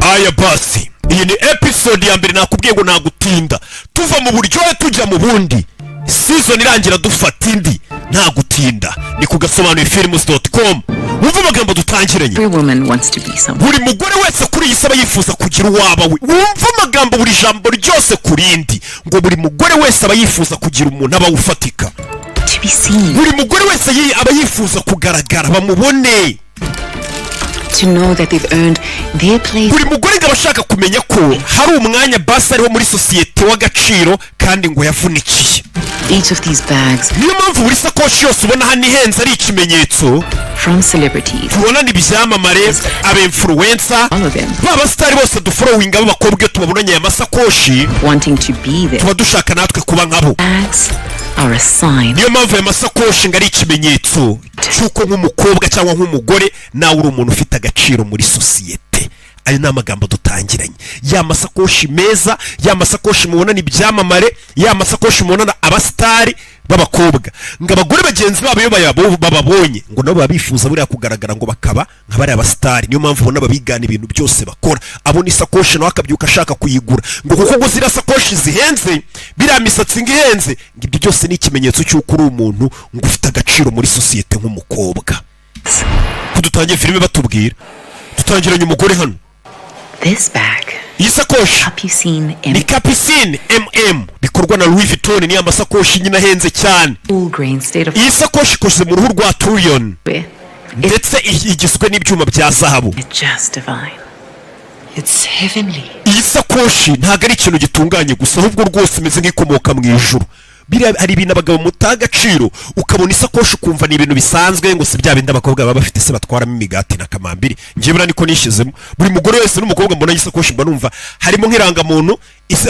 aya basi iyi ni episode ya mbere nakubwiye ngo nagutinda tuva mu buryohe tujya mu bundi season irangira dufata indi nta gutinda ni ku Agasobanuye.com wumva amagambo dutangiranye buri mugore wese kuri iyi saba yifuza kugira uwaba we wumva amagambo buri jambo ryose kurindi ngo buri mugore wese aba yifuza kugira umuntu aba ufatika buri mugore wese aba yifuza kugaragara bamubone to know that they've earned their place. buri mugore ngo abashaka kumenya ko hari umwanya basi ariho muri societe w'agaciro kandi ngo yavunikiye. Each of these bags niyo mpamvu buri sakoshi yose ubona hano ihenze ari ikimenyetso from celebrities tubona n'ibyamamare aba-influencer b'abasitari bose dufollowinga b'abakobwa iyo tubabonanye aya masakoshi wanting to be there tuba dushaka natwe kuba nkabo. bags are a sign. niyo mpamvu aya masakoshi ngo ari ikimenyetso cy'uko nk'umukobwa cyangwa nk'umugore nawe uri umuntu ufite agaciro muri sosiyete. ayo ni amagambo dutangiranye. ya masakoshi meza, ya masakoshi mubonana ibyamamare, ya masakoshi mubonana abasitari b'abakobwa ngo abagore bagenzi babo iyo bababonye ngo nabo babifuza buriya kugaragara ngo bakaba nka bariya abasitari. niyo mpamvu ubona babigana ibintu byose bakora. abona isakoshi nawe akabyuka ashaka kuyigura ngo kuko ngo ziriya sakoshi zihenze biriya misatsi ngo ihenze ngo ibyo byose ni ikimenyetso cy'uko uri umuntu ngo ufite agaciro muri sosiyete nk'umukobwa. kudutangiye filime batubwira dutangiranye umugore hano. This bag iyi sakoshi ni Capucine MM bikorwa na Louis Vuitton. ni amasakoshi nyine ahenze cyane. iyi sakoshi ikoze mu ruhu rwa Turion ndetse igizwe n'ibyuma bya zahabu. iyi sakoshi ntabwo ari ikintu gitunganye gusa ahubwo rwose imeze nk'ikomoka mu ijuru. hari ibintu abagabo mutaha agaciro ukabona isakoshi ukumva ni ibintu bisanzwe ngo si bya bindi abakobwa baba bafite se batwaramo imigati na kamambiri. njye buriya niko nishyizemo. buri mugore wese n'umukobwa mbona isakoshi mba numva harimo nk'irangamuntu,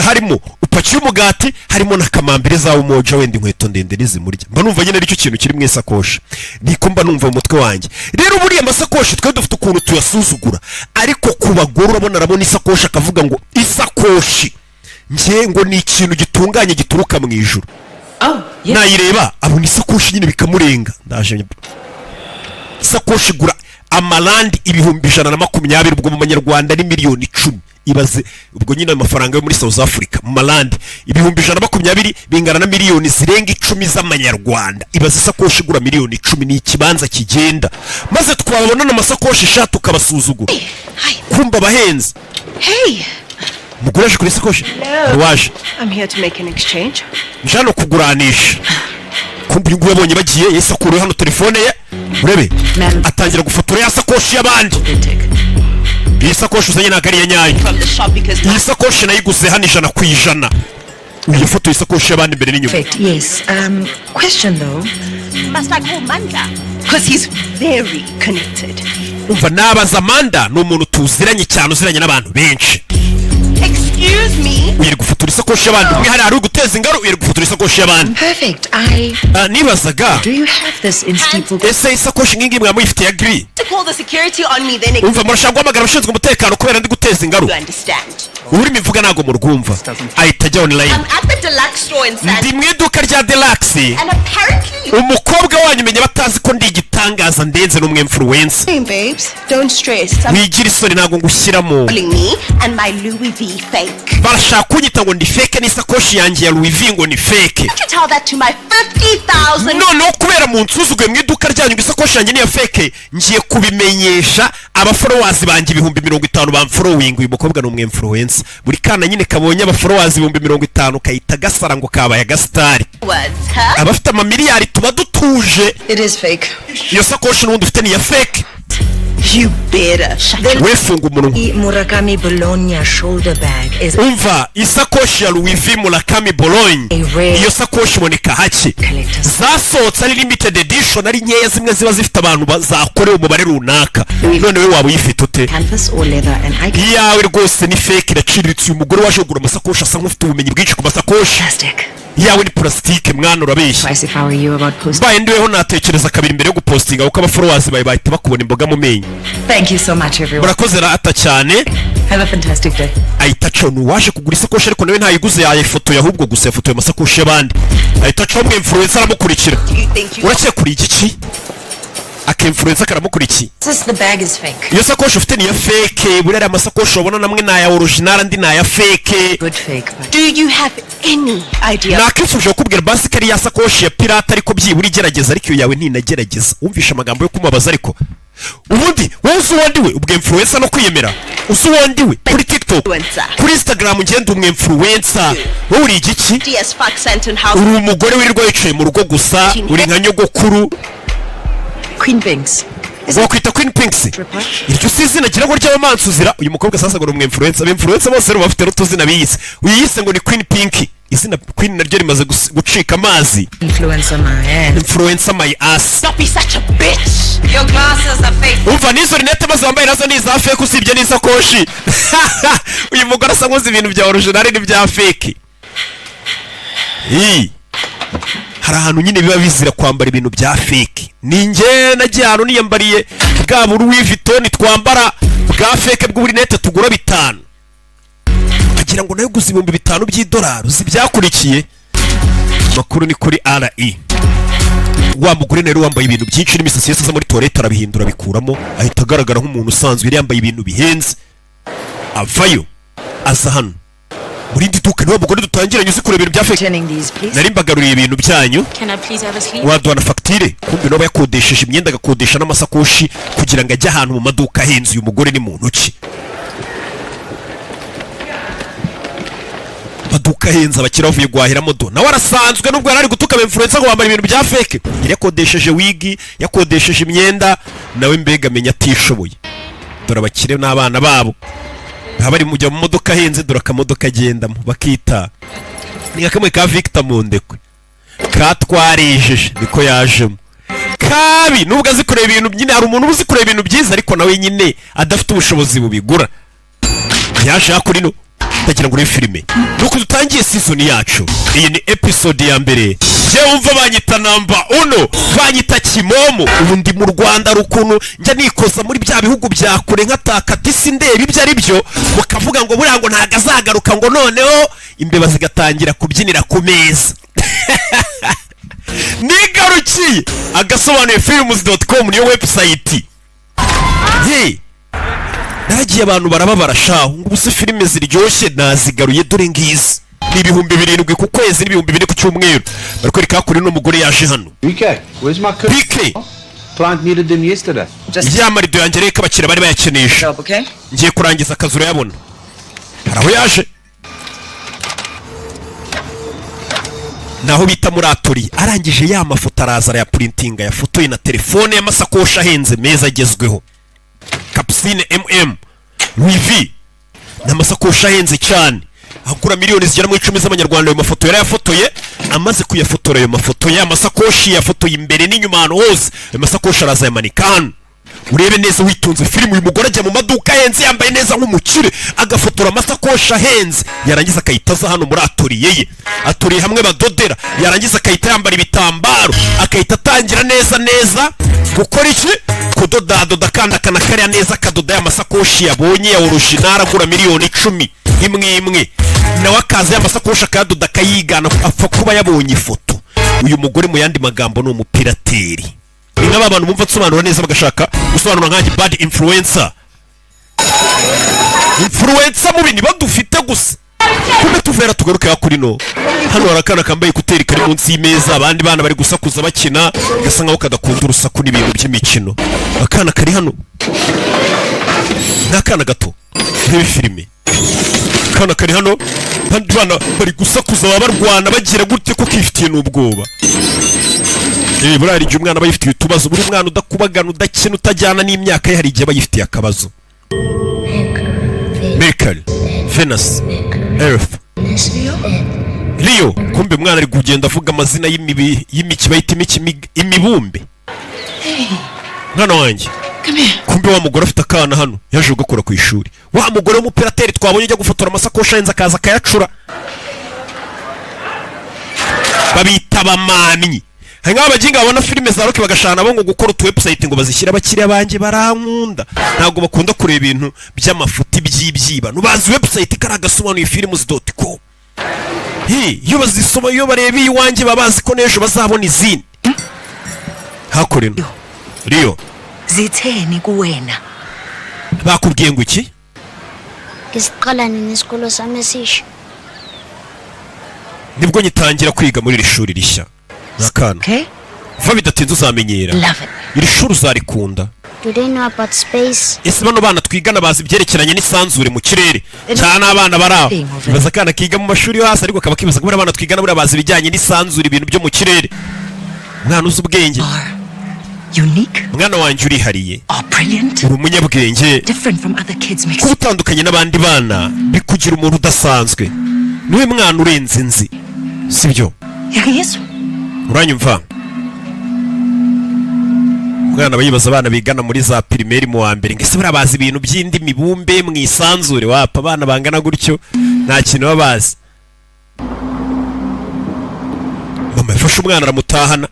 harimo upakiye umugati, harimo na kamambiri za umoja wenda inkweto ndende n'izimurya. mba numva nyine aricyo kintu kiri mu isakoshi. niko mba numva mu mutwe wanjye. rero buriya amasakoshi twe dufite ukuntu tuyasuzugura ariko ku bagore urabona arabona isakoshi akavuga ngo isakoshi njye ngo ni ikintu gitunganye gituruka mu ijuru. nayireba abona isakoshi nyine bikamurenga. ndaje isakoshi igura amarandi 120,000 ubwo mu manyarwanda ni miliyoni 10. ibaze ubwo nyine amafaranga yo muri South Africa mu marandi 120,000 bingana na miliyoni zirenga 10 z'amanyarwanda. ibaze isakoshi igura miliyoni 10 ni ikibanza kigenda. maze twabona n'amasakoshi eshatu ukabasuzugura kumba abahenze. mugore aje kuri sakoshi waje. I'm here to make an exchange. njano kuguranisha. kumbi ngo yabonye bagiye yesakuru hano telefone ye urebe atangira gufotora ya sakoshi y'abandi. iyi sakoshi uzanye nagari ya nyayo. iyi sakoshi nayiguze hano 100%. iyi foto isakoshi y'abandi imbere n'inyuma. Yes. Question though. Must I call Manda? Because he's very connected. umva nabaza Amanda ni umuntu tuziranye cyane uziranye n'abantu benshi. Excuse me. Uye gufotora isakoshi y'abandi. umwe hari guteza ingaro uye gufotora isakoshi y'abandi. Perfect. nibazaga Do you have this in Steeple? ese isakoshi ngingi mwa muyifite ya gri. To call the security on me then. umva murashaka guhamagara abashinzwe umutekano kubera ndi guteza ingaro. You understand? urimi mvuga ntago murwumva. ahita ajya online. I'm at the deluxe store in San. ndi mu iduka rya Deluxe. And apparently umukobwa wanyu menya batazi ko ndi igitangaza ndenze n'umwe influencer. Hey babes, don't stress. wigira isoni ntago ngushyiramo. Calling me and my Louis V fake. barashaka kunyita ngo ndi fake n'isakoshi yanjye ya Louis V ngo ni fake. You tell that to my 50,000. noneho kubera mu nsuzuguye mu iduka ryanyu ngo isakoshi yanjye ni ya fake ngiye kubimenyesha abafollowers banjye 50,000 bamfollowing. uyu mukobwa ni umwe influencer. buri kana nyine kabonye abafollowers 50,000 kayita gasara ngo kabaye agasitari. abafite amamiliyari tuba dutuje. It is fake. iyo sakoshi n'ubundi ufite ni ya fake. You better. wefunga umunwa. Murakami Bologna shoulder bag is umva isakoshi ya Louis V Murakami Bologna iyo sakoshi iboneka hake. zasohotse ari limited edition ari nkeya zimwe ziba zifite abantu zakorewe umubare runaka. none we waba uyifite ute? canvas or leather and I can iyawe rwose ni fake iraciriritse. uyu mugore waje kugura amasakoshi asa nk'ufite ubumenyi bwinshi ku masakoshi. plastic. iyawe ni plastique mwana urabeshya. If I were you about posting. mbaye ndiweho natekereza kabiri mbere yo gupostinga kuko abafollowers bawe bahita bakubona imboga mu menyo. Thank you so much everyone. murakoze rata cyane. Have a fantastic day. ahita acaho waje kugura isakoshi ariko nawe ntayiguze yayifotoye ahubwo gusa yafotoye amasakoshi y'abandi. ahita acaho umwe influencer aramukurikira. urakekuriye iki? akemfluencer karamukurikiye. Sis, the bag is fake. Iyo sakoshi ufite ni ya fake, buriya amasakoshi ubona namwe na ya original andi na ya fake. Good fake, but... Do you have any idea? Nakisuje kubwira basi kari ya sakoshi ya pirate ariko byibura igerageza ariko iyo yawe ntinagerageza. Umvisha amagambo yo kumubaza ariko. Ubundi wowe uwandiwe ubwe influencer no kwiyemera. Uwandiwe kuri TikTok, kuri Instagram ngende umwe influencer. Wowe uri igiki? DS Fox Santon House. Uri umugore wirirwa yicaye mu rugo gusa, uri nka nyogokuru. Queen Pinks. Wakwita Queen Pinks. Iryo si izina gira ngo ry'abamansuzira. Uyu mukobwa sasa ngo umwe influencer. Influencer bose rero bafite rutuzina biyise. Uyise ngo ni Queen Pink. Izina Queen naryo rimaze gucika amazi. Influencer my ass. Don't be such a bitch. Your glasses are fake. Umva nizo rinete maze wambaye nazo ni za fake usibye n'isakoshi. Uyu mugore asa nkuzi ibintu bya original n'ibya fake. Hari ahantu nyine biba bizira kwambara ibintu bya fake. Ninjye nagiye ahantu niyambariye bwa Louis Vuitton twambara bwa fake bw'uburinete tugura 5. Agira ngo nayo guza $5,000 by'idolari uzi byakurikiye. Makuru ni kuri RE. Wa mugore rero wambaye ibintu byinshi n'imisatsi yose muri toilette arabihindura bikuramo ahita agaragara nk'umuntu usanzwe yari yambaye ibintu bihenze. Avayo aza hano muri duka niwe mugore dutangiranye uzi kureba ibintu bya fake. Nari mbagaruriye ibintu byanyu. Waduhana facture kumbe no yakodesheje imyenda agakodesha n'amasakoshi kugira ngo ajye ahantu mu maduka ahenze. Uyu mugore ni muntu ki? Maduka ahenze abakira bavuye guhahiramo do nawe arasanzwe nubwo yari ari gutuka influencer ngo wambara ibintu bya fake. Yakodesheje wigi, yakodesheje imyenda, nawe mbega amenya atishoboye. Dore abakire n'abana babo bari mujya mu modoka ahenze, dore akamodoka agendamo bakita ni akamwe ka Victor Mondekwe katwarejeje niko yajemo kabi. Nubwo azi kureba ibintu nyine, hari umuntu uzi kureba ibintu byiza ariko nawe nyine adafite ubushobozi bubigura. Yaje hakurino ndagira ngo uri filime nuko dutangiye season yacu. Iyi ni episode ya mbere. Je umva banyita namba 1, banyita kimomo. Ubu ndi mu Rwanda rukuno njya nikoza muri bya bihugu bya kure nkataka disi ndeba ibyo ari byo, bakavuga ngo buriya ngo ntago azagaruka ngo noneho imbeba zigatangira kubyinira ku meza. Nigarukiye Agasobanuye films.com niyo website. Nagiye abantu barababara shaho ngo ubuse filime ziryoshye nazigaruye dore ngizi. Ni 7,000 ku kwezi ni 2,000 ku cyumweru. Barikwereka kuri no mugore yaje hano. PK Client needed them yesterday. Ya marido yanjye reka bakira bari bayakenesha. Ngiye kurangiza akazi urayabona. Haraho yaje. Naho bita muri atori arangije ya mafoto araza ya printing ya foto na telefone y'amasakoshi ahenze meza agezweho. Capsine Louis V n'amasakoshi ahenze cyane agura miliyoni zigera mu 10 z'amanyarwanda. Ayo mafoto yarayafotoye, amaze kuyafotora ayo mafoto y'amasakoshi yafotoye imbere n'inyuma hano hose. Ayo masakoshi araza yamanika hano urebe neza witunze filime. Uyu mugore ajya mu maduka ahenze yambaye neza nk'umukire agafotora amasakoshi ahenze, yarangiza akayitaza hano muri atoriye ye. Atoriye hamwe badodera, yarangiza akayita yambara ibitambaro, akayita atangira neza gukora iki kudoda kandi akanakariya neza akadoda y'amasakoshi yabonye ya original agura miliyoni 10 imwe. Nawe akaza y'amasakoshi akayadoda akayigana apfa kuba yabonye ifoto. Uyu mugore mu yandi magambo ni umupirateri. Ni nk'abantu bumva tsobanura neza bagashaka gusobanura nkanjye bad influencer. Influencer mubi ni badufite gusa. Kumbe tuvera tugaruka kuri no. Hano harakana kambaye kuteri kari munsi y'imeza, abandi bana bari gusakuza bakina gasa nkaho kadakunda urusaku n'ibintu by'imikino. Akana kari hano nakana gato rebe filime. Akana kari hano bandi bana bari gusakuza babarwana bagira gute ko kifitiye n'ubwoba. Burari igihe umwana bayifitiye utubazo, buri mwana udakubagana udakina utajyana n'imyaka ye hari igihe bayifitiye akabazo. Mercury, Venus, Earth, Leo. Kumbe mwana ari kugenda avuga amazina y'imiki bayita imibumbe. Mwana wanjye kumbe wa mugore afite akana hano yaje gukora ku ishuri. Wa mugore w'umupirateri twabonye ujya gufotora amasakoshi ahenze akaza akayacura. Babita bamamyi. Hanga abaginga babona filime za rock bagashana bo ngo gukora utu website ngo bazishyira abakiriya banje barankunda. Ntago bakunda kureba ibintu by'amafuti by'ibyiba. Nubazi website kari Agasobanuye films.com. Iyo bazisoma iyo bareba iwanjye babazi ko nejo bazabona izindi. Hakoreno Rio Zitheni kuwena? bakubwiye ngo iki? Ngisiqala nini isikolo sami esisha? Nibwo nyitangira kwiga muri iri shuri rishya. Nakana. Okay. Va bidatinze uzamenyera. Love it. Iri shuri uzarikunda. Do they know about space? Ese bano bana twigana bazi ibyerekeranye n'isanzure mu kirere cyane abana baraho baza kana kiga mu mashuri yo hasi ariko kaba kibaza ko abana twigana buri bazi ibijyanye n'isanzure ibintu byo mu kirere. Mwana uzi ubwenge. Unique. Mwana wanje urihariye. Brilliant. Uri umunyabwenge. Different from other kids makes. Kuba utandukanye n'abandi bana bikugira umuntu udasanzwe. Niwe mwana urenze nzi. Sibyo? Yesu. Uranyumva? Mwana bayibaza abana bigana muri za primaire mu wa mbere ngese barabazi ibintu by'indi mibumbe mu isanzure wapa abana bangana gutyo nta kintu babazi. Mama yafashe umwana aramutahana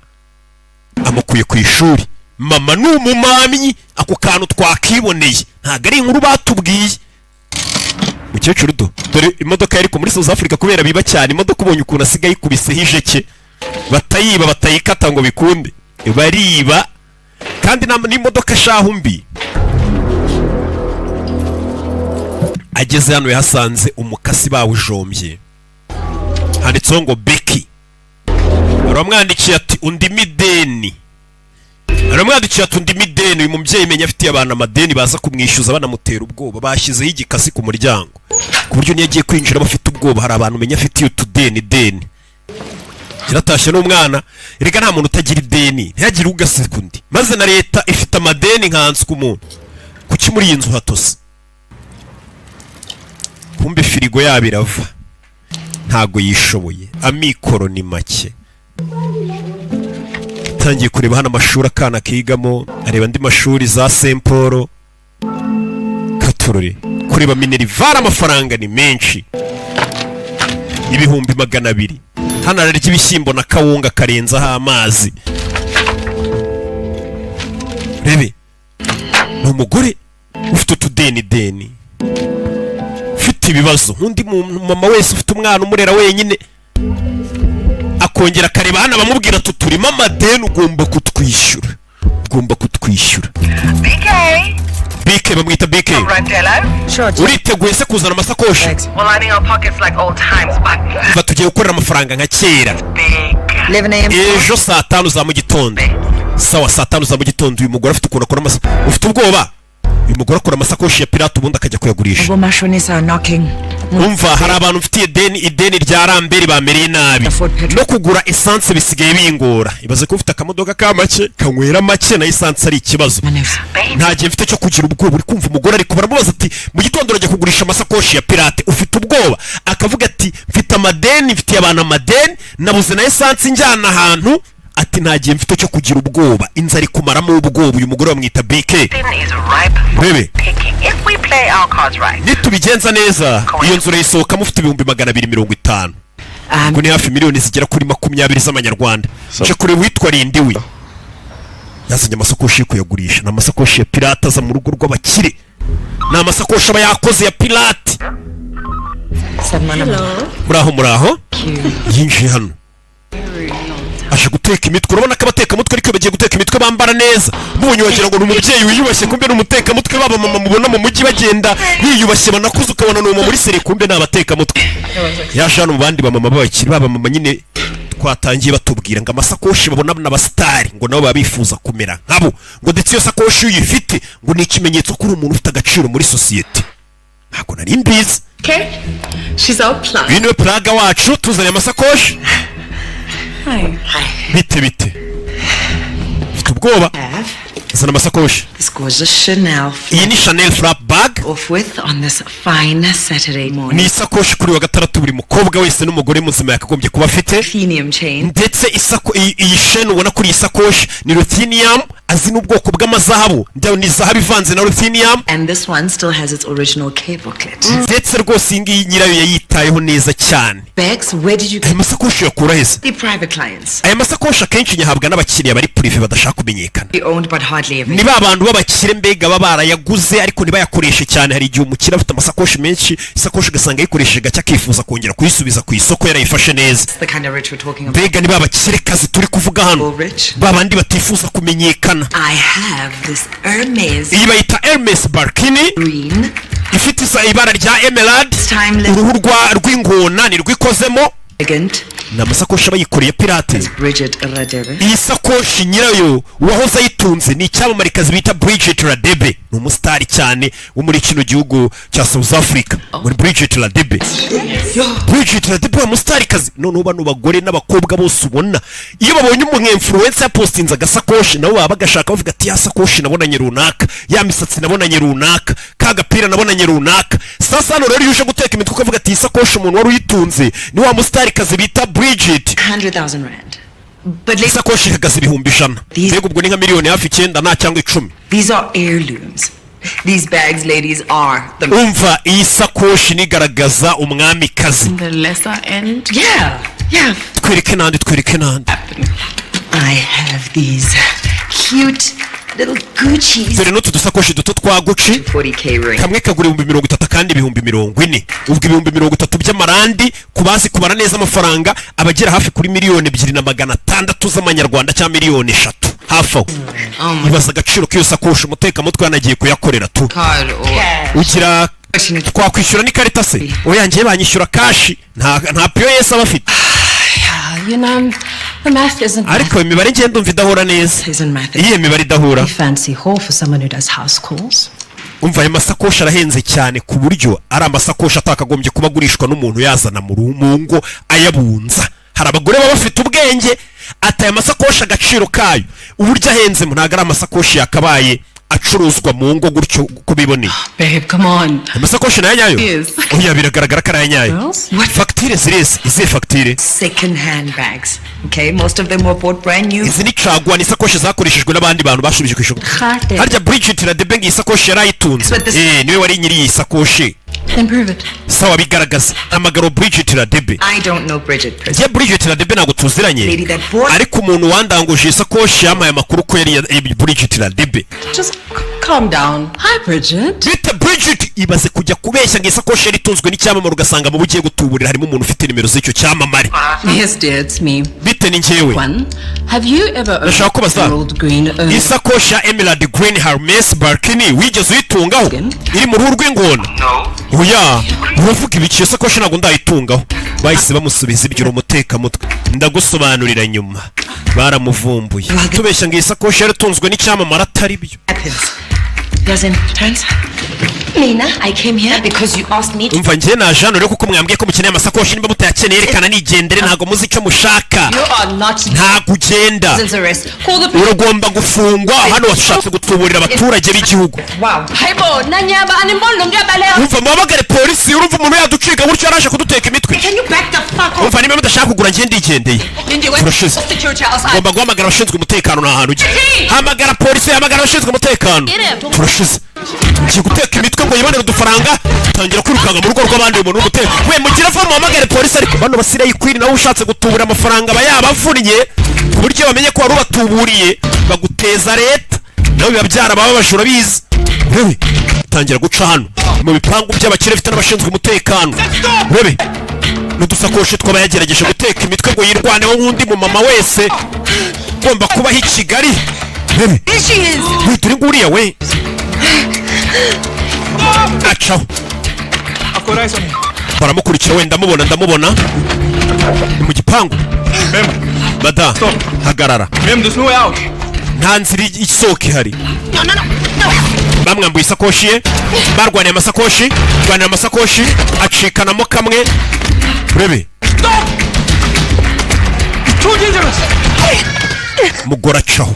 amukuye ku ishuri. Mama ni umumamyi ako kantu twakiboneye ntago ari inkuru batubwiye. Mukecuru dore imodoka yari ko muri South Africa kubera biba cyane imodoka ubonye ukuntu asigaye ikubise hijeke batayiba batayikata ngo bikunde bariba kandi n'imodoka shahumbi. Ageze hano yahasanze umukasi bawujombye handitseho ngo Becky. Aramwandikiye ati undi mideni. Uyu mubyeyi menya afitiye abana amadeni baza kumwishyuza banamutera ubwoba bashyizeho igikasi ku muryango ku buryo niyo agiye kwinjira bafite ubwoba hari abantu menya afitiye utudeni. Kiratashye n'umwana erega nta muntu utagira ideni ntiyagire ugaseka undi maze na leta ifite amadeni nkansi ku muntu kuki muri iyi nzu hatose. Kumbe firigo yabo irava ntago yishoboye amikoro ni make. Tangiye kureba hano amashuri akana kigamo areba andi mashuri za Saint Paul Katorore kureba Minerivare amafaranga ni menshi ibihumbi 200. Hano ararya ibishyimbo na kawunga karenzaho amazi. Rebe ni umugore ufite utudeni ufite ibibazo undi mama wese ufite umwana umurera wenyine akongera akareba hano bamubwira tuturimo amadeni ugomba kutwishyura. BK bamwita BK. Uriteguye se kuzana amasakoshi? Tugiye gukorera amafaranga nka kera. Ejo saa 5 za mu gitondo. Sawa saa 5 za mu gitondo uyu mugore afite ukuntu akora ufite ubwoba. Uyu mugore akora amasakoshi ya pirate ubundi akajya kuyagurisha. Umva hari abantu ufitiye ideni rya rambere bamereye nabi no kugura essence bisigaye bingora. Ibaze ko ufite akamodoka ka make kanywera make na essence ari ikibazo. Nta gihe mfite cyo kugira ubwoba. Uri kumva umugore ariko baramubaza ati mu gitondo urajya kugurisha amasakoshi ya pirate ufite ubwoba akavuga ati mfite amadeni mfitiye abantu amadeni nabuze na essence njyana ahantu ati nta gihe mfite cyo kugira ubwoba inzara ikumaramo ubwoba. Uyu mugore bamwita BK. Bebe nitubigenza neza iyo nzu urayisohoka mufite 250. Ngo ni hafi miliyoni zigera kuri 20 z'amanyarwanda. Nje kureba witwa Rindiwe yazanye amasakoshi yo kuyagurisha na amasakoshi ya pirate aza mu rugo rw'abakire na amasakoshi aba yakoze ya pirate. Muraho yinjiye hano aje guteka imitwe. Urabona ko abateka mutwe ariko bagiye guteka imitwe bambara neza. Mbonye wagira ngo n'umubyeyi wiyubashye kumbe n'umuteka mutwe baba mama mubona mu mujyi bagenda yiyubashye banakuze ukabona n'uwo muri sere kumbe n'abateka mutwe. Yaje hano mu bandi bamama babakiri baba mama nyine twatangiye batubwira ngo amasakoshi babona n'abastari ngo nabo babifuza kumera nkabo ngo ndetse iyo sakoshi uyifite ngo ni ikimenyetso ko uri umuntu ufite agaciro muri society. Ntabwo nari mbizi. Okay, she's all plump. Bino plaga wacu tuzanye amasakoshi. Bite ufite ubwoba zana amasakoshi. This gorgeous Chanel. Iyi ni Chanel flap bag Off with on this fine Saturday morning. ni isakoshi kuri wa gatandatu buri mukobwa wese n'umugore muzima yakagombye kuba afite. Ruthenium chain. Ndetse iyi shene ubona kuri isakoshi ni ruthenium azi n'ubwoko bw'amazahabu ni zahabu ivanze na ruthenium. And this one still has its original K booklet. Ndetse rwose iyi ngiyi nyirayo yayitayeho neza cyane. Bags, where did you Aya masakoshi yakura heza? the private clients? Aya masakoshi akenshi nyahabwa n'abakiriya bari prive badashaka kumenyekana. Be owned but hardly ever. Ni ba bantu b'abakire mbega baba barayaguze ariko ntibayakoreshe cyane. Hari igihe umukire afite amasakoshi menshi isakoshi ugasanga yikoresheje gake akifuza kongera kuyisubiza ku isoko yarayifashe neza. The kind of rich we're talking about. Mbega ni ba bakire kazi turi kuvuga hano Rich. ba bandi batifuza kumenyekana ijana. I have this Hermes iyi bayita Hermes Birkin green. ifite ibara rya emerald, Timeless. uruhu rw'ingona ni rwikozemo. Elegant. ni amasakoshi aba yikoreye pirate. Bridget Radebe. iyi sakoshi nyirayo uwahoze ayitunze ni icyamamarikazi bita Bridget Radebe, ni umusitari cyane wo muri kino gihugu cya South Africa. muri Bridget Radebe wa mustarikazi. noneho bano bagore n'abakobwa bose ubona iyo babonye umuntu influencer yapostinze agasakoshi nabo baba bagashaka bavuga ati ya sakoshi nabonanye runaka, ya misatsi nabonanye runaka, ka gapira nabonanye runaka. sasa hano rero iyo uje guteka imitwe ukavuga ati iyi sakoshi umuntu wari uyitunze ni wa mustarikazi bita Bridget. 100,000 rand. But isakoshi ihagaze ibihumbi 100. mbega ubwo ni nka miliyoni hafi 9 nta cyangwa 10. these are heirlooms. These bags, ladies, are the... umva iyi sakoshi nigaragaza umwamikazi. The lesser end? Yeah. twereke nandi. I have these cute little Gucci's. dore n'utu dusakoshi duto twa Gucci 40K ring. kamwe kagura 30,000 kandi 40,000. ubwo 30,000 by'amarandi kubazi kubara neza amafaranga abagera hafi kuri 2,200,000 z'amanyarwanda cyangwa 3,000,000 hafi aho. ibaza agaciro k'iyo sakoshi umutekamutwe yanagiye kuyakorera tu. ugira twakwishyura n'ikarita se? oya njye banyishyura kashi nta POS aba afite. You know, the math isn't ariko imibare ngenda ndumva idahura neza. Isn't math. iyi mibare idahura. Fancy haul for someone who does house calls. umva ayo masakoshi arahenze cyane ku buryo ari amasakoshi atakagombye kuba agurishwa n'umuntu yazana mu ngo ayabunza. hari abagore baba bafite ubwenge ataye amasakoshi agaciro kayo uburyo ahenzemo ntabwo ari amasakoshi yakabaye acuruzwa mu ngo gutyo uko biboneye. Babe, come on. amasakoshi nayo nyayo? Yes. oya biragaragara ko ari nyayo. Girls? fagitire zireze izihe fagitire? Second-hand bags. Okay, most of them were bought brand new. izi ni caguwa, ni isakoshi zakoreshejwe n'abandi bantu bashubije ku isoko. harya Bridget Radebe ngiyi isakoshi yari ayitunze. niwe wari nyiri iyi sakoshi. Then prove it. sawa bigaragaza. hamagaro Bridget Radebe. I don't know Bridget personally. njye Bridget Radebe ntabwo tuziranye, Lady that bought... ariko umuntu wandanguje isakoshi yampaye amakuru ko yari Bridget Radebe. Just calm down. Hi, Bridget. bite Bridget ibaze kujya kubeshya ngo isakoshi yari itunzwe n'icyamamare ugasanga mu bugiye gutuburira harimo umuntu ufite nimero z'icyo cyamamare. Yes, dear, it's me. bite ni njyewe. One, have you ever Ndashaka kubaza. emerald green isakoshi ya Emerald Green Hermes Birkin wigeze uyitungaho? iri mu ruhu rw'ingona? oya uravuga ibiki? iyo sakoshi ntabwo ndayitungaho. bahise bamusubiza ibyo umutekamutwe. ndagusobanurira nyuma. baramuvumbuye tubeshya ngo iyi sakoshi yari itunzwe n'icyamamare atari byo. Dozen turns. Nina, I came here because you asked me to. umva njye naje hano rero kuko mwambwiye ko mukeneye amasakoshi, niba mutayakeneye yerekana nigendere, ntabwo muzi icyo mushaka. You are not ntabwo ugenda. citizen's arrest. Call the police. uragomba gufungwa. hano washatse gutuburira abaturage b'igihugu. Wow. Haibo, nanyaba animbondo ngiyabalea. umva muhamagare polisi. urumva umuntu yaducika gutyo yaraje kuduteka imitwe. Can you back the fuck off? umva niba mudashaka kugura njye ndigendeye. turashize. Security outside. ugomba guhamagara abashinzwe umutekano nta hantu ujya. hamagara polisi, hamagara abashinzwe umutekano. turashize. ngiye guteka imitwe ngo yibonere udufaranga tangira kwirukanga mu rugo rw'abandi umuntu w'umuteka. we mugira vuba muhamagare polisi. ariko bano basirayi kwiri nawe ushatse gutubura amafaranga aba yabavunnye ku buryo bamenye ko wari ubatuburiye baguteza leta nawe biba byarababaje urabizi. wewe tangira guca hano mu bipangu by'abakire bifite n'abashinzwe umutekano. wewe n'udusakoshi twaba yagerageje guteka imitwe ngo yirwaneho nk'undi mu mama wese ugomba kubaho i Kigali. wewe dore nguriya we acaho. baramukurikira wenda ndamubona ni mu gipangu. bada hagarara. nta nzira isohoka ihari. bamwambuye isakoshi ye, barwaniye amasakoshi acikanamo kamwe. urebe mugora acaho.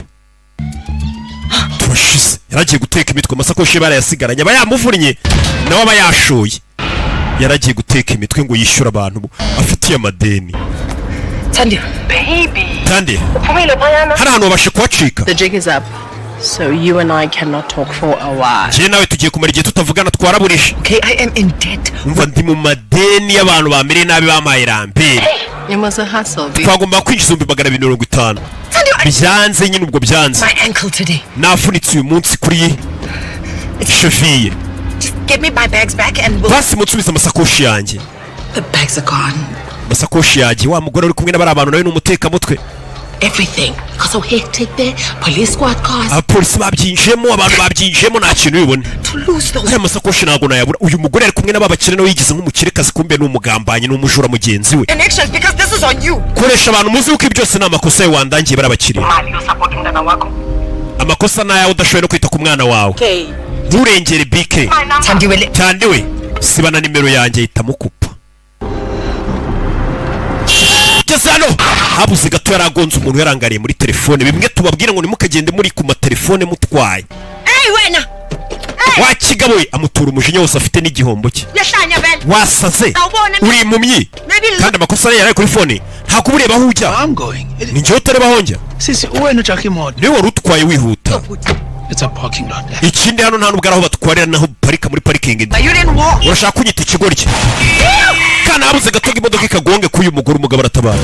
turashize. yaragiye guteka imitwe, amasakoshi ye barayasigaranye aba yamuvunnye nawe aba yashoye. yaragiye guteka imitwe ngo yishyure abantu afitiye amadeni. Tandi hari ahantu babashe kuhacika. The jig is up, so you and I cannot talk for a while. njye nawe tugiye kumara igihe tutavugana twaraburije. Okay, I am in debt. umva ndi mu madeni y'abantu bamereye nabi bampaye rambere. It was a hustle. twagomba kwinjiza 250. byanze nyine ubwo byanze. My ankle today. nafunitse uyu munsi kuri cheville. Just get me my bags back and we'll... basi munsubiza amasakoshi yanjye. The bags are gone. amasakoshi yanjye wa mugore uri kumwe n'abari abantu nawe n'umutekamutwe. everything. Because so hectic there, police squad cars. abapolisi babyinjiyemo abantu babyinjiyemo nta kintu ubibone To lose those. aya masakoshi ntabwo nayabura uyu mugore ari kumwe n'ababakire nawe yigize nk'umukirekazi kumbe ni umugambanyi n'umujura mugenzi we Connections because this is on you. koresha abantu muzi yuko ibi byose ni amakosa yawe wandangiye bari abakiriya Mali yo support umntana wakho. amakosa ni ayawe udashoboye no kwita ku mwana wawe Okay. nturengere BK Thandiwe. cyane we siba na nimero yanjye ahita mukupa geze hano habuze gato yaragonze umuntu yarangariye muri telefone bimwe tubabwira ngo nimukagende muri ku matelefone mutwaye Hey, wena! wakigabo we amutura umujinya wose afite n'igihombo cye Yahlanya vele. wasaze Awubona uri impumyi kandi amakosa ye yaraye kuri fone ntabwo ureba aho ujya I'm going. ni njyewe utareba aho njya Sisi, uwe no chaki mod. niwe wari utwaye wihuta It's a parking lot. ikindi hano nta nubwo ari aho batwarira naho parika muri parikingi You didn't walk. urashaka kunyita ikigori cye kana habuze gato imodoka ikagonge k'uyu mugore umugabo aratabara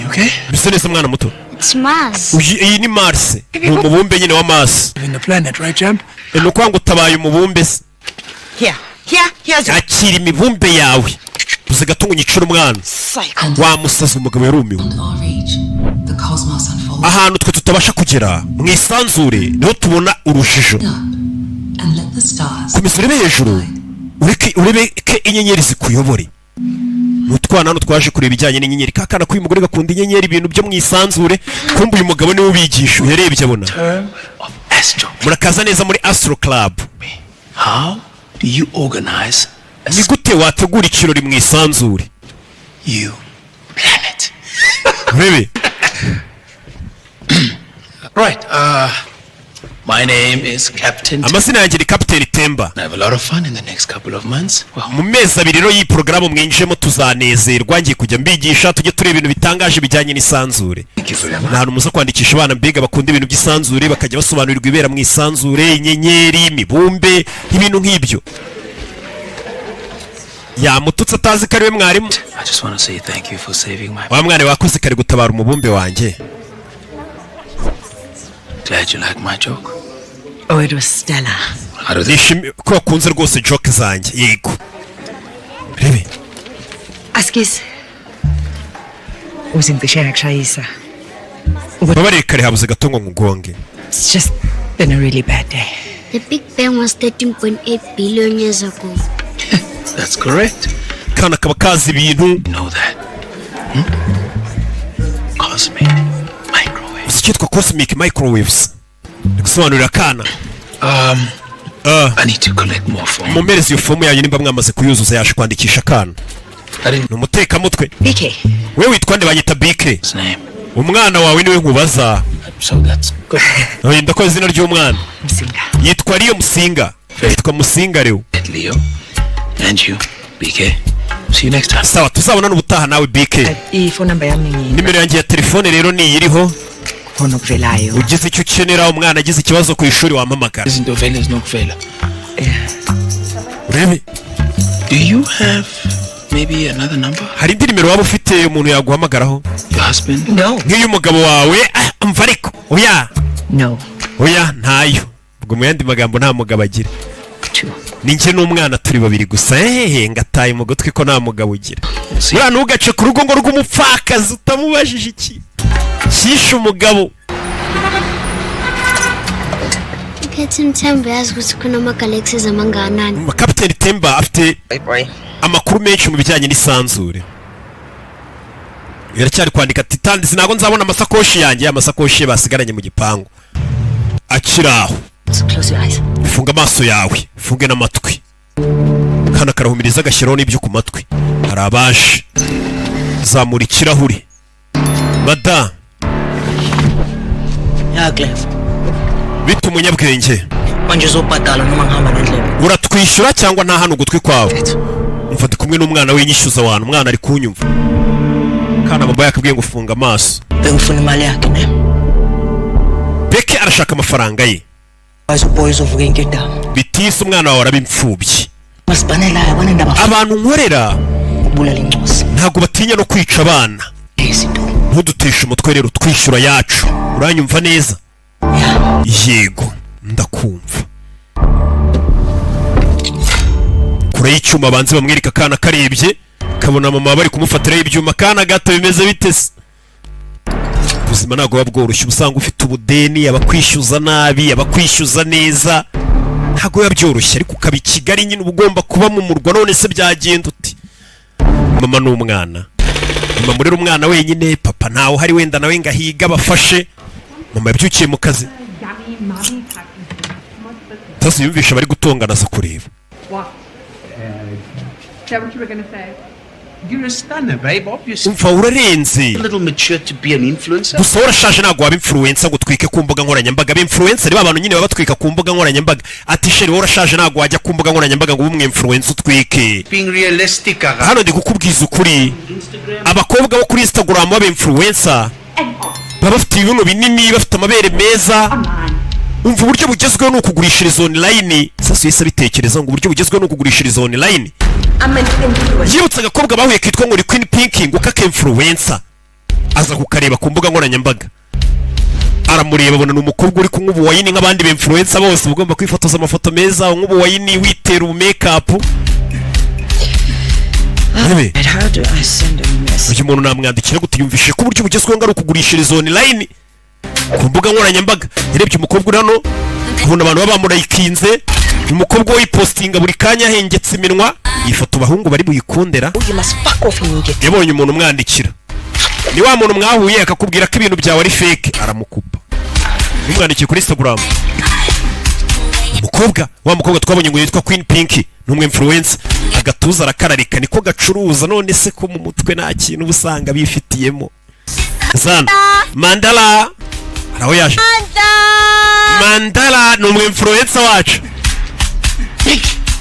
You okay? bisa neza mwana muto It's Mars. iyi ni Mars ni umubumbe nyine wa Mars In the planet, right, champ? ni ukuvuga ngo utabaye umubumbe se Here's your akira imibumbe yawe uze gato ngo unyicire umwana psycho. wamusaza umugabo yarumiwe Our reach, the cosmos unfolds. ahantu twe tutabasha kugera mu isanzure niho tubona urujijo And let the stars. komeza urebe hejuru urebeke inyenyeri zikuyobore n'utwana hano twaje kureba ibijyanye n'inyenyeri kakana k'uyu mugore gakunda inyenyeri ibintu byo mu isanzure kumbe uyu mugabo niwe ubigisha uyarebye abona Term of Astro. murakaza neza muri Astro Club How do you organize a ni gute wategura ikirori mu isanzure you planet? urebe Right, my name is Captain. amazina yanjye ni Captain Temba I have a lot of fun in the next couple of months. Well, mu mezi abiri rero y'iyi porogaramu mwinjiyemo tuzanezerwa ngiye kujya mbigisha tujye tureba ibintu bitangaje bijyanye n'isanzure thank you very ni much. ahantu muza kwandikisha abana mbega bakunda ibintu by'isanzure bakajya basobanurirwa ibera mu isanzure inyenyeri imibumbe ibintu nk'ibyo yamututse atazi ko ariwe mwarimu I just want to say thank you for saving my. wa mwana wakoze kare gutabara umubumbe wanjye Glad you like my joke. Oh, it was stellar. How do they? nishimiye ko wakunze rwose joke zanjye yego rebe Askis. Uzingcishe ngikushayisa. babarire kare habuze gato ngo nkugonge It's just been a really bad day. The Big Bang was 13.8 billion years ago. That's correct. kana kaba kazi ibintu You know that. Cosmic microwave. uzi cyitwa cosmic microwaves ni gusobanurira akana I need to collect more form. mumerezi iyo fomu yanyu nimba mwamaze kuyuzuza yaje kwandikisha akana I didn't ni umutekamutwe BK. we witwa nde banyita BK his name. umwana wawe niwe nkubaza So that's good. wenda ko izina ry'umwana Msinga. yitwa Leo Musinga yitwa Musinga Leo Leo. And you, BK. See you next time. sawa tuzabona n'ubutaha nawe BK Phone number yami ngi nimero yanjye ya telefone rero ni iriho khona ukuvelayo. ugize icyo ukenera umwana agize ikibazo ku ishuri wampamagara Isn't Ovela is no Ovela. urebe Do you have maybe another number? hari indi nimero waba ufite umuntu yaguhamagaraho Your husband? No. nk'iy'umugabo wawe mva ariko oya No. oya ntayo ubwo mu yandi magambo nta mugabo agira ni njye n'umwana turi babiri gusa ngataye mu gutwi ko nta mugabo ugira uriya ntugace ku rugo ngo rw'umupfakazi utamubajije iki cyishe umugabo Captain Temba yazi gusa ko n'amagalaxies amanganani. Captain Temba afite amakuru menshi mu bijyanye n'isanzure yaracyari kwandika ati tandi ntabwo nzabona amasakoshi yanjye amasakoshi ye basigaranye mu gipangu akiri aho So close your eyes. funga amaso yawe funge n'amatwi kana karahumiriza agashyiraho n'ibyo ku matwi hari abaje zamura ikirahure mada Ya Clef. bita umunyabwenge Manje uzobhadala noma ngihamba nendlela. uratwishyura cyangwa nta hano ugutwi kwawe mfata kumwe n'umwana w'inyishyuza abantu umwana ari kunyumva kana baba yakabwiye ngo funga amaso Bengifuna imali yakhe ne. Beke arashaka amafaranga ye Bazo boys uvuke inkindamo. bitise umwana wawe arabimfubye Masibanela yabona ndaba abantu nkorera ukubulala incosi. ntabwo batinya no kwica abana Izinto. ntuduteshe umutwe rero twishyura yacu uranyumva neza Ya. yego ndakumva kure y'icyuma abanze bamwereka akana karebye kabona mama bari kumufatiraho ibyuma kana gato bimeze bite se ubuzima ntabwo buba bworoshye, usanga ufite ubudeni, abakwishyuza nabi, abakwishyuza neza, ntabwo biba byoroshye, ariko ukaba i Kigali nyine uba ugomba kuba mu murwa. None se byagenda uti? Mama n'umwana, mama murera umwana wenyine, papa ntawe uhari wenda nawe ngahiga bafashe. Mama yabyukiye mu kazi, tasi yumvisha bari gutongana aza kureba. You're a stunner, babe, obviously. Umva urarenze. A little mature to be an influencer. Gusa urashaje ntabwo waba influencer ngo twike ku mbuga nkoranyambaga. Ba influencer ba bantu nyine baba twika ku mbuga nkoranyambaga. Ati sheri urashaje ntabwo wajya ku mbuga nkoranyambaga ngo umwe influencer utwike. Being realistic, hano ndi kukubwiza ukuri. Abakobwa bo kuri Instagram baba influencer baba bafite ibintu binini, bafite amabere meza. Umva uburyo bugezweho no kugurishiriza online. Sasa yese bitekereza ngo uburyo bugezweho no kugurishiriza online. Yibutsa agakobwa bahuye kitwa ngo Queen Pink ngo kake influencer. Aza kukareba ku mbuga nkoranyambaga. Aramureba abona n'umukobwa uri kunywa ubuwayini nk'abandi be influencer bose, ugomba kwifotoza amafoto meza, unywa ubuwayini, witera make-up. How do I send a message? Uyu muntu namwandikira gutiyumvishe ko uburyo bugezweho ngari ukugurishiriza online ku mbuga nkoranyambaga. Yarebye umukobwa uri hano, abona abantu baba bamurayikinze, umukobwa we postinga buri kanya hengetse iminwa, ifoto bahungu bari buyikundera. You must fuck off immediately. Yabonye umuntu umwandikira, ni wa muntu mwahuye akakubwira ko ibintu byawe ari fake, aramukupa. Umwandikiye kuri Instagram. Wa mukobwa twabonye ngo yitwa Queen Pink, n'umwe influencer, agatuza arakararika niko gacuruza. None se ko mu mutwe nta kintu busanga bifitiyemo. Zana Mandala araho yaje. Mandala n'umwe influencer wacu.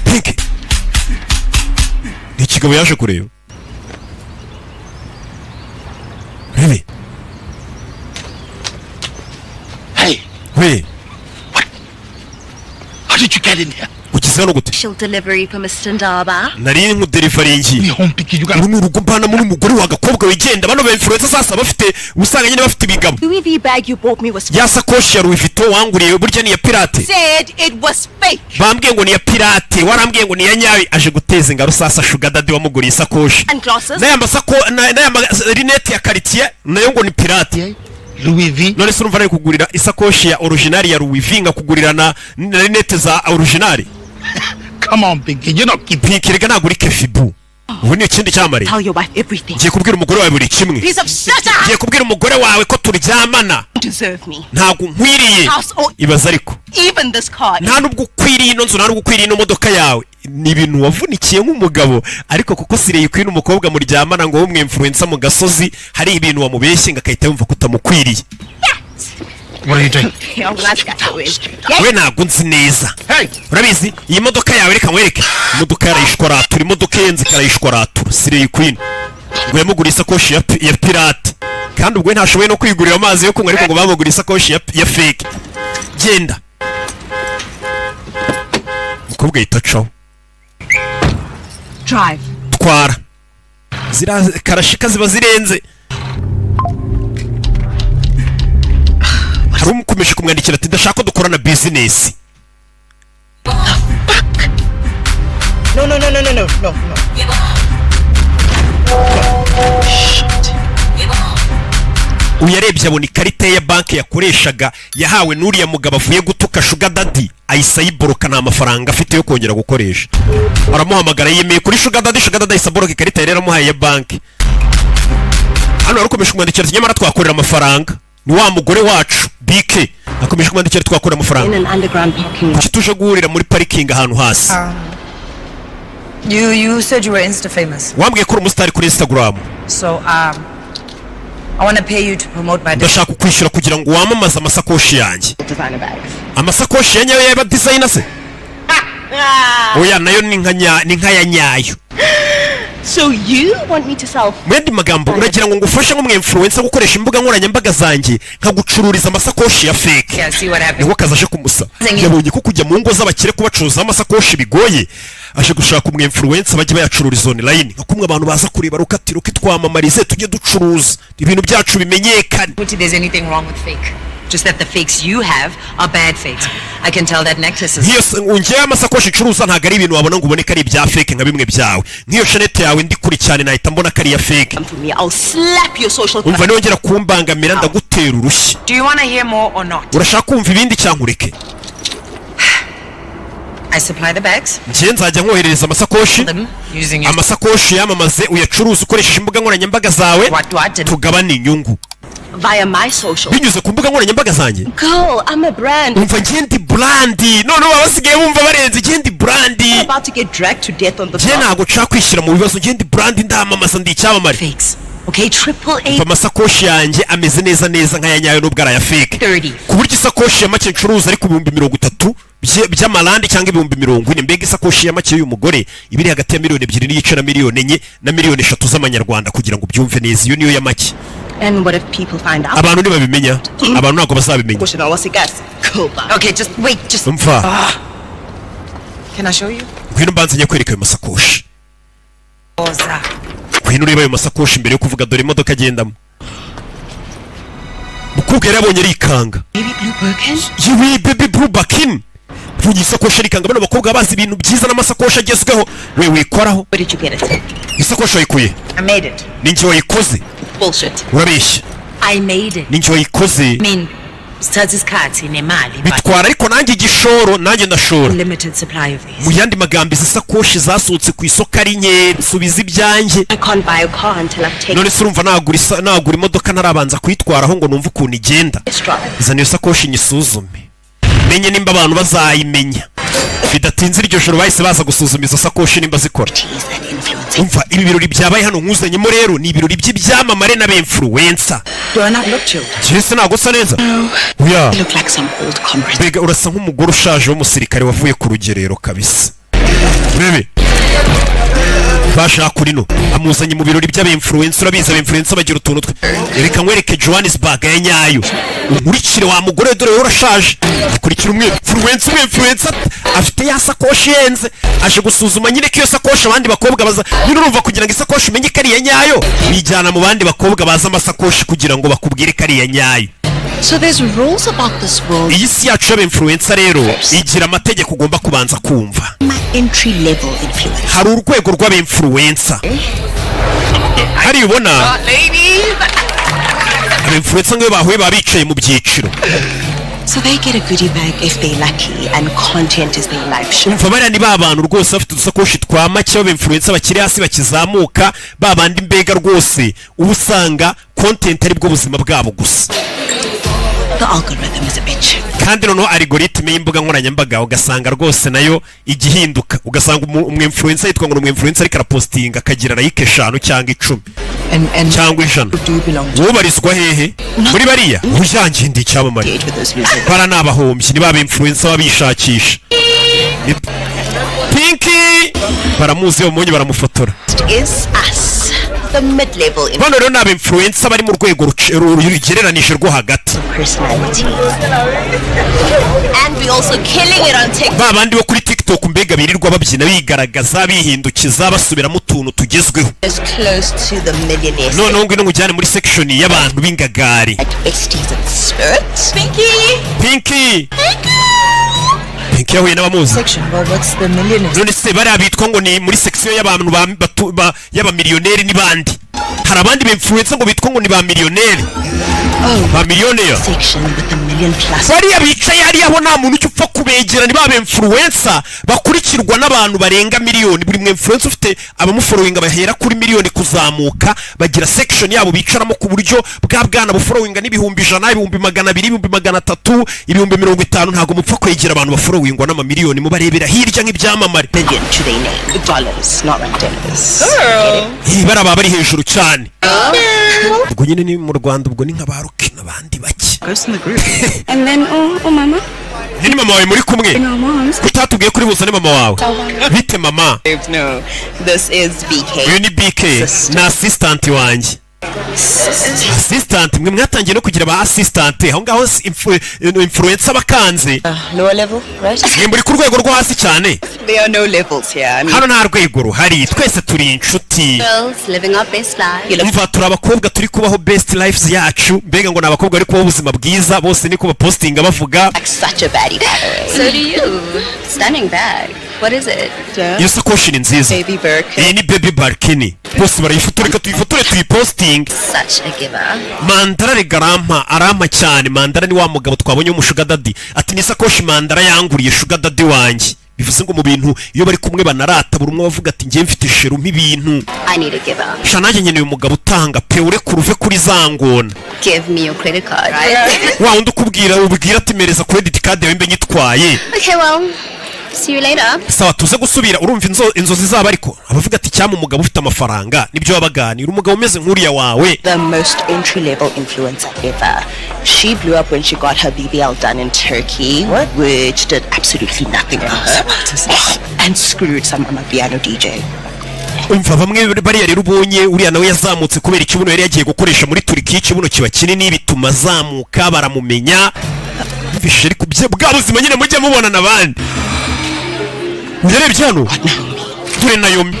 Pink ni kigabo yaje kureba. Rebe. Hey. We. How did you get in here? Ugize hano gute? She'll delivery for Mr. Ndaba. Nari nkudelivaringi. Uru urugumbana muri umugore wa gakobwa wigenda. Bano ba influencer sasa bafite usanga nyine bafite ibigabo. Louis V bag you bought me was Yasakoshi ya Louis Vuitton wanguriye burya ni ya pirate. said it was fake. Bambwiye ngo ni ya pirate, warambwiye ngo ni ya nyawe. Aje guteza ingaro sasa sugar daddy wamuguriye isakoshi. And glasses. Naya rinete ya quartier nayo ngo ni pirate. Louis V. None se urumva nayo kugurira isakoshi ya original ya Louis V ngakugurira na rinete za original. Come on, Pinky, you're not keeping. Pinky rega naguri kefibu. Ubu ni ikindi cyamare. Tell your wife everything. Ngiye kubwira umugore wawe buri kimwe. Piece of shut up. Ngiye kubwira umugore wawe ko turyamana. Deserve me. Ntabwo nkwiriye. Ibaza ariko. Even this car. Nta nubwo ukwiriye ino nzu, nta nubwo ukwiriye ino modoka yawe. Ni ibintu wavunikiye nk'umugabo, ariko kuko sireye kwino umukobwa muryamana ngo umwe influencer mu gasozi, hari ibintu wamubeshye ngakahita yumva kutamukwiriye. What are you doing? We ntabwo nzi neza. Hey. Urabizi iyi modoka yawe reka nkwereke. Imodoka yarayishwaratura, imodoka yenze karayishwaratura. Sireye kwino ngo yamuguriye isakoshi ya pirate, kandi ubwo ntashoboye no kwigurira amazi yo kunywa, ariko ngo bamuguriye isakoshi ya fake. Genda. Umukobwa yitacaho. Drive. Twara. Zira karashika ziba zirenze. Hari umukomeje kumwandikira ati ndashaka ko dukorana business. No. Uyarebye abona ikarita ya banki yakoreshaga yahawe n'uriya mugabo avuye gutuka sugar daddy, ahise ayiboroka nta mafaranga afite yo kongera gukoresha. Aramuhamagara yemeye kuri sugar daddy ahise aboroka ikarita yari yaramuhaye ya banki. Hano arakomeje kumwandikira ati nyamara twakorera amafaranga. Ni wa mugore wacu BK akomeje kumwandikira twakorera amafaranga. In an underground parking lot. Kuki tuje guhurira muri parking ahantu hasi? You said you were Insta famous. Wambwiye ko uri umusitari kuri Instagram. So I want to pay you to promote my Ndashaka kwishyura kugira ngo wamamaze amasakoshi yanjye. Designer bags. Amasakoshi ya nyayo y'aba designer se? Oya nayo ni nka ya nyayo. So you want me to sell? Mwende magambo uragira ngo ngufashe nk'umwe influencer gukoresha imbuga nkoranyambaga zanjye nkagucururiza amasakoshi ya fake. Yeah, see what happens. Niko kazaje kumusa. Yabonye ko kujya mu ngo z'abakire kubacuruza amasakoshi bigoye. Aje gushaka umwe influencer bajye bayacururiza online. Nkumwe abantu baza kureba rukatiro kitwamamarize tujye ducuruza ibintu byacu bimenyekane. There's anything wrong with fake. Just that the fakes you have are bad fakes. I can tell that necklace is... Yes, ungewe amasakoshi icuruza ntago ari ibintu wabona ngo ubone ko ari ibya fake nka bimwe byawe. Nk'iyo shanete yawe ndi kuri cyane nahita mbona ko ari ya fake. Come to me, I'll slap your social Umva nongera kumbangamira ndagutera urushyi. Do you want to hear more or not? Urashaka kumva ibindi cyangwa ureke? I supply the bags. Ngiye nzajya nkoherereza amasakoshi. Amasakoshi yamamaze uyacuruza ukoresheje imbuga nkoranyambaga zawe. Tugabane inyungu. via my social. Binyuze ku mbuga nkoranyambaga zanjye. Girl, I'm a brand. Umva ngendi brand. None basigaye bumva barenze ngendi brand. I'm about to get dragged to death on the floor. Je ntago nshaka kwishyira mu bibazo ngendi brand ndamamaza ndi icyamamare. Fakes. Okay, AAA. Amasakoshi yanjye ameze neza neza nkaya nyayo nubwo ara ya fake. 30. Ku buryo isakoshi ya make ncuruza ari ku 30,000 by'amalandi cyangwa 40,000 mbega isakoshi ya make y'uyu mugore ibiri hagati ya 2,000,000 n'igice na 4,000,000 na 3,000,000 z'amanyarwanda kugira ngo byumve neza iyo niyo ya make. And what if people find out? Abantu ntibabimenya. Abantu ntago bazabimenya. Okay, just wait, just... Umva. Can I show you? Ngwino mbanze njye kwereka ayo masakoshi. Ngwino ureba ayo masakoshi mbere yo kuvuga dore imodoka agendamo. Mukobwa yarabonye arikanga. Baby blue Birkin? Yewe baby blue Birkin. Vuga isakoshi arikanga bano bakobwa bazi ibintu byiza n'amasakoshi agezweho. We wikoraho. Where did you get it? Isakoshi wayikuye. I made it. Ninjye wayikoze. Bullshit. Urabeshya. I made it. Ninjye wayikoze. I mean, sithatha isikhathi nemali. Bitwara ariko nanjye igishoro nanjye ndashora. Limited supply of these. Mu yandi magambo isakoshi zasohotse ku isoko ari nke subiza ibyanjye. I can't buy a car until I've taken. None se urumva nagura imodoka ntarabanza kuyitwaraho ngo numve ukuntu igenda. Zana iyo sakoshi nyisuzume. Menye nimba abantu bazayimenya. Bidatinze iryo joro bahise baza gusuzuma izo sakoshi nimba zikora. Umva ibi birori byabaye hano nkuzanyemo rero ni ibirori by'ibyamamare n'abinfluencer. Do I not look cute? Jese ntago usa neza. Oya. You look like some old comrade. Bega urasa nk'umugore ushaje w'umusirikare wavuye ku rugerero kabisa. Bebe. Basha kurino amuzanye mu birori by'abinfluencer urabiza abinfluencer bagira utuntu twe. Reka nkwereke Johannesburg ya nyayo. Nkurikire wa mugore dore urashaje. Kurikira umwe influencer afite ya sakoshi yenze aje gusuzuma nyine ko iyo sakoshi abandi bakobwa baza nyine urumva kugira ngo isakoshi umenye ko ari ya nyayo bijyana mu bandi bakobwa baza amasakoshi kugira ngo bakubwire ko ari ya nyayo. So there's rules about this world. Iyi si yacu y'abinfluencer rero igira amategeko ugomba kubanza kumva. Entry level influencer. Hari urwego rw'abinfluencer. Hari ubona abinfluencer ngo bahuye babicaye mu byiciro. So they get a goodie bag if they're lucky and content is their life show. Umva bariya ni babantu rwose bafite udusakoshi twa make b'abinfluencer bakiri hasi bakizamuka babandi mbega rwose ubusanga content ari bwo buzima bwabo gusa. The algorithm is a bitch. Kandi noneho algoritme y'imbuga nkoranyambaga ugasanga rwose nayo igihinduka ugasanga umwinfluencer yitwa ngo umwinfluencer ariko arapostinga akagira like 5 cyangwa 10 cyangwa 100. Wobarizwa hehe muri bariya ujangiye ndi cyamamare bara nabahombye ni babinfluencer babishakisha. Pinky baramuzi umunye baramufotora. Is us the mid-level influencer. Bano rero n'abinfluencer bari mu rwego rugereranije rwo hagati. Personality. And we also killing it on TikTok. Babandi bo kuri TikTok mbega birirwa babyina bigaragaza bihindukiza basubiramo utuntu tugezweho. As close to the millionaires. None ngwino ngujyane muri section y'abantu b'ingagari. Pinky. Pinky yahuye n'abamuzi. What's the millionaires? None se bari abitwa ngo ni muri section y'abantu y'aba miliyoneri n'ibandi. Hari abandi b'influencer ngo bitwa ngo ni ba miliyoneri. Ba miliyoneri. Section with a million plus. Bari abicaye hari abo nta muntu upfa kubegera ni ba b'influencer bakurikirwa n'abantu barenga miliyoni buri mwinfluencer ufite abamufollowinga bahera kuri miliyoni kuzamuka bagira section yabo bicaramo ku buryo bwa bwana bufollowinga n'ibihumbi 100 ibihumbi 200 ibihumbi 300 ibihumbi 50 ntago mupfa kwegera abantu bafollowingwa n'amamiliyoni mubarebera hirya nk'ibyamamare. Million to their name. Dollars, not $. Baraba bari hejuru cyane. Ubwo nyine ni mu Rwanda ubwo ni nk'abaruke n'abandi bake. And then mama. Ni mama wawe muri kumwe. Kutatubwiye kuri buzane mama wawe. Bite mama? No, this is BK. Uyu ni BK na assistant wanjye. assistant mwe mwatangiye no kugira ba assistant aho ngaho influencer bakanze Lower level, right? mwe muri ku rwego rwo hasi cyane. There are no levels here. I mean, hano nta rwego ruhari, twese turi inshuti. Girls living our best life. umva turi abakobwa turi kubaho best lives yacu, mbega ngo ni abakobwa bari kubaho ubuzima bwiza, bose niko bapostinga bavuga. like such a baddie battery. So do you. Stunning bag. What is it? iyo sakoshi ni nziza. Baby Birkin. iyi ni baby Birkin, bose barayifotora, reka tuyifotore tuyiposting. Such a giver. Mandara regarampa arampa cyane. Mandara ni wa mugabo twabonye mu sugar daddy, ati ni sakoshi Mandara yanguriye sugar daddy wanjye. bivuze ngo mu bintu iyo bari kumwe banarata buri umwe bavuga ati ngiye mfite shero nk'ibintu. I need a giver. Shanage nkeneye umugabo utanga pe ure kuruve kuri zangona. Give me your credit card. Right? wa undi ukubwira ubwira ati mereza credit card yawe mbe nyitwaye. Okay, well, see you later. Sawa tuze gusubira. Urumva inzozi zaba ariko abavuga ati cyama umugabo ufite amafaranga nibyo wabaganira, umugabo umeze nk'uriya wawe. The most entry-level influencer ever. She blew up when she got her BBL done in Turkey, which did absolutely nothing for her, and screwed some piano DJ. Umva bamwe bariya rero ubonye uriya nawe yazamutse kubera ikibuno yari yagiye gukoresha muri Turkiya, ikibuno kiba kinini bituma azamuka baramumenya. Mvishe ariko bwa buzima nyine mujye mubona nabandi. Uyarebye hano dore Naomi,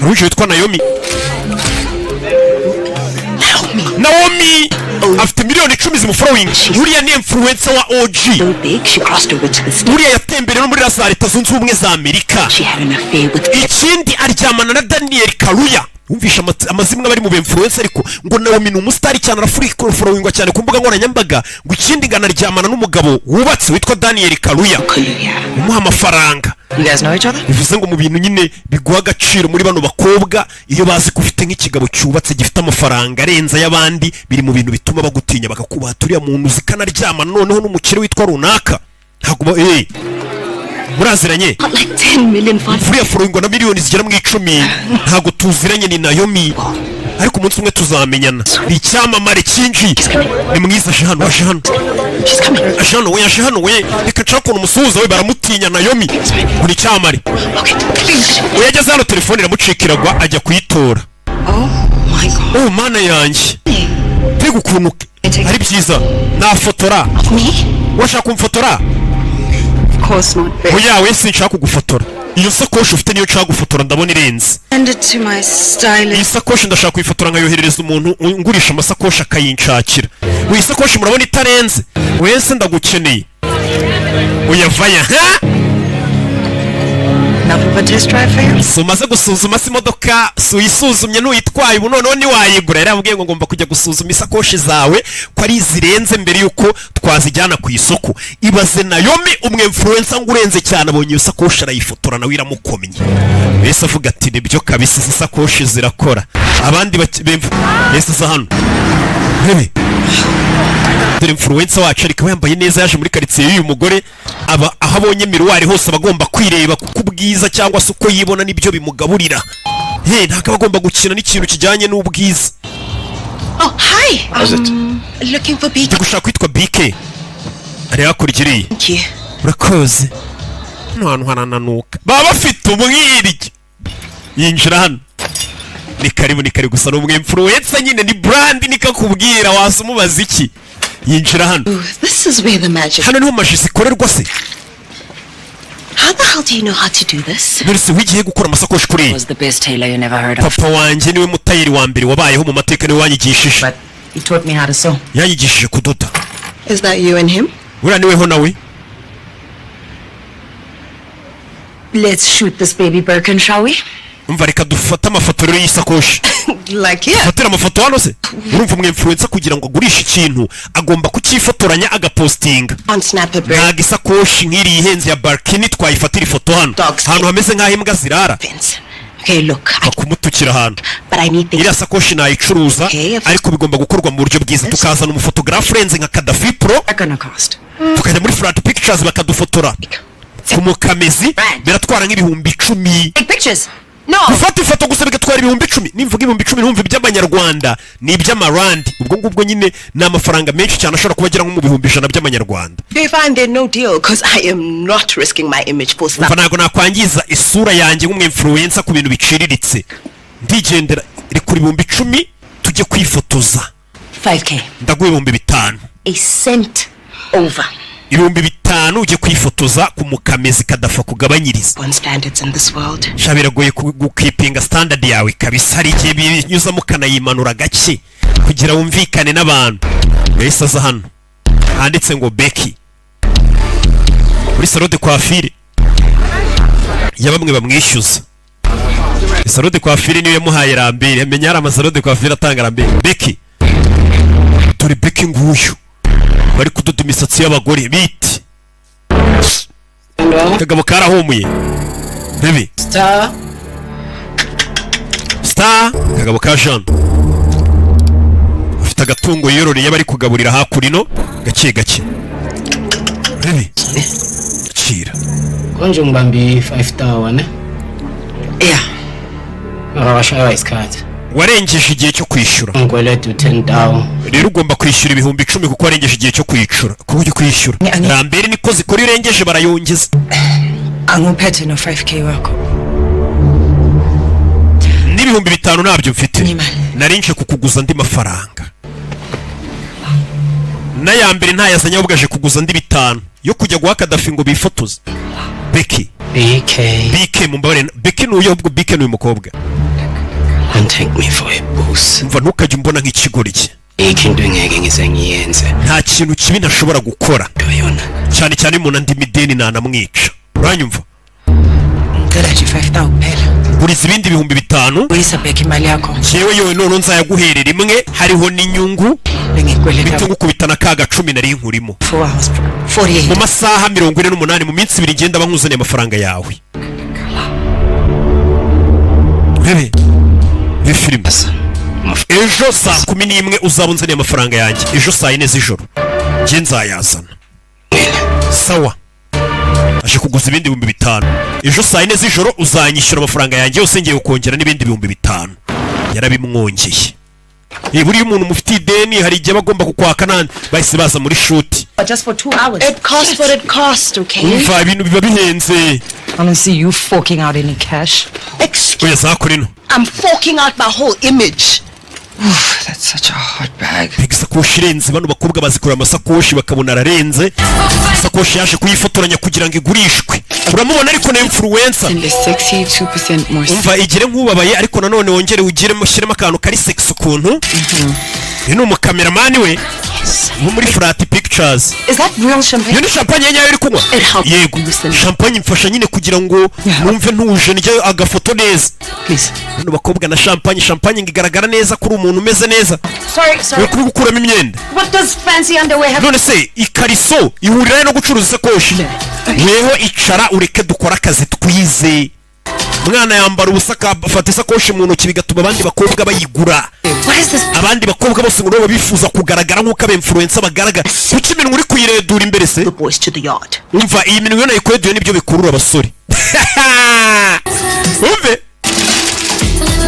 aruje witwa Naomi. Naomi afite miliyoni 10 zimufollowing. Uriya ni influencer wa OG. So big, she crossed over to the States. Uriya yatembere no muri Leta Zunze Ubumwe za Amerika. She had an affair with Ikindi aryamana na Daniel Kaluuya. Umvisha amazimwe bari mu influencer ariko ngo Naomi ni umustar cyane, arafurika followingwa cyane ku mbuga nkoranyambaga. Ngo ikindi nganaryamana n'umugabo wubatse witwa Daniel Kaluuya. Umuha amafaranga. You guys know each other? Bivuze ngo mu bintu nyine biguha agaciro muri bano bakobwa iyo bazi ko ufite nk'ikigabo cyubatse gifite amafaranga arenza y'abandi, biri mu bintu bituma bagutinya bakakubaha turiya muntu zikanaryamana noneho n'umukire witwa runaka. Ntago muraziranye like 10 million followers. Furiya followingwa na miliyoni zigera mu 10. Ntago tuziranye ni Naomi, ariko umunsi umwe tuzamenyana. Ni icyamamare cyinji. Ni mwiza Jean wa Jean. Jean we Jean we reka cakona umusuhuza we baramutinya Naomi. Uri cyamamare. Uyageze hano telefone iramucikiragwa ajya kuyitora. Oh my god. Oh mana yanjye. Mbega ukuntu ari byiza. Nafotora. Washaka kumfotora? Of course not. Oya we sinshaka kugufotora. Iyo sakoshi ufite niyo nshaka gufotora ndabona irenze. Send it to my stylist. Iyi sakoshi ndashaka kuyifotora nkayoherereza umuntu ungurisha amasakoshi akayinshakira. Iyi sakoshi murabona itarenze. Wese ndagukeneye. Uyavaya ha? Enough of a test drive for you? Sumaze gusuzuma si imodoka suyisuzumye n'uyitwaye ubu noneho ni wayigura. Yarambwiye ngo ngomba kujya gusuzuma isakoshi zawe ko ari zirenze mbere yuko twazijyana ku isoko. Ibaze Naomi umwinfluencer ngurenze cyane abonye iyo sakoshi arayifotora nawe iramukomye. Wese avuga ati nibyo kabisa izi sakoshi zirakora. Abandi bese za hano. Hebe. Dore influencer wacu ariko yambaye neza yaje muri quartier y'uyu mugore, aba aho abonye miruwari hose bagomba kwireba kuko ubwiza cyangwa se uko yibona nibyo bimugaburira. Ntabwo bagomba gukina n'ikintu kijyanye n'ubwiza. Oh, hi. Looking for BK. Gushaka kwitwa BK. Ari hakurikiriye. Thank you. Urakoze. Ntantu harananuka. Baba bafite umwirigi. Yinjira hano. Ni karibu gusa no influencer nyine ni brand nikakubwira wasumubaza iki. Yinjira hano. This is where the magic. Hano niho maji zikorerwa se. How the hell do you know how to do this? Nurse wigiye gukora amasakoshi kuri. Was the best tailor you never heard of. Papa wanjye niwe mutayeri wa mbere wabayeho mu mateka niwe wanyigishije. But he taught me how to sew. Yanyigishije kudoda. Is that you and him? Ura niweho nawe. Let's shoot this baby Birkin, shall we? Umva reka dufata amafoto rero y'isakoshi. Like yeah. Fatira amafoto hano se. Urumva umwinfluencer kugira ngo agurishe ikintu agomba kukifotoranya agapostinga. On Snap a bird. Ntago isakoshi nk'iri ihenze ya Birkin twayifatira ifoto hano. Hano hameze nk'aho imbwa zirara. Okay, look. Bakumutukira hano. But I need iriya sakoshi nayicuruza ariko bigomba gukorwa mu buryo bwiza. Tukazana umufotographe urenze nka Kadafi Pro. Tukajya muri Flat Pictures bakadufotora. Kumukamezi biratwara nk'ibihumbi 10. Take pictures. No. Gufata ifoto gusa bigatwara ibihumbi 10. Nimvuga ibihumbi 10 numva iby'amanyarwanda ni iby'amarandi. Ubwo nyine ni amafaranga menshi cyane ashobora kubagera nko mu bihumbi 100 by'amanyarwanda. They find there no deal because I am not risking my image for Snap. Ntabwo nakwangiza isura yanjye nk'umwinfluencer ku bintu biciriritse. Ndigendera kuri 10,000 tujye kwifotoza. 5K. Ndaguye 5,000. A cent over. 5,000 ujye kwifotoza ku mukamezi kadafa kugabanyiriza. One standards in this world. Shabiragoye gukipinga standard yawe kabisa, hari igihe binyuza mukanayimanura gake kugira wumvikane n'abantu. Wese aza hano handitse ngo Becky muri salon de coiffure ya bamwe bamwishyuza. Salon de coiffure niyo yamuhaye Rambere, amenya ari amasalo de coiffure atanga Rambere. Becky, dore Becky nguyu bari kudoda imisatsi y'abagore biti. Kagabo karahumuye. Bebe Star kagabo ka Jean afite agatungo yororeye bari kugaburira hakurino gake gake. Bebe chira konje mbambi 5,000 ne? Yeah. Arabashaya iskati. Warengeje igihe cyo kwishyura. Ngwele to 10,000. Rero ugomba kwishyura 10,000 kuko warengeje igihe cyo kwicura. Kuko ujye kwishyura. Rambere niko zikora irengeje barayongeza. Anguphethe no 5K wako. N'ibihumbi 5 nabyo mfite. Narinje kukuguza ndi mafaranga. Na ya mbere ntayazanye ubwaje kuguza ndi 5 yo kujya guha Kadafi ngo bifotoze. Becky. BK mumbare. Becky nuyo ubwo Becky nuyu mukobwa. Don't take me for a boss. Mva ntukajye umbona nk'ikigori cye. Ikintu ngeke ngizengiyenze. Nta kintu kibi ntashobora gukora. Cyane cyane umuntu andi mideni nanamwica. Uranyumva? Ngaraje 5,000 phela. Buriza ibindi 5,000. Uyisa Becky imali yakho. Jewe yowe none nzayaguherera imwe hariho n'inyungu. Bitungukubitana kaga 10 nari nkurimo. 4 hours. 48. Mu masaha 48 mu minsi 2 ngenda bankuzaniye amafaranga yawe. Bebe film ejo saa 11 uzabunzaniye amafaranga yanjye. Ejo saa 4 z'ijoro nje nzayazana. Sawa aje kuguza ibindi 5,000. Ejo saa 4 z'ijoro uzanyishyura amafaranga yanjye yose ngiye ukongera n'ibindi 5,000. Yarabimwongeye. Buri umuntu mufite ideni hari igihe bagomba kukwaka nande bahise baza muri shoot. Just for 2 hours. It costs what it costs, okay? Umva ibintu biba bihenze. I don't see you forking out any cash. Excuse me. I'm forking out my whole image. That's such a hot bag. Isakoshi irenze bano bakobwa bazikora amasakoshi bakabona ararenze. Isakoshi yaje kuyifotoranya kugira ngo igurishwe. Uramubona ariko na influencer. And the 62% more. Umva igire nkubabaye ariko nanone wongere ugiremo shiremo akantu kari sex ukuntu. Ni umukameraman we. Muri Flat Pictures. Is that real champagne? Ni champagne nyayo iri kunywa. Yego. Champagne mfasha nyine kugira ngo numve ntuje njye agafoto neza. Please. Bano bakobwa na champagne ngigaragara neza kuri umuntu umeze neza. Sorry. Kuri gukuramo imyenda. What does fancy underwear have? None se ikariso ihurira no gucuruza isakoshi. Weho icara ureke dukora akazi twize. Mwana yambara ubusaka afata isakoshi mu ntoki bigatuma abandi bakobwa bayigura. Abandi bakobwa bose ngo baba bifuza kugaragara nk'uko aba influencer bagaragara. Kuki iminwa uri kuyiredura imbere se? The boys to the yard. Umva iyi minwa yo nayikweduye nibyo bikurura abasore. Umve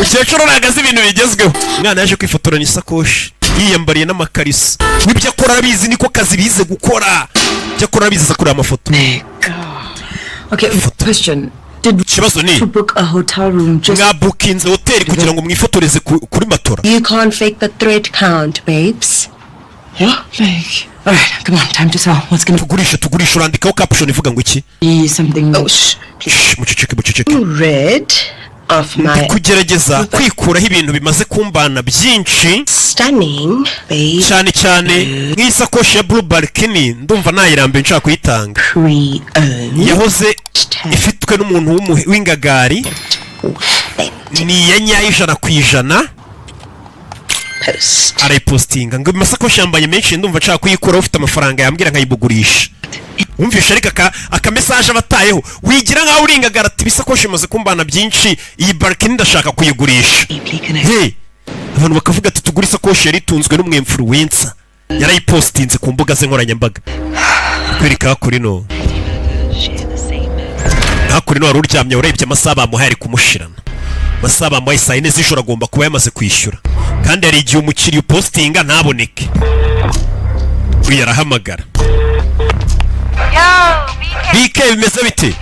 ukecuru nagaze ibintu bigezweho. Mwana yaje kwifotoranya isakoshi yiyambariye n'amakariso. Nibyo akora arabizi niko kazi bize gukora. Cyo akora arabizi kuri amafoto. Okay, question. Kibazo ni To book a hotel room just mwabukinze hoteli kugira ngo mwifotoreze kuri matora. You can't fake the thread count, babes. yeah, like alright, come on, time to sell. What's gonna tugurisha urandikaho caption ivuga ngo iki? be something? Oh, shh. Muceceke. Red of my kugerageza kwikuraho ibintu bimaze kumbana byinshi stunning, babe. cyane nk'isakoshi ya Blue Balcony ndumva nayirambe nshaka kuyitanga. Pre-owned. Yahoze ifitwe n'umuntu w'ingagari. Ni ya nyayo 100%. Post. Arayipostinga ngo amasakoshi yambaye menshi ndumva nshaka kuyikuraho ufite amafaranga yambwira nkayibugurisha. Umvisha ariko aka message abatayeho wigira nkaho uringagara ati bisakoshi imaze kumbana byinshi iyi Balcony ndashaka kuyigurisha. Hey, abantu bakavuga ati tugura isakoshi yari itunzwe n'umwinfluencer yarayipostinze ku mbuga ze nkoranyambaga. Kwereka kuri no hakuri no wari uryamye urebye amasaha bamuhaye ari kumushirana. Amasaha bamuhaye saa 4 z'ijoro agomba kuba yamaze kwishyura kandi hari igihe umukiriya postinga ntaboneke. Uyu arahamagara. BK bimeze bite?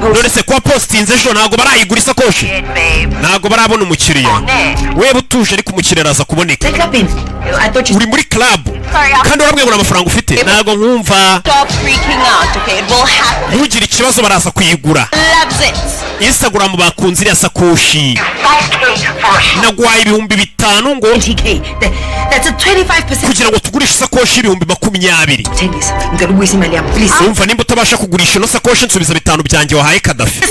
None se kwa postinze ejo ntago barayigura isakoshi? Ntago barabona umukiriya. Wewe utuje ariko umukiriya araza kuboneka. Uri muri club kandi urabwiye ngo amafaranga ufite. Ntago nkumva. Stop freaking out, okay? It will happen. Ntugire ikibazo baraza kuyigura. Loves it. Instagram bakunze iriya sakoshi. Nagwaye ibihumbi 5 ngo 20K. That's a 25%. kugira ngo tugurishe isakoshi ibihumbi 20. Take this. Ngarubuisi mali yangu, please. Umva nimba utabasha kugurisha no sakoshi nsubiza 5 byanjye wahaye Kadafi.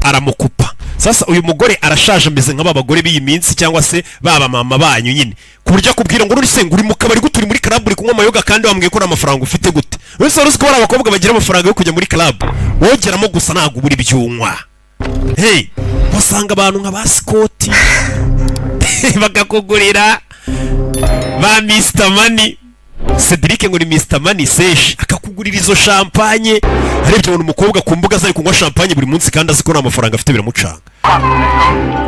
Aramukupa. Sasa uyu mugore arashaje ameze nk'aba bagore b'iyi minsi cyangwa se baba mama banyu nyine. Kuburyo akubwira ngo uri senga uri mu kabari guturi muri club uri kunywa amayoga kandi wambwiye ko amafaranga ufite gute. Wese uruzi ko abakobwa bagira amafaranga yo kujya muri club. Wogeramo gusa ntago buri byunywa. Hey, usanga abantu nka basikoti bakakugurira ba Mr Money. Cedric ngo ni Mr Money sesh akakugurira izo champagne. Arebye ubona umukobwa ku mbuga zari kunywa champagne buri munsi kandi aziko amafaranga afite biramucanga.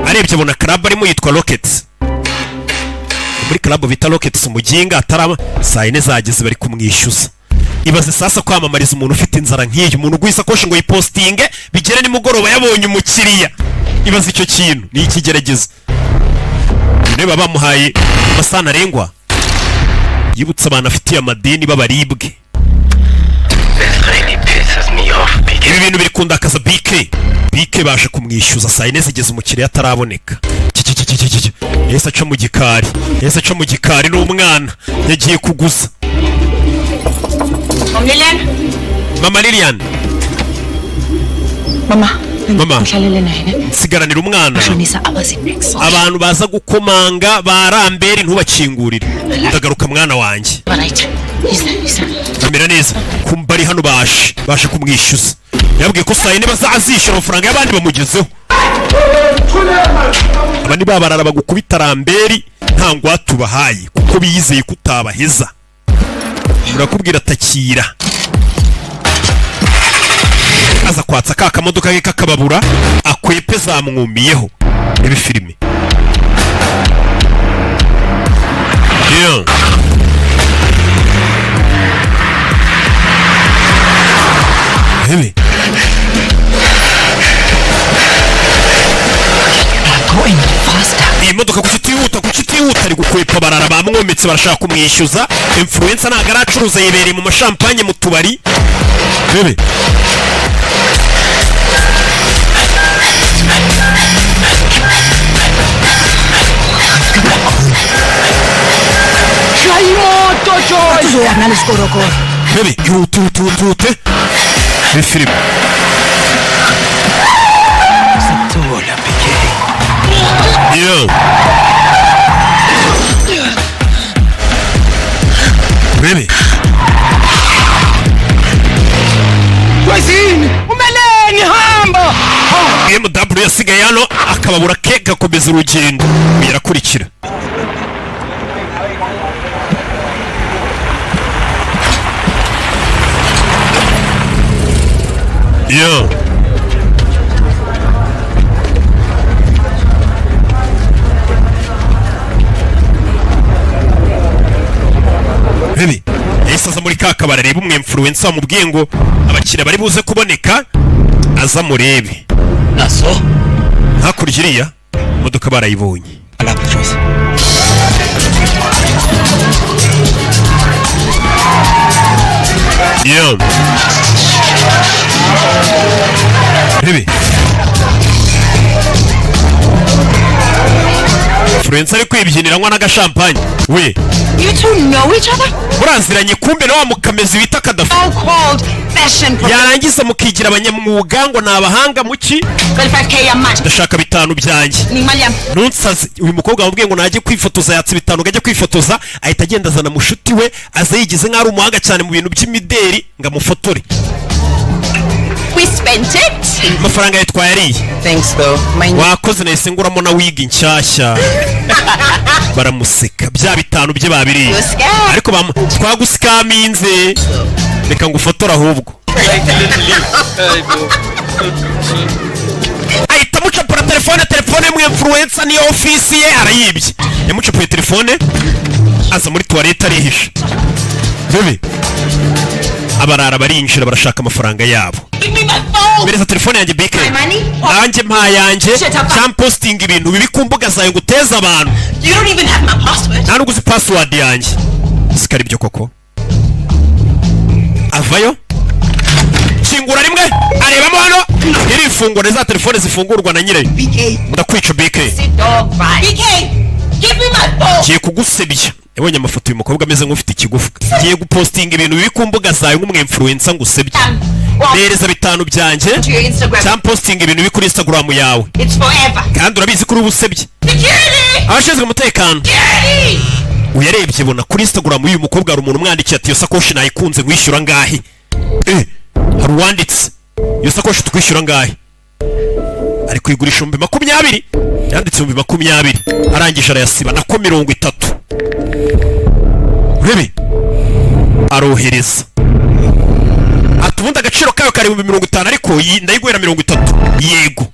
Arebye abona club arimo yitwa Rockets. Muri club bita Rockets umuginga atarama saa 4 zageze bari kumwishyuza. Ibaze sasa kwamamariza umuntu ufite inzara nk'iyi, umuntu gwisa koshi ngo yipostinge bigere ni mugoroba yabonye umukiriya. Ibaze icyo kintu ni ikigerageza. Neba bamuhaye masana rengwa. Yibutsa abantu afitiye amadeni babaribwe. Ibi bintu biri kundakaza BK baje kumwishyuza saa 4 zigeze umukiriya ataraboneka. Yesa aca mu gikari n'umwana yagiye kuguza. Mama Lilian. Mama. Sigaranira umwana. Abantu baza gukomanga barambere ntubakingurire. Ndagaruka mwana wanjye. Amera neza. Kumbari hano bashe kumwishyuza. Yabwiye ko saa 4 bazazishyura amafaranga y'abandi bamugezeho. Abandi babarara bagukubita ramberi nta ngwate ubahaye kuko biyizeye kutabaheza. Murakubwira takira. Aza kwatsa kakamodoka ke kakababura akwepe zamwumiyeho. Ibi filime. Yeah. Hebe. Iyi modoka kucitihuta ari gukwepa barara bamwometse barashaka kumwishyuza. Influencer ntago aracuruza yibereye mu mashampanye mu tubari. Bebe. Bebe, yute. Ni film. Yo. Bebe. Umeleni hamba. BMW yasigaye hano akababura ke gakomeza urugendo. Birakurikira. Yo. Bebe. Aza muri kakabara reba umwe influencer wamubwiye ngo abakiriya bari buze kuboneka aza murebe. Naso hakurya iriya modoka barayibonye. Yo. Bebe. Influencer ari kwibyinira nkwa n'agashampanye. We. You two know each other? Muraziranye kumbe na wa mukamezi bita Kadafi. So-called fashion pro. Yarangiza mukigira abanyamwuga ngo nabahanga muki. 25K ya match. Ndashaka 5 byanjye. Ni Mariam. Nunsaze uyu mukobwa wambwiye ngo naje kwifotoza yatse 5 gajya kwifotoza ahita agenda azana mushuti we aza yigize nk'ari umuhanga cyane mu bintu by'imideri ngamufotore. We spent it. Amafaranga yitwaye ari. Thanks though. Wakoze nahise nguramo na wig nshyashya. Baramuseka bya 5 bye babiri. Ariko twaguskaminze. Reka ngufotora ahubwo. Ahita mucapura telefone mu influencer ni office ye arayibye. Yamucapuye telefone aza muri toilette arihisha. Bebe. abarara barinjira barashaka amafaranga yabo. Mereza telefone yanjye BK. Nanjye mpa yanjye cyam posting ibintu bibi ku mbuga zawe guteza abantu. You don't even have my password. Nta nuguzi password yanjye. Sikari byo koko. Avayo. Kingura rimwe arebamo hano iri ifunguro za telefone zifungurwa na nyirayo. Ndakwica BK. BK, give me my phone. Kiye kugusebya. Yabonye amafoto y'umukobwa ameze nk'ufite ikigufuka. Kiye gupostinga ibintu bibi ku mbuga zawe nk'umwinfluencer ngusebye. Bereza bitanu byanjye cyam posting ibintu bibi kuri Instagram yawe. It's forever. Kandi urabizi kuri ubusebye. Abashinzwe umutekano. Uyarebye bona kuri Instagram y'uyu mukobwa hari umuntu umwandikiye ati yo sakoshi nayikunze ngwishyura ngahe. Hari uwanditse iyo sakoshi tukwishyura ngahe. Ari kuyigurisha 20. Yanditse 20. Arangije arayasiba nako 30. Rebe arohereza atubunda agaciro kayo kari 50 ariko ndayiguhera 30. Yego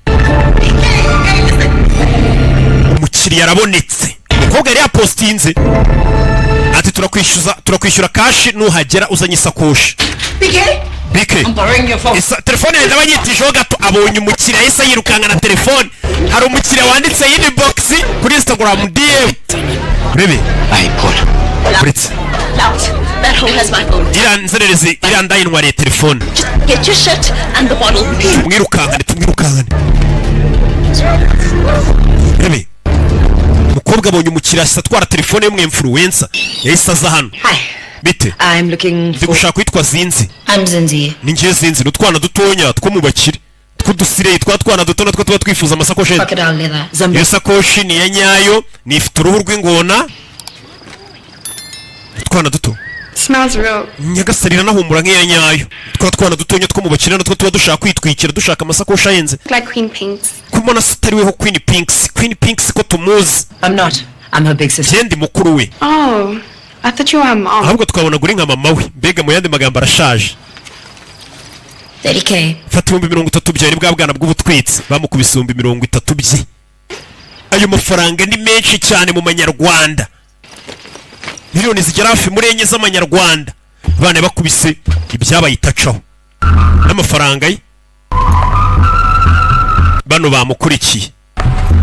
umukiriya yarabonetse. Umukobwa yari yapostinze ati turakwishyura kashi nuhagera uzanye isakoshi. BK telefone yanjye abanyitishaho gato abonye umukiriya yahise yirukanga na telefone. Hari umukiriya wanditse inbox kuri Instagram DM. Rebe Britse That hole has my phone. Nzerereze ndayinwariye telefone. Just get your shit and the bottle. Tumwirukangane. Rebe mukobwa abonye umukiriya atwara telefone y'umwinfluencer yahise aza hano. Bite I'm looking for... gushaka kwitwa Zinzi. I'm Zinzi. Ni ngiye Zinzi n'utwana dutonya two mu bakire tw'udusire twana duto natwo tuba twifuza amasakoshi. Iyo sakoshi ni ya nyayo ni ifite uruhu rw'ingona. Twana duto Smells real. Nyagasarira nahumura nk'iya nyayo. Twana dutonya two mu bakire natwo tuba dushaka kwitwikira dushaka amasakoshi ayenze. Like Queen Pinks. Kumona sitariweho Queen Pinks ko tumuzi. I'm not. I'm her big sister. Jendi mukuru we. Oh, I thought you were her mom. Ahubwo twabona guri nka mama we. Mbega mu yandi magambo arashaje. 30K. Fata 30 byari bwa bwana bw'ubutwitsi bamukubise 30 bye. Ayo mafaranga ni menshi cyane mu manyarwanda. Miliyoni zigera hafi muri enye z'amanyarwanda. Bane bakubise ibyabaye itacaho. N'amafaranga ye bano bamukurikiye.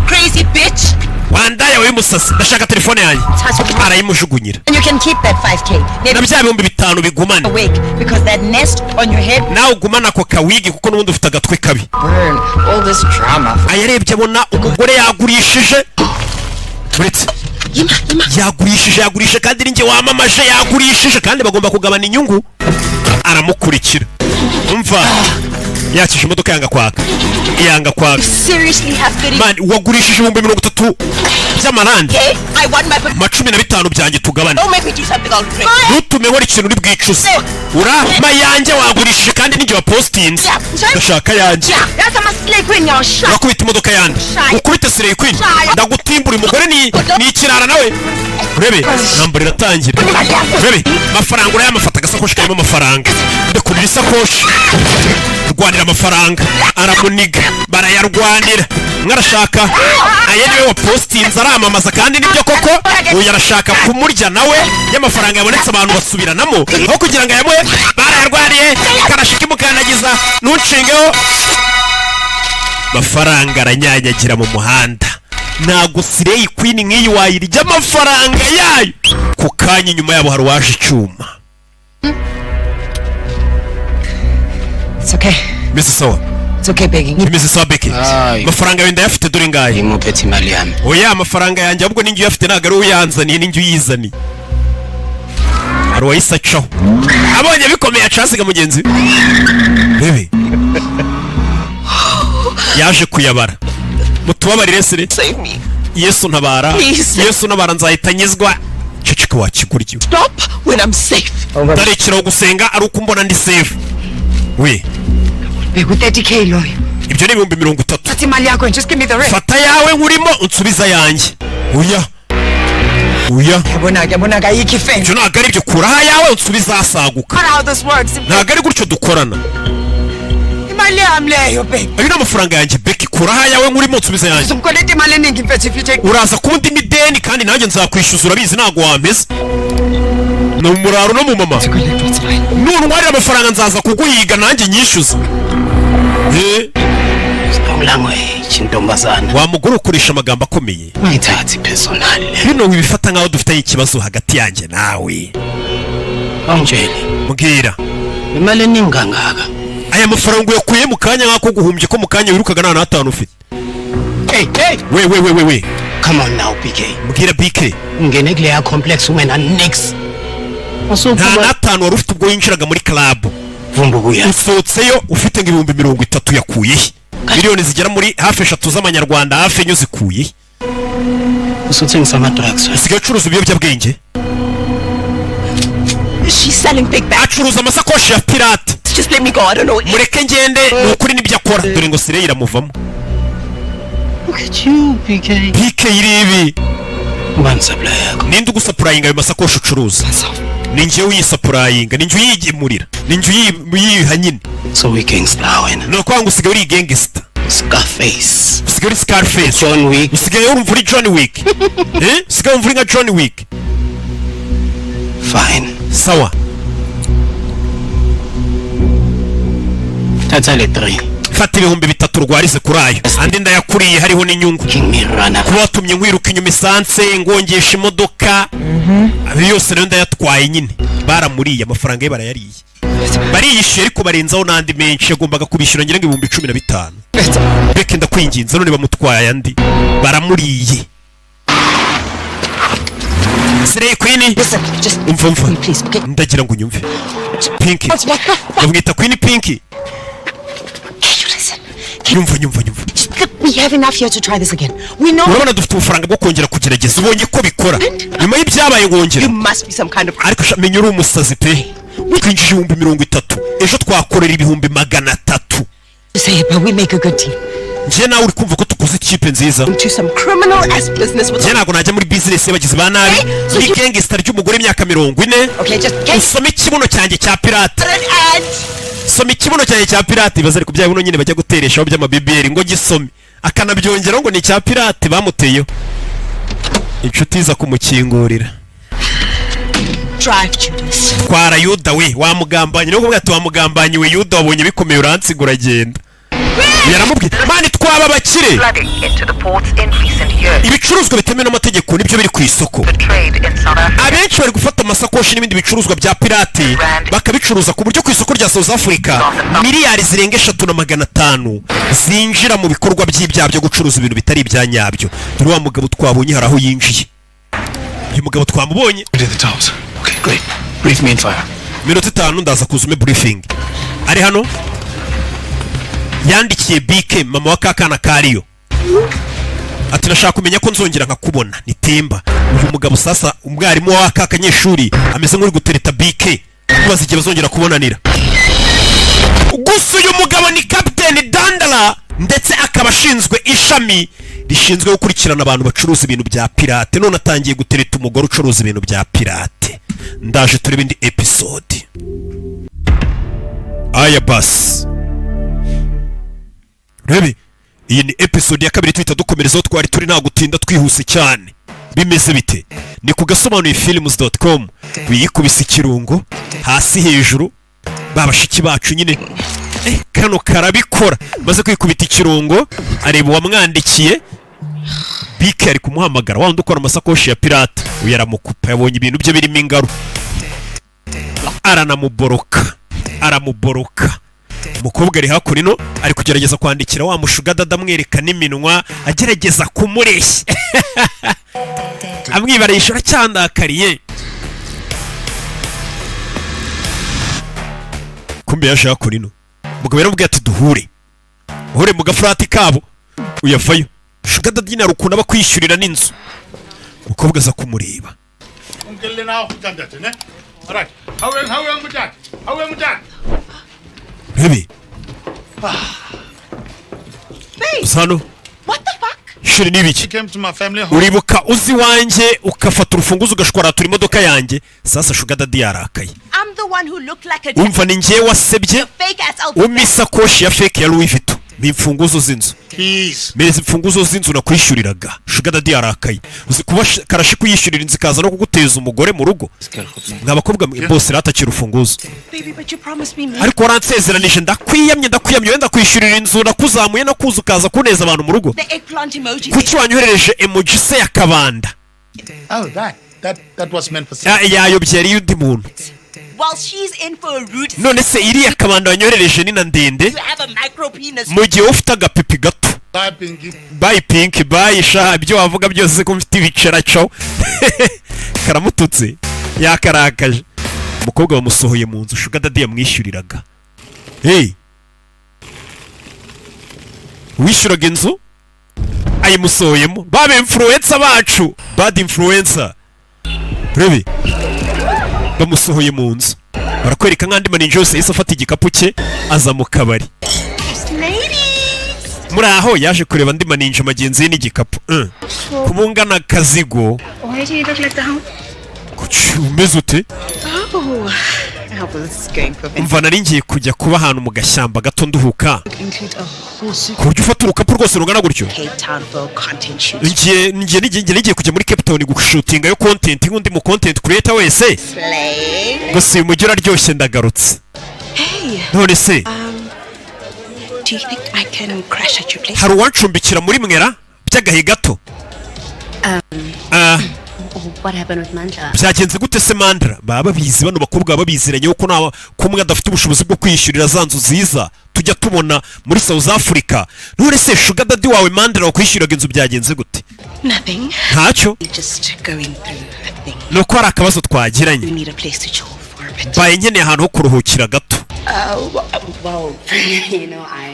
Crazy bitch. Wandaya we musasi ndashaka telefone yanjye. Arayimujugunyira. And you can keep that 5K. Na bya 5,000 bigumane. Awake because that nest on your head. Nawe ugumana ko kawigi kuko n'ubundi ufite agatwe kabi. Burn all this drama. Ayarebye abona umugore yagurishije. Uretse yagurisha kandi ninjye wamamaje yagurishije kandi bagomba kugabana inyungu. Aramukurikira. Umva yakije imodoka yanga kwaka. Seriously have 30. Man wagurishije 30,000 by'amarandi. Okay, I want my 15 byanjye tugabane. Don't make me do something I'll regret. Nutume wari ikintu uri bwicuze. Urama yanjye wagurishije kandi ninjye wa postinze. Ndashaka yanjye. That's a slay queen your shot. Nakubita imodoka yanjye. Ukubite slay queen. Ndagutimbura umugore ni ikirara nawe. Urebe nambara iratangira. Urebe mafaranga urayamafata agasakoshi karimo amafaranga. Ndakurira isakoshi. Rwanira amafaranga. Aramuniga barayarwanira. Mwarashaka ayene wa postinze aramamaza kandi nibyo koko uyu yarashaka kumurya nawe y'amafaranga yabonetse abantu basubiranamo aho kugira ngo yamuhe barayarwariye karashika imukandagiza ntunshingeho mafaranga aranyanyagira mu muhanda. Ntago Slay Queen nk'iyi wayirya amafaranga yayo ku kanya inyuma yabo hari waje icyuma. It's okay. Mrs. Sawa. It's okay, begging. Mrs. Sawa Becky. Mafaranga yenda yafite dore ngaye. Imupeti mali yangu. Oya amafaranga yanjye ahubwo ninjye yafite nagaro uyanzaniye ninjye uyizani. Arwayisa cyo. Abonye bikomeye acasiga mugenzi. Bebe. Yaje kuyabara. Mutubabarire sire. Save me. Yesu ntabara. Yesu ntabara nzahita nyizwa. Ceceka wakiguryo. Stop when I'm safe. Tarekira gusenga ari uko mbona ndi safe. We. Begu 30K loyo. Ibyo ni 30,000. Fata imali yako and just give me the rest. Fata yawe nkurimo unsubiza yanjye. Oya. Yabona gayiki fe. Cyo nagari byo kuraha yawe unsubiza asaguka. How this works. Nagari gutyo dukorana. Imali amleyo babe. Ayo n'amafaranga yanjye Becky kuraha yawe nkurimo unsubiza yanjye. Sumkolete imali ningi mfete fite. Uraza kundi mideni kandi nanjye nzakwishyuza urabizi nago wampeze. no muraro no mu mama nurwarira amafaranga nzaza kuguhiga nanjye nyishyuza wa mugore ukoresha amagambo akomeye bino wibifata nkaho dufitanye ikibazo hagati yanjye nawe mbwira imale ningangaka aya mafaranga yakuye mu kanya nk'ako guhumbye ko mu kanya wirukaga nta n'atanu ufite we come on now BK mbwira BK ngene kule complex umena next nta n'atanu wari ufite ubwo winjiraga muri club vumbuguya usohotseyo ufite ngo 30,000 yakuye miliyoni zigera muri hafi 3 z'amanyarwanda hafi enyo zikuye usutse nsama drugs usigaye ucuruza ibiyobyabwenge She's selling big bags. acuruza amasakoshi ya pirate Just let me go, I don't know. mureke ngende nukuri nibyo akora dore ngo Sirey iramuvamo look at you BK iribi man supplier ninde ugusapurayinga ayo masakoshi ucuruza ni njye uyisapurayinga ni njye uyigemurira ni njye uyiha nyine so we gangster wena no kwanga usigaye uri gangster Scarface usigaye uri Scarface John Wick usigaye urumva uri John Wick usigaye urumva uri nka John Wick fine sawa tatale 3 fata 3,000 rwarize kuri ayo andi ndayakuriye hariho n'inyungu kuba watumye nkwiruka inyuma isanse ngongesha imodoka abi yose rero ndayatwaye nyine baramuriye amafaranga ye barayariye bariyishyuye ariko barenzaho n'andi menshi yagombaga kubishyura ngira ngo 15,000 beke ndakwinginze none bamutwaye ayandi baramuriye Sirey Queen umva ndagira ngo unyumve Pinky ndamwita Queen Pinky nyumva We have enough here to try this again. We know. urabona dufite ubufaranga bwo kongera kugerageza ubonye ko bikora nyuma y'ibyabaye ngongera You must be some kind of. ariko menya uri umusazi pe twinjije 30,000 ejo twakorera 300,000 Say it, but we make a good team. nje nawe uri kumva ko tukoze ikipe nziza To some criminal ass business with. nje ntabwo najya muri business y'abagizi ba nabi muri gangster ry'umugore imyaka 40 Okay, just usome ikibuno cyanjye cya pirate and soma ikibuno cyanjye cya pirate baza ariko byabuno nyine bajya gutereshaho by'amabiberi ngo gisome akanabyongera ngo ni cya pirate bamuteyeho inshuti za kumukingurira drive Judas. twara Yuda we wamugambanye no kuvuga ati wamugambanye we Yuda wabonye bikomeye uransigura agenda yaramubwiye mani twaba bakire ibicuruzwa bitemewe n'amategeko nibyo biri ku isoko abenshi bari gufata amasakoshi n'ibindi bicuruzwa bya pirate bakabicuruza ku buryo ku isoko rya South Africa miliyari zirenga 3,500 zinjira mu bikorwa by'ibyaha byo gucuruza ibintu bitari ibya nyabyo dore wa mugabo twabonye haraho yinjiye uyu mugabo twamubonye okay great brief me in fire minota 5 ndaza kuzume briefing ari hano yandikiye BK mama wa kakana kariyo ati nashaka kumenya ko nzongera nkakubona ni Temba uyu mugabo sasa umwarimu wa kakanyeshuri ameze nk'uri gutereta BK kubaza igihe bazongera kubonanira gusa uyu mugabo ni Captain Dandala ndetse akaba ashinzwe ishami rishinzwe gukurikirana abantu bacuruza ibintu bya pirate none atangiye gutereta umugore ucuruza ibintu bya pirate ndaje turebe indi episode aya basi rebe iyi ni episode ya 2 twita dukomerezaho twari turi nta gutinda twihuse cyane bimeze bite ni ku Agasobanuye films.com wiyikubise ikirungo hasi hejuru babashiki bacu nyine kano karabikora maze kwikubita ikirungo areba wamwandikiye BK ari kumuhamagara wandi ukora amasakoshi ya pirate uyaramukupa yabonye ibintu bye birimo ingaro aramuboroka umukobwa ari hakurino ari kugerageza kwandikira wa mushuga dada amwereka n'iminwa agerageza kumureshya amwibarisha aracyandakariye kumbe yaje hakurino mugabo yaramubwiye ati duhure mu gafurati kabo uyavayo shuga dada nyine arukunda bakwishyurira n'inzu umukobwa aza kumureba Baby. Sano. What the fuck? Shiri nibiki? Uribuka uzi wanje ukafata urufunguzo ugashwara imodoka yanjye sasa shuga dadi yarakaye. I'm the one who looked like a umva ni ngiye wasebye umisakoshi ya fake ya Louis Vuitton n'imfunguzo z'inzu. Mezi imfunguzo z'inzu nakwishyuriraga. sugar daddy yarakaye uzi kuba karashi kuyishyurira inzu kaza no kuguteza umugore mu rugo nk'abakobwa bose ratakira urufunguzo ariko waransezeranije ndakwiyamye wenda kwishyurira inzu nakuzamuye no kuza ukaza kuneza abantu mu rugo kuki wanyoherereje emoji se yakabanda that was meant for yayobye yari y'undi muntu none se iriya kabanda wanyoherereje nina ndende mu gihe ufite agapipi gato bayi pinki bayi sha ibyo wavuga byose ko mfite ibicera cyo karamututse yakarakaje umukobwa bamusohoye mu nzu sugar daddy yamwishyuriraga wishyuraga inzu ayimusohoyemo babe influencer bacu bad influencer rebe bamusohoye mu nzu barakwereka nk'andi maninja yose yahise afata igikapu cye aza mu kabari muri aho yaje kureba andi maninja magenzi ye n'igikapu kubungana akazigo umeze ute umva nari ngiye kujya kuba ahantu mu gashyamba gato nduhuka ku buryo ufata urukapu rwose rungana gutyo ngiye kujya muri Cape Town gushutinga yo content nk'undi mu content creator wese gusa uyu mujyi uraryoshye ndagarutse none se hari uwancumbikira muri mwera by'agahe gato byagenze gute se Mandra baba babizi bano bakobwa baba babiziranye ko umwe adafite ubushobozi bwo kwiyishyurira za nzu ziza tujya tubona muri South Africa none se sugar daddy wawe Mandra wakwishyuraga inzu byagenze gute ntacyo nuko hari akabazo twagiranye baye nkeneye ahantu ho kuruhukira gato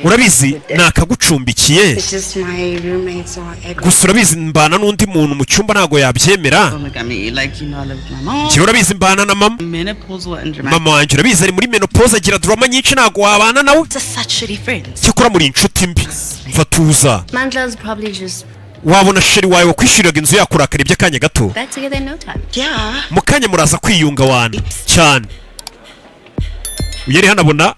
urabizi nakagucumbikiye gusa urabizi mbana n'undi muntu mu cyumba ntago yabyemera njyewe urabizi mbana na mama wanjye urabizi ari muri menopause agira drama nyinshi ntago wabana nawe cyakora muri inshuti mbi mva tuza wabona sheri wawe wakwishyuriraga inzu yakurakara iby'akanya gato mu kanya muraza kwiyunga wana cyane uyari hano abona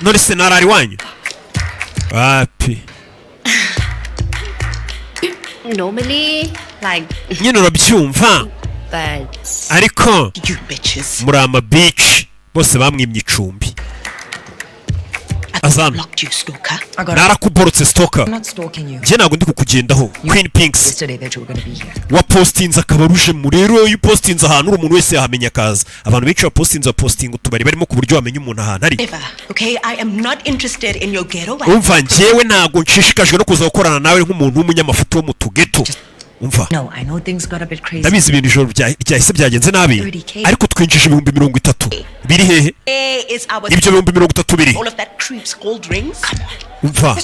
none se narari wanyu wapi nyine urabyumva ariko muri ama beach bose bamwimye icumbi azana narakuborotse stalker njye ntabwo ndi kukugendaho Queen Pinks wapostinze akabaruje mu rero iyo upostinze ahantu uri umuntu wese yahamenya akaza abantu benshi bapostinze bapostinga utubari barimo ku buryo wamenya umuntu ahantu ari umva njyewe ntabwo nshishikajwe no kuza gukorana nawe nk'umuntu w'umunyamafuti wo mu tugeto umva ndabizi ibintu ijoro ryahise byagenze nabi ariko twinjije 30,000 biri hehe ibyo 30,000 biri umva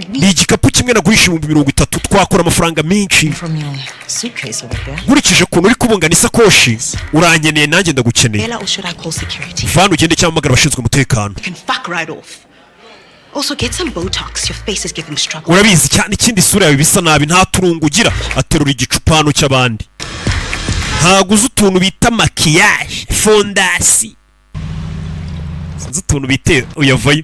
ni igikapu kimwe naguhisha 30,000 twakora amafaranga menshi nkurikije ukuntu uri kubungana isakoshi uranyeneye nanjye ndagukeneye vana ugende cyangwa amagara abashinzwe umutekano Also get some Botox. Your face is giving struggle. urabizi cyane ikindi isura yawe bisa nabi nta turungu ugira aterura igicupano cy'abandi ntaguze utuntu bita maquillage fondasi sinzi utuntu bite uyavayo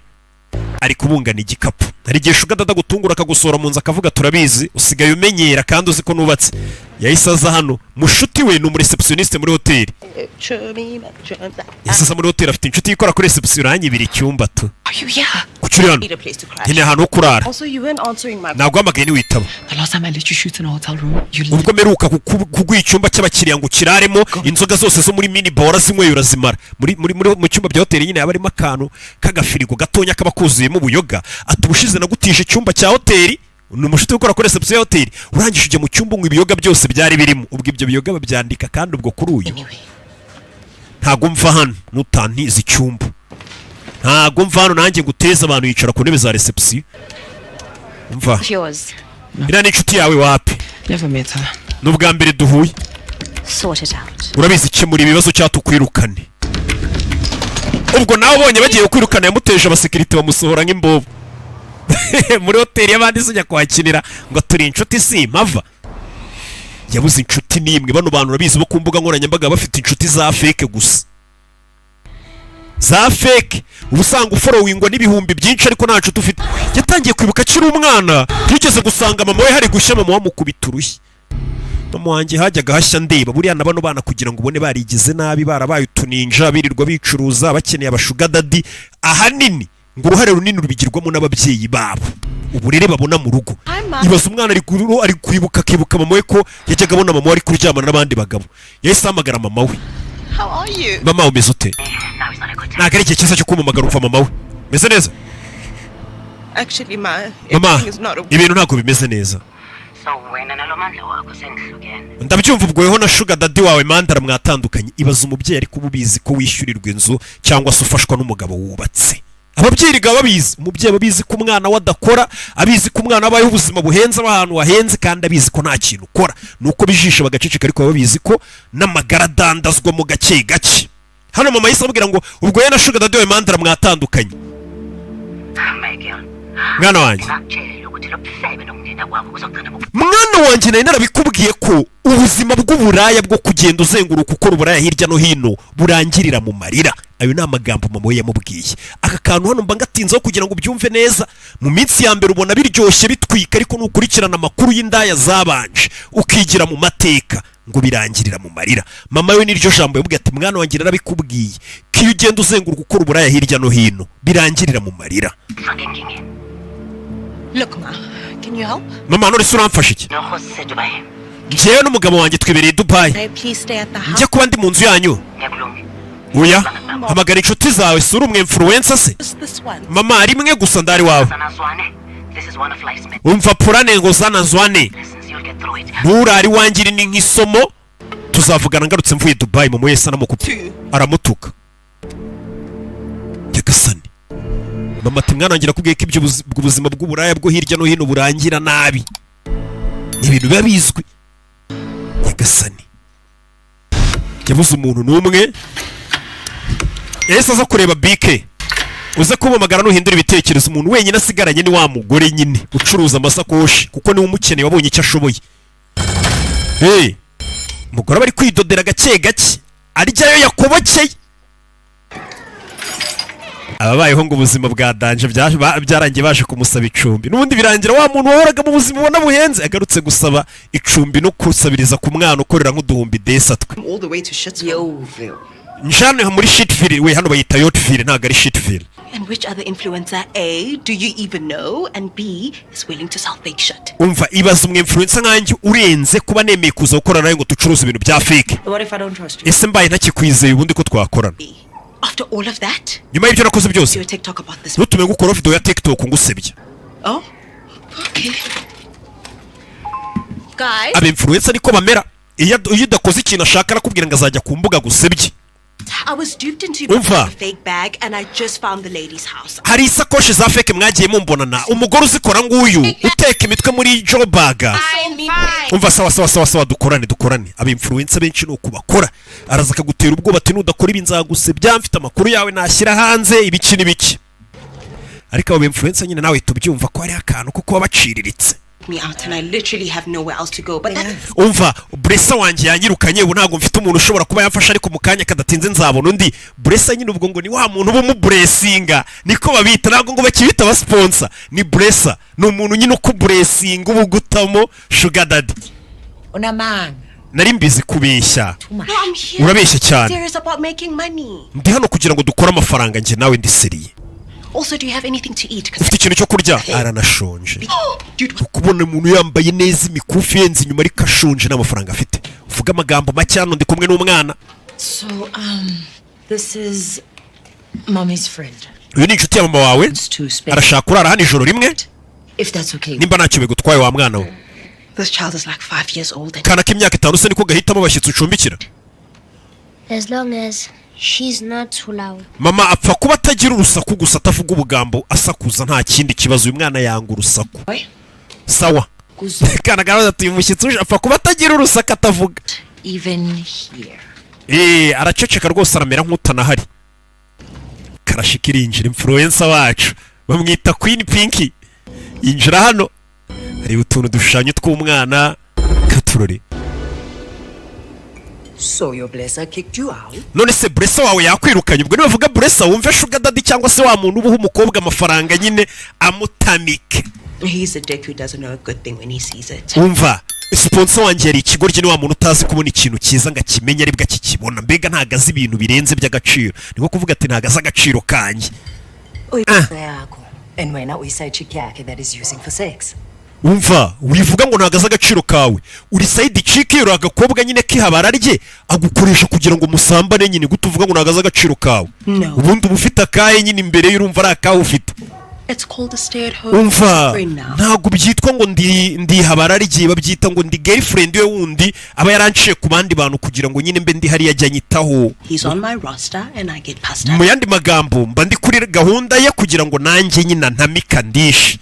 ari kubungana igikapu hari igihe sugar daddy gutungura akagusora mu nzu akavuga turabizi usigaye umenyera kandi uzi ko nubatse yahise aza hano mushuti we ni umureceptioniste muri hoteli yahise muri hoteli afite inshuti ikora kuri reception uranyibira icyumba tu kucyuri hano nyine ahantu ho kurara ntabwo hamagaye niwitaba ubwo meruka kuguha icyumba cy'abakiriya ngo kiraremo inzoga zose zo muri mini bar zinyweye urazimara mu cyumba bya hoteli nyine haba harimo akantu k'agafirigo gatonya kaba kuzuyemo ubuyoga ati ubushize nagutije icyumba cya hoteli ni umushuti ukora kuri reception ya hoteli urangije ujya mu cyumba ngo ibiyoga byose byari birimo ubwo ibyo biyoga babyandika kandi ubwo kuri uyu ntago mva hano nutantiza icyumba ntago mva hano nanjye nguteza abantu yicara ku ntebe za reception mva iriya ni inshuti yawe wapi ni ubwa mbere duhuye urabizi ikemura ibibazo cyatukwirukane ubwo nawe ubonye bagiye kwirukana yamuteje abasekirite bamusohora nk'imbobo muri hoteli y'abandi zijya kwakinira ngo turi inshuti si impava yabuze inshuti n'imwe bano bantu urabizi bo ku mbuga nkoranyambaga bafite inshuti za fake gusa za fake ubusanga uforowingwa n'ibihumbi byinshi ariko ntacu tufite. Yatangiye kwibuka akiri umwana yigeze gusanga mama we hari gushya mama wamukubita urushyi. Mama wanjye hajyaga hashya ndeba buriya na bano bana kugira ngo ubone barigize nabi barabaye utuninja birirwa bicuruza bakeneye abashuga dadi ahanini ngo uruhare runini rubigirwamo n'ababyeyi babo uburere babona mu rugo. Ibaza umwana ari kwibuka akibuka mama we ko yajyaga abona mama we ari kuryamana n'abandi bagabo. Yahise ahamagara mama we. How are you? Mama umeze ute? Ntabwo ari igihe cyiza cyo kumumagara umva mama we. Meze neza? Actually, mama ibintu ntabwo bimeze neza. Ndabyumva ubwo yeho na sugar daddy wawe mandara mwatandukanye. Ibaza umubyeyi ari kububizi ko wishyurirwa inzu cyangwa se ufashwa n'umugabo wubatse. Ababyeyi ga babizi umubyeyi babizi ko umwana wadakora abizi ko umwana abayeho ubuzima buhenze ahantu wahenze kandi abizi ko nta kintu ukora nuko bijisha bagaceceka ariko babizi ko n'amagara dandazwa mu gake gake. Hano mama yise ababwira ngo ubwo yeho na sugar daddy wawe mandara mwatandukanye. Mwana wanjye mwana wanjye nari narabikubwiye ko ubuzima bw'uburaya bwo kugenda uzenguruka ukora uburaya hirya no hino burangirira mu marira. Ayo ni amagambo mama we yamubwiye. Aka kantu hano mba ngatinzeho kugira ngo ubyumve neza. Mu minsi ya mbere ubona biryoshye bitwika ariko nukurikirana amakuru y'indaya zabanje ukigira mu mateka ngo birangirira mu marira. Mama we niryo jambo yabwiye ati mwana wanjye narabikubwiye ko iyo ugenda uzenguruka ukora uburaya hirya no hino birangirira mu marira. Look, Ma, can you help? Mama none se uramfasha iki? Njyewe n'umugabo wanjye twibereye Dubai. Please stay at the house. Njye kuba ndi mu nzu yanyu. Oya, hamagara inshuti zawe sura umwe influencer se. Mama ari mwe gusa ndari wawe. Umva purane ngo zana zwane. Nturari wangira ni nk'isomo. Tuzavugana ngarutse mvuye Dubai mama wese anamukupa. Aramutuka. Yagasani. Mama ati mwana wanjye nakubwiye ko ibyo ubuzima bw'uburaya bwo hirya no hino burangira nabi. Ibintu biba bizwi. Yagasani. Yabuze umuntu n'umwe. Yahise aza kureba BK. Uze kumamagara nuhindura ibitekerezo umuntu wenyine asigaranye ni wa mugore nyine ucuruza amasakoshi kuko niwe umukeneye wabonye icyo ashoboye. Umugore bari kwidodera gake gake aryayo yakobokeye. Ababayeho ngo ubuzima bwa danje byarangiye baje kumusaba icumbi n'ubundi birangira wa muntu wahoraga mu buzima ubona buhenze agarutse gusaba icumbi no kusabiriza ku mwana ukorera nk'uduhumbi desatwe. Njane muri Shitville we hano bayita Yotville ntago ari Shitville. And which other influencer A do you even know and B is willing to sell fake shit? Umva ibaza umwe influencer nkanjye urenze kuba nemeye kuza gukora nawe ngo tucuruze ibintu bya fake. What if I don't trust you? Ese mbaye ntakikwizeye ubundi ko twakorana. After all of that? Nyuma y'ibyo nakoze byose. You TikTok about this. Nutume gukora video ya TikTok ngusebya. Oh. Okay. Guys. Aba influencer niko bamera. Iyo udakoze ikintu ashaka arakubwira ngo azajya ku mbuga gusebye. I was duped into buying a fake bag and I just found the lady's house. Hari isakoshi za fake mwagiye mumbonana umugore uzikora nguyu uteka imitwe muri jobaga. Umva sawa dukorane. Aba influencer benshi no kubakora araza akagutera ubwoba ati nudakora ibi nzagusebya mfite amakuru yawe nashyira hanze ibiki n'ibiki. Ariko aba influencer nyine nawe tubyumva ko ari akantu kuko babaciriritse. Me out and I literally have nowhere else to go but umva Bressa wanjye yanyirukanye ubu ntago mfite umuntu ushobora kuba yamfasha ariko mu kanya kadatinze nzabona undi. Bressa nyine ubwo ngo ni wa muntu bo blessinga niko babita ntago ngo bakibita ba sponsor ni Bressa ni umuntu nyine uko blessinga ubu gutamo sugar daddy. Una man nari mbizi kubeshya urabeshya cyane. Serious about making money. Ndi hano kugira ngo dukore amafaranga nje nawe ndi seriye. Also, do you have anything to eat? Ufite ikintu cyo kurya aranashonje. Ukubona umuntu yambaye neza imikufi yenze inyuma ariko ashonje n'amafaranga afite. Uvuga amagambo make hano ndi kumwe n'umwana. So this is mommy's friend. Uyu ni inshuti ya mama wawe arashaka kurara hano ijoro rimwe. If that's okay. Nimba ntacyo bigutwaye wa mwana we. This child is like 5 years old. Kana k'imyaka 5 se niko gahitamo abashyitsi ucumbikira. As long as she's not too loud. Mama apfa kuba atagira urusaku gusa atavuga ubugambo asakuza nta kindi kibazo uyu mwana yanga urusaku. Sawa. Kana garaza ati umushyitsi apfa kuba atagira urusaku atavuga. Even here. Araceceka rwose aramera nk'utanahari. Karashikira injira influencer wacu bamwita Queen Pinky. Injira hano hari utuntu dushushanyo tw'umwana katurore. So your blesser kicked you out? None se blesser wawe yakwirukanye ubwo nibavuga blesser wumve sugar daddy cyangwa se wa muntu ubuha umukobwa amafaranga nyine amutamike. He's a dick who doesn't know a good thing when he sees it. Umva sponsor wanjye yari ikigoryi ni wa muntu utazi kubona ikintu cyiza ngo akimenya aribwo akikibona mbega ntagaze ibintu birenze by'agaciro niko kuvuga ati ntagaze agaciro kanjye. And when we say chick that is using for sex. Umva wivuga ngo ntagaze agaciro kawe uri side chick yero agakobwa nyine kihabara rye agukoresha kugira ngo musambane nyine gutuvuga ngo ntagaze agaciro kawe. Ubundi ubufite akaye nyine imbere y'urumva ari akawe ufite. It's called a stay at home. Umva ntago byitwa ngo ndi habara rye babyita ngo ndi girlfriend we wundi aba yaranciye ku bandi bantu kugira ngo nyine mbe ndi hari yajyanyitaho. He's on my roster and I get passed up. Mu yandi magambo mba ndi kuri gahunda ye kugira ngo nanjye nyina ntamika ndishi.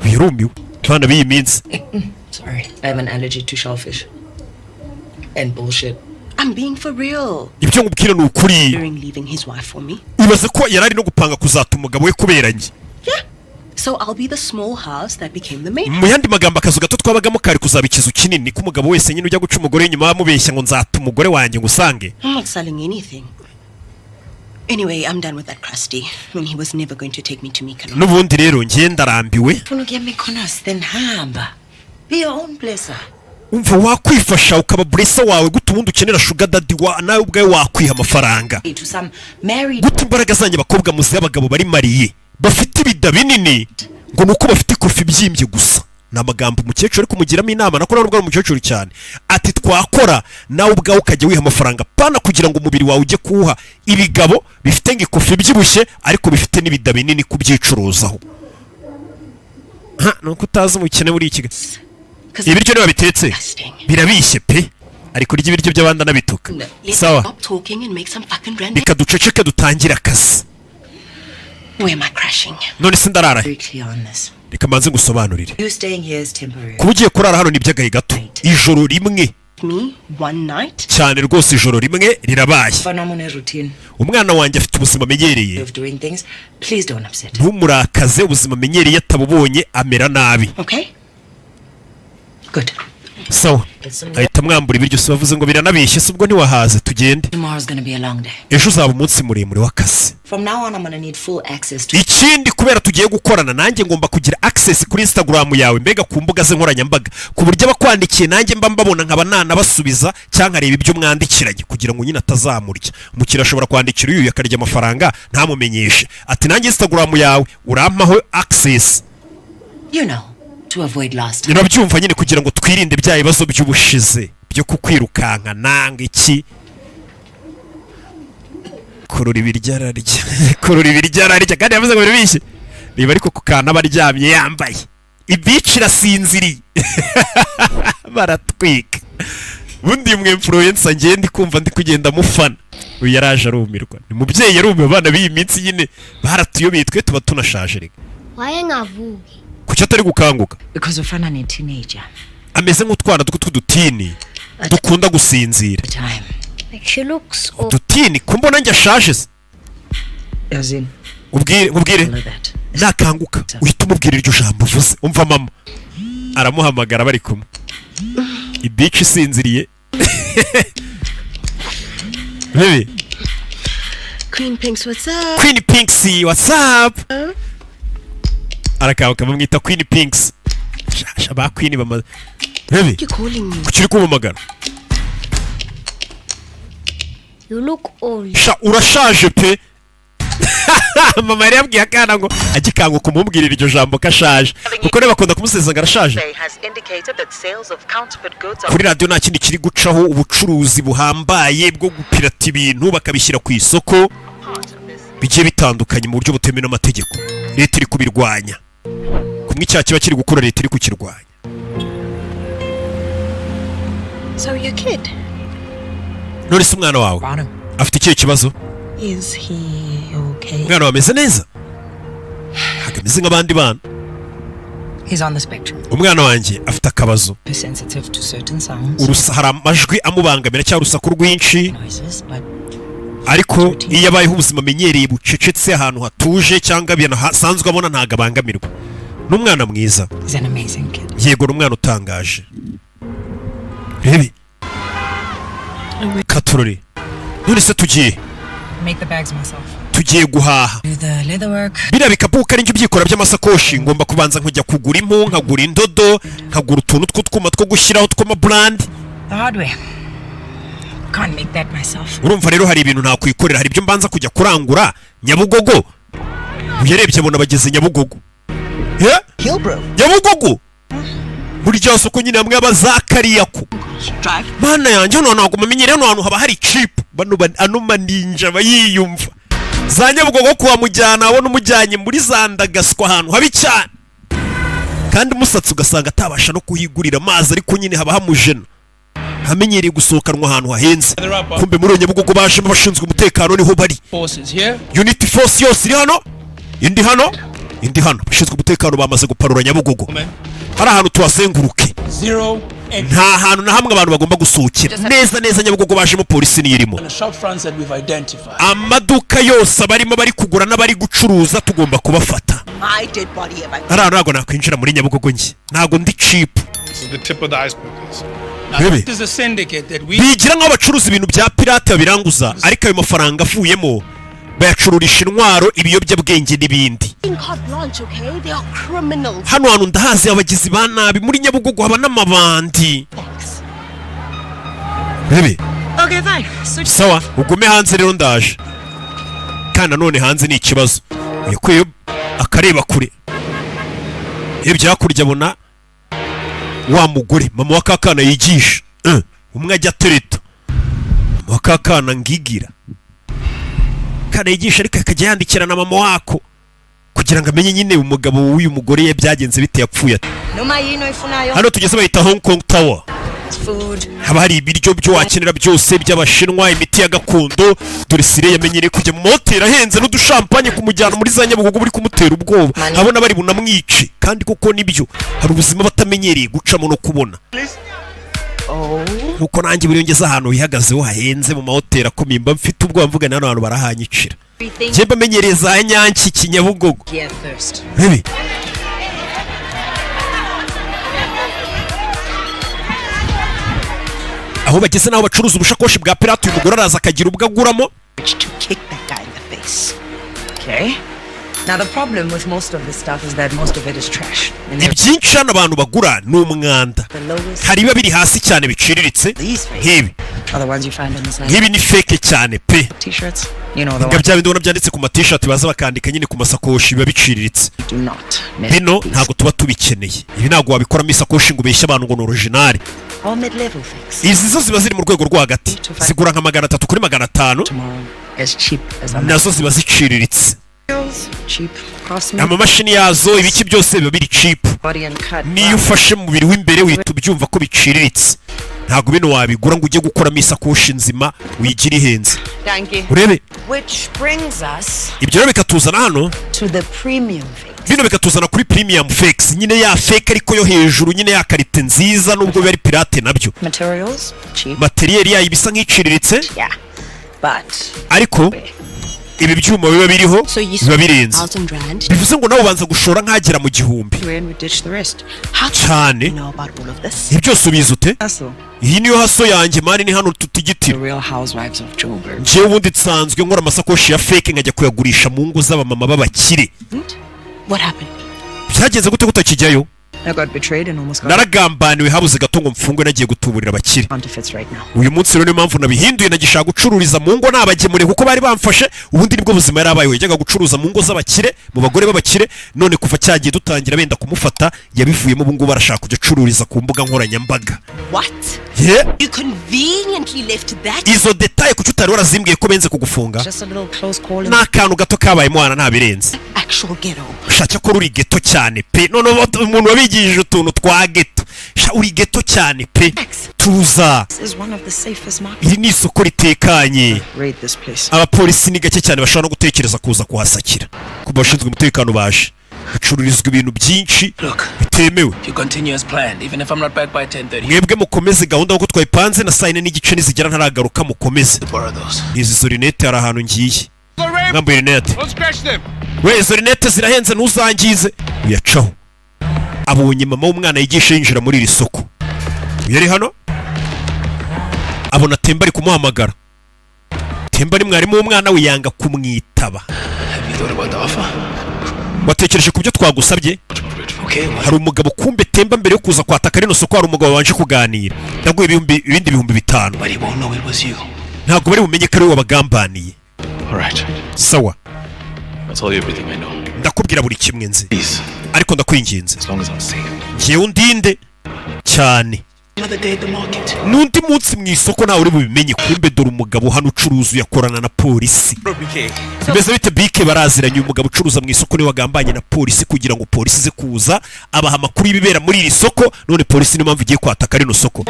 Wirumiwe twana biyi minsi. Sorry, I have an allergy to shellfish and bullshit. I'm being for real. Ibyo ngubwira ni ukuri. During leaving his wife for me. Ibaze ko yarari no gupanga kuzata umugabo we kubera njye. Yeah. So I'll be the small house that became the main. Mu yandi magambo akazu gato twabagamo kari kuzaba ikizu kinini ko umugabo wese nyine ujya guca umugore nyuma bamubeshya ngo nzata umugore wanjye ngusange. I'm not selling anything. Anyway, I'm done with that crusty. When he was never going to take me to Mykonos. Nubundi rero ngiye ndarambiwe. Funugya Mykonos then hamba. Be your own blesser. Umva wakwifasha ukaba blesser wawe gutu ubundi ukenera sugar daddy wa nawe ubwawe wakwiha amafaranga. Gutu imbaraga zanjye bakobwa muzi y'abagabo bari mariye bafite ibida binini ngo nuko bafite ikofi byimbye gusa. Namagambo umukecuru ariko kumugiramo inama nako nubwo ari umukecuru cyane ati twakora nawe ubwawe ukajya wiha amafaranga pana kugira ngo umubiri wawe ujye kuha ibigabo bifite ngikofi byibushye ariko bifite n'ibida binini kubyicuruzaho. Nuko utazi umukene muri iki ibiryo niba bitetse birabishye pe ariko urya ibiryo by'abandi anabituka. Sawa reka duceceke dutangire akazi. None se ndarara reka manze ngusobanurire kuba ugiye kurara hano ni by'agahe gato ijoro rimwe cyane rwose ijoro rimwe rirabaye. Umwana wanjye afite ubuzima amenyereye ntumurakaze ubuzima amenyereye atabubonye amera nabi. Sawa ahita mwambura ibiryo se bavuze ngo biranabishye se ubwo ntiwahaze tugende. Ejo uzaba umunsi muremure w'akazi. Ikindi kubera tugiye gukorana nanjye ngomba kugira access kuri Instagram yawe mbega ku mbuga ze nkoranyambaga ku buryo abakwandikiye nanjye mba mbabona nkaba nanabasubiza cyangwa areba ibyo mwandikiranye kugira ngo nyine atazamurya. Umukira ashobora kwandikira uyu yakarya amafaranga ntamumenyeshe ati nanjye Instagram yawe urampaho access. To avoid last. Nirabyumva nyine kugira ngo twirinde bya bibazo by'ubushize byo kukwirukanka nanga iki. Kurura ibiryararya kandi yavuze ngo birabishye niba ariko kukana baryamye yambaye ibici rasinziri baratwika. Bundi mwe influencer ngende kumva ndi kugenda mufana uyu yaraje arumirwa ni mubyeyi yarumiwe abana b'iyi minsi nyine baratuyobeye twe tuba tunashaje rega. Waye ngavuge kuki atari gukanguka because ufana ni teenager ameze nk'utwana tw'udutini dukunda gusinzira. like she looks udutini kumbona njye ashaje se ubwire nakanguka uhita umubwira iryo jambo uvuze umva mama aramuhamagara bari kumwe ibici isinziriye. Baby Queen Pinks what's up? Queen Pinks what's up? Arakabuka bamwita Queen Pinks. Shasha ba Queen bama. Baby kuki uri kumamagara? You look old. Urashaje pe. Mama yari yabwiye akana ngo agikanguka kumubwirira iryo jambo kashaje kuko reba bakunda kumusezanga arashaje. Kuri radio nta kindi kiri gucaho ubucuruzi buhambaye bwo gupirata ibintu bakabishyira ku isoko bigiye bitandukanye mu buryo butemewe n'amategeko. Leta iri kubirwanya kumwe icyaha kiba kiri gukora leta iri kukirwanya. So your kid? None se umwana wawe afite ikihe kibazo? Is he okay? Umwana wawe ameze neza hagameze nk'abandi bana. He's on the spectrum. Umwana wanjye afite akabazo Sensitive to certain sounds. hari amajwi amubangamira cyangwa urusaku rwinshi ariko iyo abayeho ubuzima amenyereye bucecetse ahantu hatuje cyangwa ibintu hasanzwe abona ntago abangamirwa. N'umwana mwiza. He's an amazing kid. Yego n'umwana utangaje. Baby katurore none se tugiye Make the bags myself. tugiye guhaha Do the leather work. biriya bikabuka ari by'ibyikora by'amasakoshi ngomba kubanza nkujya kugura impu nkagura indodo nkagura utuntu tw'utwuma two gushyiraho tw'amabrand The hard way. Can't make that myself. urumva rero hari ibintu ntakwikorera hari ibyo mbanza kujya kurangura Nyabugogo uyarebye abona bageze Nyabugogo Nyabugogo muri rya soko nyine hamwe abazakariyako mana yanjye hano ntabwo mumenyere hano hantu haba hari chip bano ano maninja bayiyumva za Nyabugogo kuwa mujyana abona umujyanye muri Agasobanuye ahantu habi cyane kandi umusatsi ugasanga atabasha no kuhigurira amazi ariko nyine haba hamujena hamenyereye gusohokanwa ahantu hahenze kumbe muri Nyabugogo baje bashinzwe umutekano niho bari unity force yose iri hano indi hano bashinzwe umutekano bamaze guparura Nyabugogo hari ahantu tuhasenguruke nta hantu na hamwe abantu bagomba gusohokera neza Nyabugogo bajemo polisi niyirimo amaduka yose barimo bari kugura n'abari gucuruza tugomba kubafata ari ntabwo nakwinjira muri Nyabugogo njye ntabwo ndi cheap bigira nk'aho bacuruza ibintu bya pirate babiranguza ariko ayo mafaranga avuyemo bayacururisha intwaro ibiyobyabwenge n'ibindi hano hantu ndahazi abagizi ba nabi muri Nyabugogo haba n'amabandi sawa ugume hanze rero ndaje kandi nanone hanze ni ikibazo yakwiye akareba kure ibyo hakurya abona wa mugore mama wa kakana yigisha umwe ajya atereta mama wa kakana ngigira kana yigisha ariko akajya yandikira na mama wako kugira ngo amenye nyine umugabo w'uyu mugore ye byagenze bite yapfuye hano tugeze bayita Hong Kong Tower haba hari ibiryo byo wakenera byose by'abashinwa imiti ya gakondo dore sire yamenyereye kujya mu mahoteli ahenze n'udushampanye kumujyana muri za Nyabugogo buri kumutera ubwoba abona bari bunamwice kandi koko nibyo hari ubuzima batamenyereye gucamo no kubona nuko nanjye buri ngeze ahantu hihagazeho hahenze mu mahoteli akomeye mba mfite ubwoba mvuga hano abantu barahanyicira njye mbamenyereye za Nyanki Kinyabugogo bibi aho bageze naho bacuruza ubushakoshi bwa pirate uyu mugore araza akagira ubwo aguramo Now the problem with most of this stuff is that most of it is trash. Ibyinshi hano abantu bagura ni umwanda hari biba biri hasi cyane biciriritse nk'ibi nk'ibi ni fake cyane pe bya bindi ubona byanditse ku ma-t-shirt baza bakandika nyine ku masakoshi biba biciriritse bino ntabwo tuba tubikeneye ibi ntabwo wabikoramo isakoshi ngo ubeshye abantu ngo ni original izi zo ziba ziri mu rwego rwo hagati zigura nka 300 kuri 500 nazo ziba ziciriritse amamashini yazo ibiki byose biba biri cheap niyo ufashe mu mubiri w'imbere uhita ubyumva ko biciriritse ntabwo bino wabigura ngo ujye gukoramo isakoshi nzima wigira ihenze urebe ibyo rero bikatuzana hano bino bikatuzana kuri premium fakes nyine ya fake ariko yo hejuru nyine ya karite nziza nubwo biba ari pirate nabyo materiyeri yayo bisa nk'iciriritse ariko ibi byuma biba biriho biba birenze bivuze ngo nawe ubanza gushora nkagera mu 1000 cyane ibi byose ubizi ute iyi niyo haso yanjye mani ni hano tutigitira njyewe ubundi nsanzwe nkora amasakoshi ya fake nkajya kuyagurisha mu ngo z'abamama b'abakire byagenze gute kutakijyayo naragambaniwe habuze gato ngo mfungwe nagiye gutuburira abakire uyu munsi rero niyo mpamvu nabihinduye nagishaka gucururiza mu ngo nabagemure kuko bari bamfashe ubundi nibwo buzima yarabayeho yajyaga gucuruza mu ngo z'abakire mu bagore b'abakire none kuva cyagiye dutangira benda kumufata yabivuyemo ubu ngubu barashaka kujya acururiza ku mbuga nkoranyambaga izo detaye kuki utari warazimbwiye ko benze kugufunga n'akantu gato kabaye mwana ntabirenze ushaka ko uri geto cyane pe none umuntu wabigishije utuntu twa geto uri geto cyane pe tuza iri ni isoko ritekanye abapolisi ni gake cyane bashobora no gutekereza kuza kuhasakira ku bashinzwe umutekano baje hacururizwa ibintu byinshi bitemewe mwebwe mukomeze gahunda nk'uko twayipanze na saa 4 n'igice nizigera ntaragaruka mukomeze izi zorinete hari ahantu ngiye mwambaye rinete we izo rinete zirahenze ntuzangize uyacaho abonye mama w'umwana yigisha yinjira muri iri soko yari hano abona Temba ari kumuhamagara. Temba ni mwarimu w'umwana we yanga kumwitaba. Watekereje kubyo twagusabye? Hari umugabo kumbe Temba mbere yo kuza kwataka rino soko hari umugabo wanje kuganira. Ndaguye ibindi bihumbi 5. Ntabwo bari bumenye ko ari we wabagambaniye. Sawa. Ndakubwira buri kimwe nzi. Ariko ndakwinginze. Ngiye undinde cyane. Nundi munsi mu isoko nawe uri bubimenye kumbe dore umugabo hano ucuruza yakorana na polisi. Mbese bite bike baraziranye umugabo ucuruza mu isoko ni wagambanye na polisi kugira ngo polisi ze kuza abaha amakuru y'ibibera muri iri soko none polisi ni mpamvu igiye kwataka rino soko.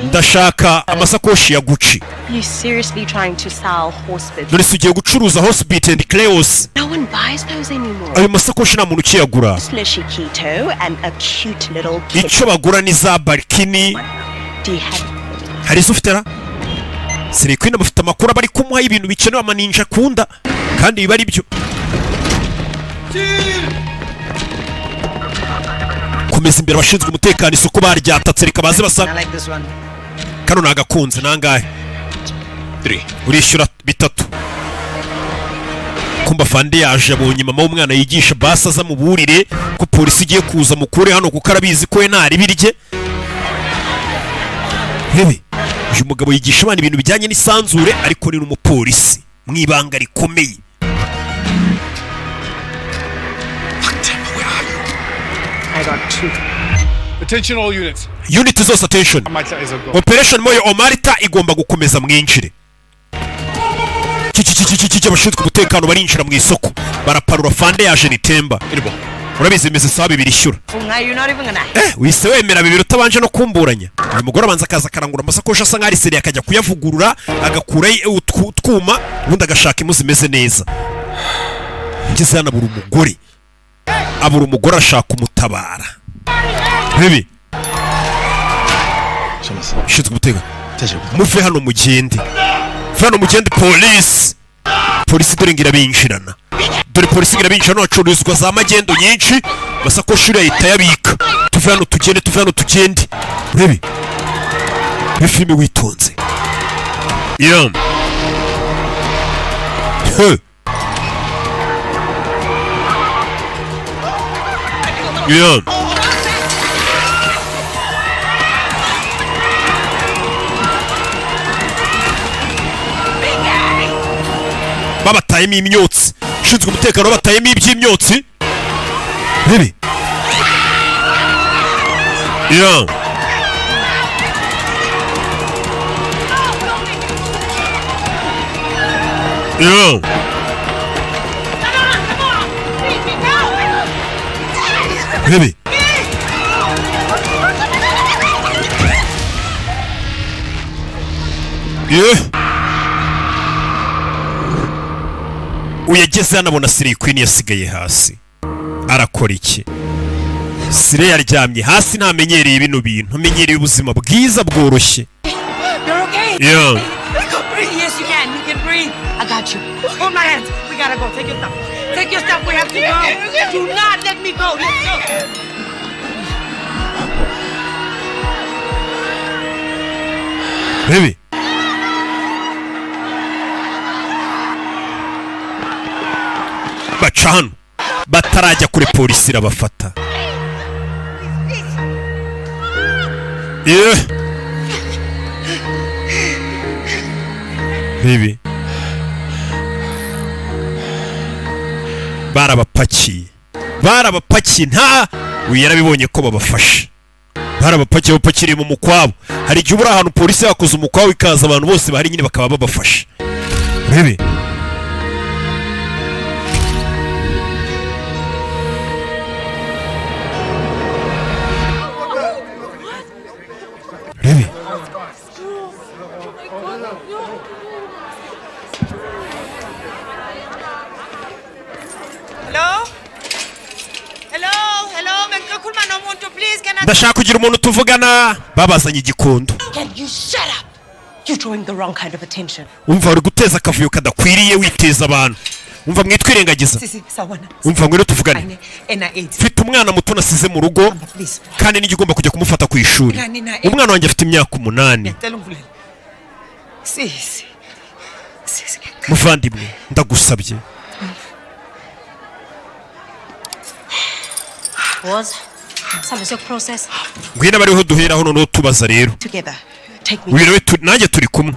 Ndashaka amasakoshi ya Gucci. You seriously trying to sell hospitals? None sugiye gucuruza hospital and clothes. No one buys those anymore. Ayo masakoshi nta muntu ukiyagura. And a cute little kid. Icyo bagura ni za barkini. Hari izo ufite ra? Siri kwina bafite amakuru bari kumuha ibintu bikenewe amaninja akunda kandi biba ari byo. Komeza imbere abashinzwe umutekano isoko baryatatse reka baze basa. Kano nagakunze nangahe? 3. Urishyura 3. Kumba fande yaje abonye mama w'umwana yigisha basa za muburire ko polisi igiye kuza mukure hano kuko arabizi ko ntari birye. Hebe, uyu mugabo yigisha abana ibintu bijyanye n'isanzure ariko ni n'umupolisi mwibanga rikomeye. I got 2. Attention all units. Unit zose attention. Operation Moyo Omarita igomba gukomeza mwinjire. Abashinzwe umutekano barinjira mu isoko baraparura fande yaje ni Temba. Urabizi imeze sawa birishyura. Wise wemera bibiri utabanje no kumburanya. Uyu mugore abanza akaza karangura amasakoshi asa nk'ari seri akajya kuyavugurura agakura utwuma ubundi agashaka impu zimeze neza. Ngeze hano abura umugore ashaka umutabara. Bibi shinzwe umutekano muve hano mugende. Fano mugende polisi dore ngira binjirana. Dore polisi ngira binjirana bacururizwa za magendo nyinshi masakoshi yahita yabika. Tuve hano tugende. Bibi filime witonze. Yam. Yam. Babatayemo imyotsi. Shinzwe umutekano batayemo iby'imyotsi. Bibi. Yeah. Yeah. Bibi. Yeah. Uyageze hano abona Siri Queen yasigaye hasi. Arakora iki? Siri yaryamye hasi ntamenyereye ibintu bintu. Amenyereye ubuzima bwiza bworoshye. You're okay? Yeah. Yes, you can. You can breathe. I got you. Hold my hands. We gotta go. Take your stuff. Take your stuff. We have to go. Do not let me go. Let's go. Baby. Bacana batarajya kure polisi irabafata. Bibi barabapakiye nta yarabibonye ko babafashe. Barabapakiye bapakiriye mu mukwabo. Hari igihe ubura ahantu polisi yakoze umukwabo ikaza abantu bose bahari nyine bakaba babafashe. Bibi Bibi ndashaka kugira umuntu tuvugana. Babazanye igikondo. Umva uri guteza akavuyo kadakwiriye witeza abantu. Umva mwitwirengagiza. Umva ngwino tuvugane. Mfite umwana muto nasize mu rugo kandi nigomba kujya kumufata ku ishuri. Umwana wanjye afite imyaka 8. Sis. muvandimwe ndagusabye Was some process. ngwino bariho duhera hano no tubaza rero Together. Take me. wirewe nanjye turi kumwe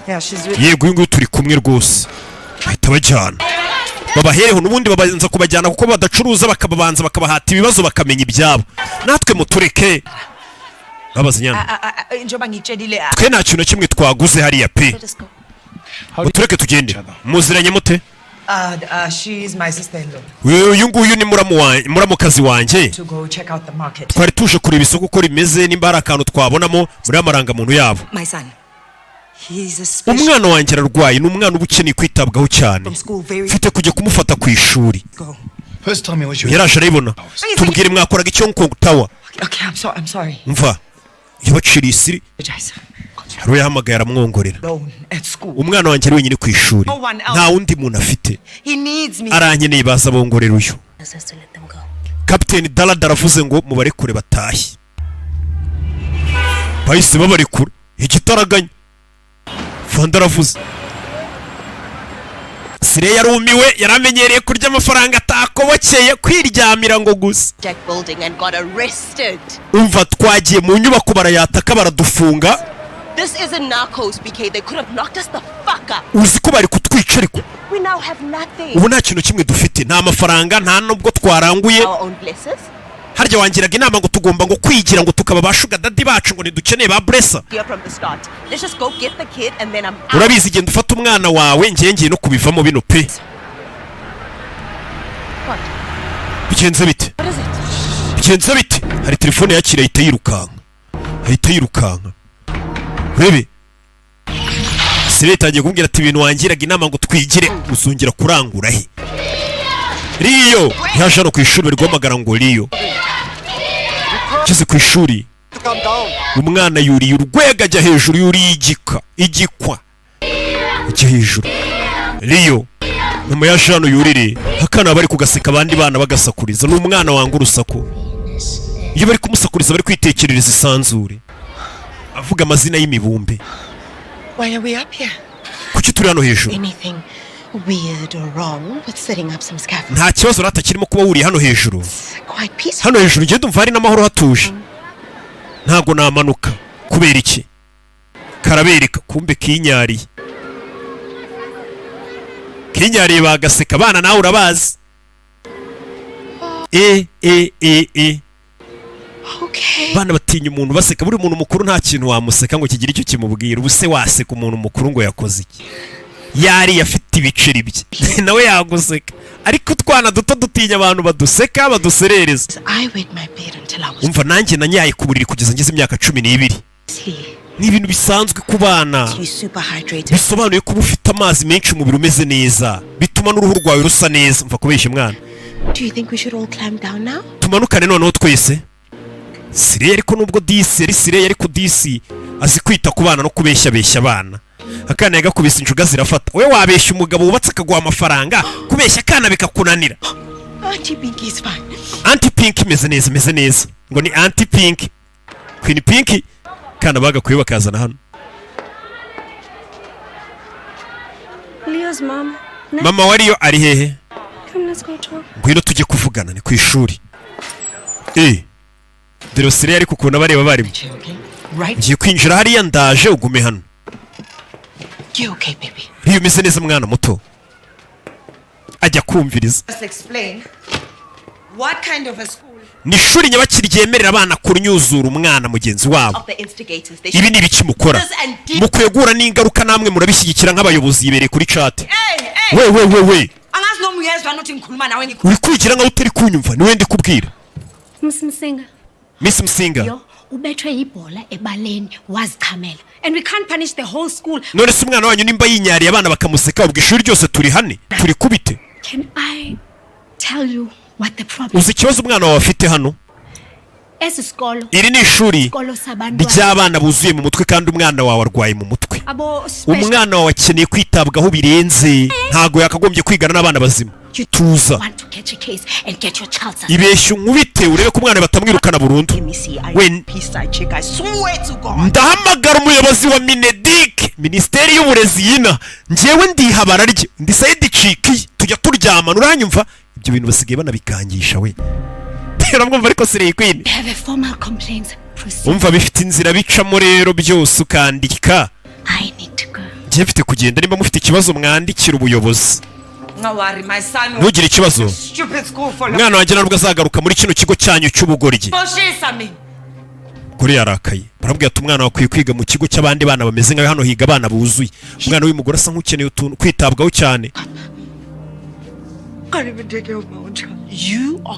Yeah, she's with yego uyu nguyu turi kumwe rwose bahita bajyana babahereho n'ubundi babanza kubajyana kuko badacuruza bakababanza bakabahata ibibazo bakamenya ibyabo natwe mutureke babaza nyana njoba ngitshelile. twe nta kintu kimwe twaguze hariya pe mutureke tugende muziranye mute She's my sister-in-law. uyu nguyu ni muramukazi wanjye To go check out the market. twari tuje kureba isoko uko rimeze nimba hari akantu twabonamo muri amarangamuntu yabo My son. He's a special. umwana wanjye ararwaye ni umwana uba ukeneye kwitabwaho cyane From school very. mfite kujya kumufata ku ishuri Go. First time I was you. yaraje arayibona tubwire mwakoraga icyo Kong Tower Okay, I'm sorry. mva yabaciriye isiri Apologize. hari yahamagaye aramwongorera Alone at school. umwana wanjye ari wenyine ku ishuri nta wundi muntu afite He needs me. arankeneye baza bongorera uyu kapiteni Darada aravuze ngo mubarekure batashye bahise babarekura igitaraganya Fanda aravuze Sire yarumiwe yaramenyereye kurya amafaranga atakobokeye kwiryamira ngo gusa Jack building and got arrested. umva twagiye mu nyubako barayataka baradufunga This isn't narcos, BK. They could have knocked us the fuck up. uzi ko bari kutwica ariko We now have nothing. ubu nta kintu kimwe dufite nta mafaranga nta nubwo twaranguye Our own blessers. harya wangiraga inama ngo tugomba ngo kwigira ngo tukaba ba sugar daddy bacu ngo ntidukeneye ba blessa Here from the start. Let's just go get the kid and then I'm out. urabizi genda ufata umwana wawe ngiye no kubivamo bino pe What? bigenze bite What is it? bigenze bite hari telefone yakira ahita yirukanka urebe Sire itangiye kumbwira ati ibintu wangiraga inama ngo twigire uzongera kurangura he Riyo yaje hano ku ishuri bari guhamagara ngo Riyo kize ku ishuri umwana yuriye urwego ajya hejuru yuriye igikwa ajya hejuru Riyo nyuma ya jano yurire akana bari kugaseka abandi bana bagasakuriza n'umwana wanga urusaku iyo bari kumusakuriza bari kwitekerereza isanzure avuga amazina y'imibumbe Why are we up here? kuki turi hano hejuru Anything weird or wrong with setting up some scaffolding? nta kibazo rata kirimo kuba wuriye hano hejuru Quite peaceful. hano hejuru ngende umva hari n'amahoro hatuje ntago namanuka kubera iki karabereka kumbe kinyariye bagaseka abana nawe urabazi Okay. bana batinya umuntu baseka buri muntu mukuru nta kintu wamuseka ngo kigire icyo kimubwira ubuse waseka umuntu mukuru ngo yakoze iki yari afite ibiceri bye nawe yaguseka ariko utwana duto dutinya abantu baduseka baduserereza I wet my bed until I was umva nanjye nanyaye ku buriri kugeza ngeze imyaka 12 ni ibintu bisanzwe ku bana super hydrated. bisobanuye ko ufite amazi menshi umubiri umeze neza bituma n'uruhu rwawe rusa neza umva kubeshya umwana Do you think we should all climb down now? tumanukane noneho twese Sire ariko nubwo disi ari Sire ariko disi azi kwita ku bana no kubeshya abana akana yagakubise injuga zirafata we wabeshya umugabo wubatse akaguha amafaranga kubeshya akana bikakunanira Auntie Pinky is fine. Auntie Pink imeze neza ngo ni Auntie Pink Queen Pink kana bagakuye bakazana hano Leo's mom. mama wariyo ari hehe Come, let's go talk. ngwino tujye kuvugana ni ku ishuri dore Sire ariko ukuntu bareba barimo ngiye kwinjira hariya ndaje ugume hano You okay, baby? Riyo umeze neza mwana muto ajya kumviriza Let's explain. What kind of a school? ni ishuri nyabakiri ryemerera abana kunyuzura umwana mugenzi wabo Of the instigators. They ibi ni ibiki mukora mukwiye guhura n'ingaruka namwe murabishyigikira nk'abayobozi yibereye kuri chat we Angazi no muyezwa nothi ngikhuluma nawe uri kwigira nkaho utari kunyumva niwe ndi kubwira Miss Msinga ubethwe ibhola ebaleni wazichamela and we can't punish the whole school. none se umwana wanyu nimba yinyariye abana bakamuseka ubwo ishuri ryose turi hane turi kubite Can I tell you what the problem uzi ikibazo umwana wawe afite hano Esisikolo. iri ni ishuri Isikolo sabantu. ry'abana buzuye mu mutwe kandi umwana wawe arwaye mu mutwe Abo special. umwana wawe akeneye kwitabwaho birenze ntago yakagombye kwigana n'abana bazima tuza ibeshya unkubite urebe ko umwana batamwirukana burundu ndahamagara umuyobozi wa Minedik Minisiteri y'Uburezi yina njyewe ndihabara rye ndi Saidi Chiki tujya turyamana uranyumva ibyo bintu basigaye banabikangisha we mwumva ariko Slay Queen umva bifite inzira bicamo rero byose ukandika njye mfite kugenda nimba mufite ikibazo mwandikira ubuyobozi ntugire ikibazo umwana wanjye ntabwo azagaruka muri kino kigo cyanyu cy'ubugoryi kuri yarakaye barabwira ati umwana wakwiye kwiga mu kigo cy'abandi bana bameze nkawe hano higa abana buzuye umwana w'umugore asa nk'ukeneye utuntu kwitabwaho cyane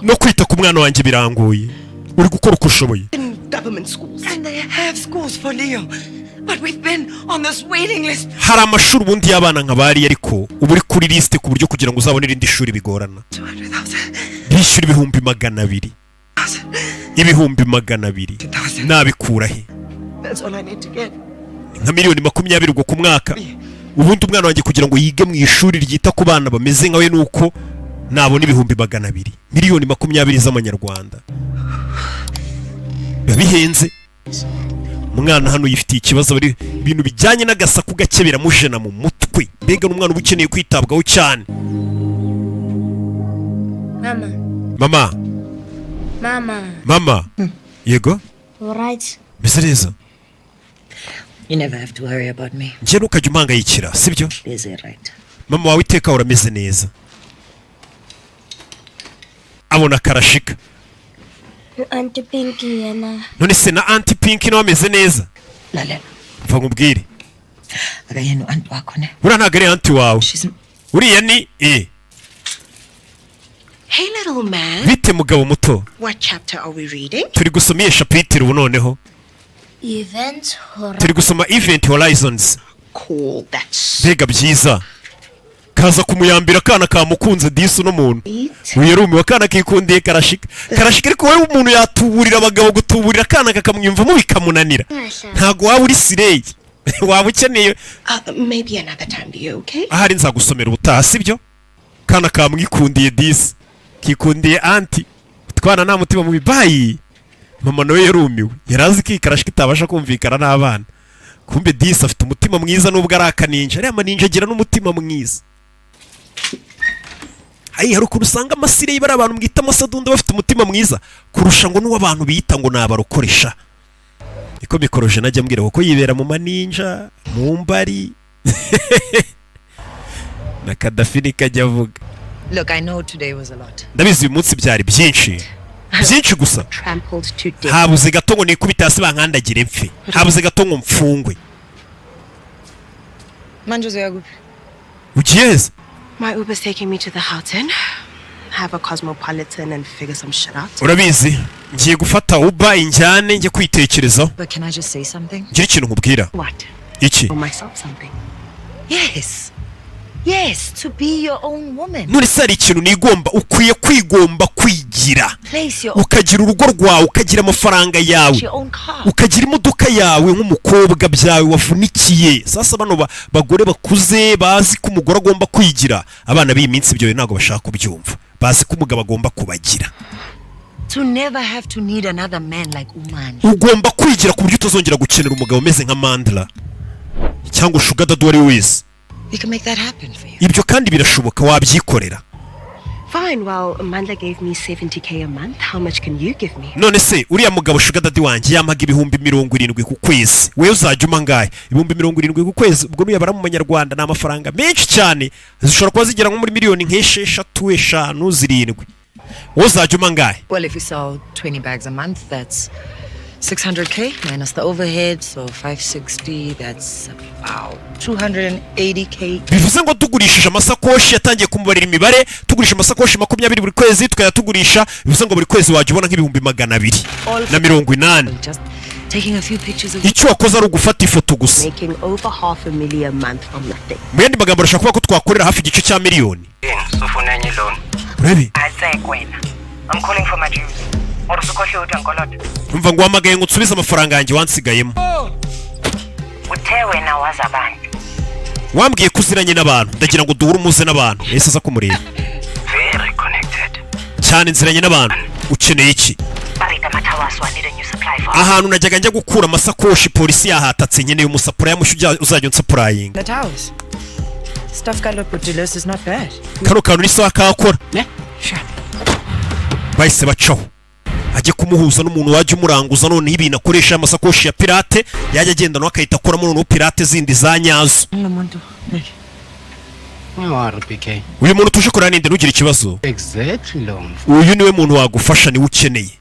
no kwita ku mwana wanjye birangoye uri gukora uko ushoboye hari amashuri ubundi y'abana nka bari ariko ubu uri kuri lisite ku buryo kugira ngo uzabone irindi shuri bigorana bishyura 200,000 200,000 nabikura he nka $20,000 ubwo ku mwaka ubundi umwana wanjye kugira ngo yige mu ishuri ryita ku bana bameze nkawe nuko nabona 200,000 $20,000 z'amanyarwanda bihenze umwana hano yifitiye ikibazo bari ibintu bijyanye n'agasaku gake biramujena mu mutwe mbega n'umwana uba ukeneye kwitabwaho cyane mama yego alright mbese neza You never have to worry about me. njye ntukajya umangayikira sibyo Is it right? mama wawe iteka urameze neza abona karashika Auntie Pinky yana none se na Auntie Pinky nawe ameze neza Lalela. mva nkubwire Akayenu aunt wakho ne. uriya ntabwo ari auntie wawe uriya ni Hey, little man. bite mugabo muto What chapter are we reading? turi gusoma iyi shapitire ubu noneho Event Horizon. turi gusoma Event Horizons Cool, that's mbega byiza kaza kumuyambira akana kamukunze disi uno muntu uyerumiwe akana kikundiye karashika ariko wowe umuntu yatuburira abagabo gutuburira akana kakamwiyumvamo bikamunanira ntago waba uri Slay waba ukeneye maybe another time, be okay? ahari nzagusomera ubutaha sibyo kana kamwikundiye disi kikundiye anti twana nta mutima mubi bayi mama nawe yarumiwe yarazi ko ikarashika itabasha kumvikana n'abana kumbe disi afite umutima mwiza nubwo ari akaninja ariya maninja agira n'umutima mwiza hari ukuntu usanga amasire bari abantu mwita amasadunda bafite umutima mwiza kurusha ngo n'uw'abantu biyita ngo ni abarukoresha niko mikoroje najya mbwira kuko yibera mu maninja mu mbari na Kadafini kajya avuga Look, I know today was a lot. ndabizi uyu munsi byari byinshi gusa habuze gato ngo nikubita hasi bankandagire mfe habuze gato ngo mfungwe Manjozo yagupi. Ugiye My Uber's taking me to the Houghton. Have a Cosmopolitan and figure some shit out. urabizi ngiye gufata Uber injyane njye kwitekerezaho But can I just say something? ngira ikintu nkubwira What? iki For myself something. Yes. Yes, to be your own woman. none se hari ikintu nigomba ukwiye kwigomba kwigira Place your own, ukagira urugo rwawe ukagira amafaranga yawe your own car. ukagira imodoka yawe nk'umukobwa byawe wavunikiye sasa bano bagore bakuze bazi ko umugore agomba kwigira abana b'iyi minsi ibyo ntabwo bashaka kubyumva bazi ko umugabo agomba kubagira To never have to need another man like Uman. ugomba kwigira ku buryo utazongera gukenera umugabo umeze nka Mandla cyangwa Sugar Daddy uwo ari we wese We can make that happen for you. ibyo kandi birashoboka wabyikorera Fine, well, Amanda gave me 70k a month. How much can you give me? none se uriya mugabo Sugar Daddy wanjye yamaga 70,000 ku kwezi wewe uzajya umangaye 70,000 ku kwezi ubwo nuyabara mu manyarwanda ni amafaranga menshi cyane zishobora kuba zigera nko muri miliyoni nk'esheshatu eshanu zirindwi wowe uzajya umangaye Well, if you sell 20 bags a month, that's 600k minus the overhead, so 560, that's about 280k. bivuze ngo tugurishije amasakoshi yatangiye kumubarira imibare tugurisha amasakoshi 20 buri kwezi tukaya tugurisha bivuze ngo buri kwezi wajya ubona nk'ibihumbi 280 Just taking a few pictures of icyo wakoze ari ugufata ifoto gusa Making over $500,000 a month from nothing. mu yandi magambo arashaka kuba ko twakorera hafi igice cya miliyoni urabi I'm calling for my dues. umva ngo wamagaye ngo utsubize amafaranga yanjye wansigayemo Utewe na wazabani. wambwiye ko uziranye n'abantu ndagira ngo duhure umuze n'abantu ese aza kumureba cyane nziranye n'abantu. Ukeneye iki? Ahantu najyaga njya gukura amasakoshi polisi yahatatse nkeneye umusapura yamushyujya uzajya unsapurayinga. The towels. Stuff got up with Julius is not bad. Kano kantu ni sawa kakora. Bahise bacaho. Ajye kumuhuza n'umuntu wajya umuranguza none ibintu akoresha amasakoshi ya pirate yajya agenda no akahita akoramo none pirate zindi za nyazo. Uyu muntu tuje kurana ninde nugira ikibazo. Uyu niwe muntu wagufasha ni ukeneye.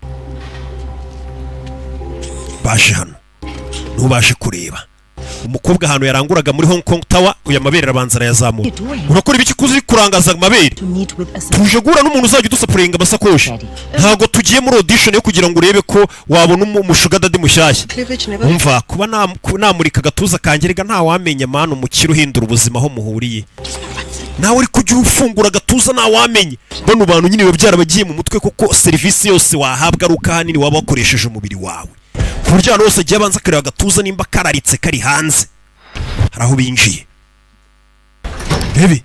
Baje hano. Ntubashe kureba. Umukobwa hano yaranguraga muri Hong Kong Tower uya mabere arabanza arayazamuye. Urakora ibiki kuzi kurangaza amabere? Tuje gura n'umuntu uzajya udusapuringa amasakoshi. Ntago tugiye muri audition yo kugira ngo urebe ko wabona umushuga dadi mushyashya. Umva kuba namurika gatuza kangerega nta wamenya mano umukiro uhindura ubuzima aho muhuriye. Nawe uri kujya ufungura gatuza nta wamenye. Bano bantu nyine babyara bagiye mu mutwe kuko service yose wahabwa ruka hanini waba wakoresheje umubiri wawe. Kurya hose agiye abanza akareba gatuza nimba kararitse kari hanze. Haraho binjiye. Bebe.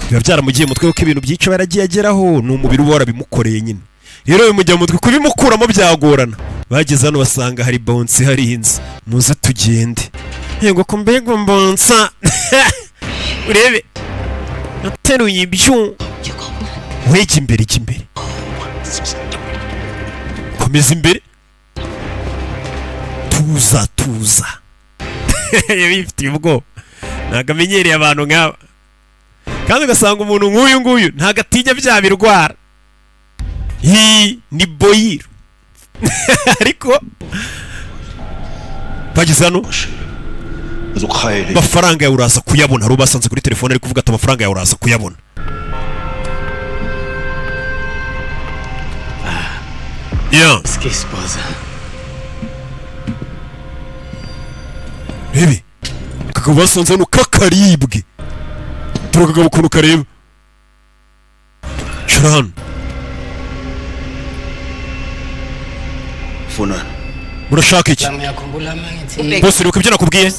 Biba byaramugiye mutwe kuko ibintu byica baragiye ageraho ni umubiri uba warabimukoreye nyine. Rero bimujya mutwe kubimukuramo byagorana. Bageze hano basanga hari bounce hari inzu. Muze tugende. Yego ko mbego mbonsa. Urebe. Nateruye ibyo. Wege imbere cy'imbere. Komeza imbere. Tuza. Yabifitiye ubwo. Nagamenyereye abantu nk'aba. Kandi ugasanga umuntu nk'uyu nguyu ntagatinya bya birwara. Ni boyiro. Ariko bageze hano amafaranga yawe uraza kuyabona. Hari ubasanze kuri telefone ari kuvuga ati amafaranga yawe uraza kuyabona. Yeah. Bebe kakaba basanze hano kakaribwe. Turakagaba ukuntu kareba. Sharan Funa murashaka iki? Bose reka ibyo nakubwiye.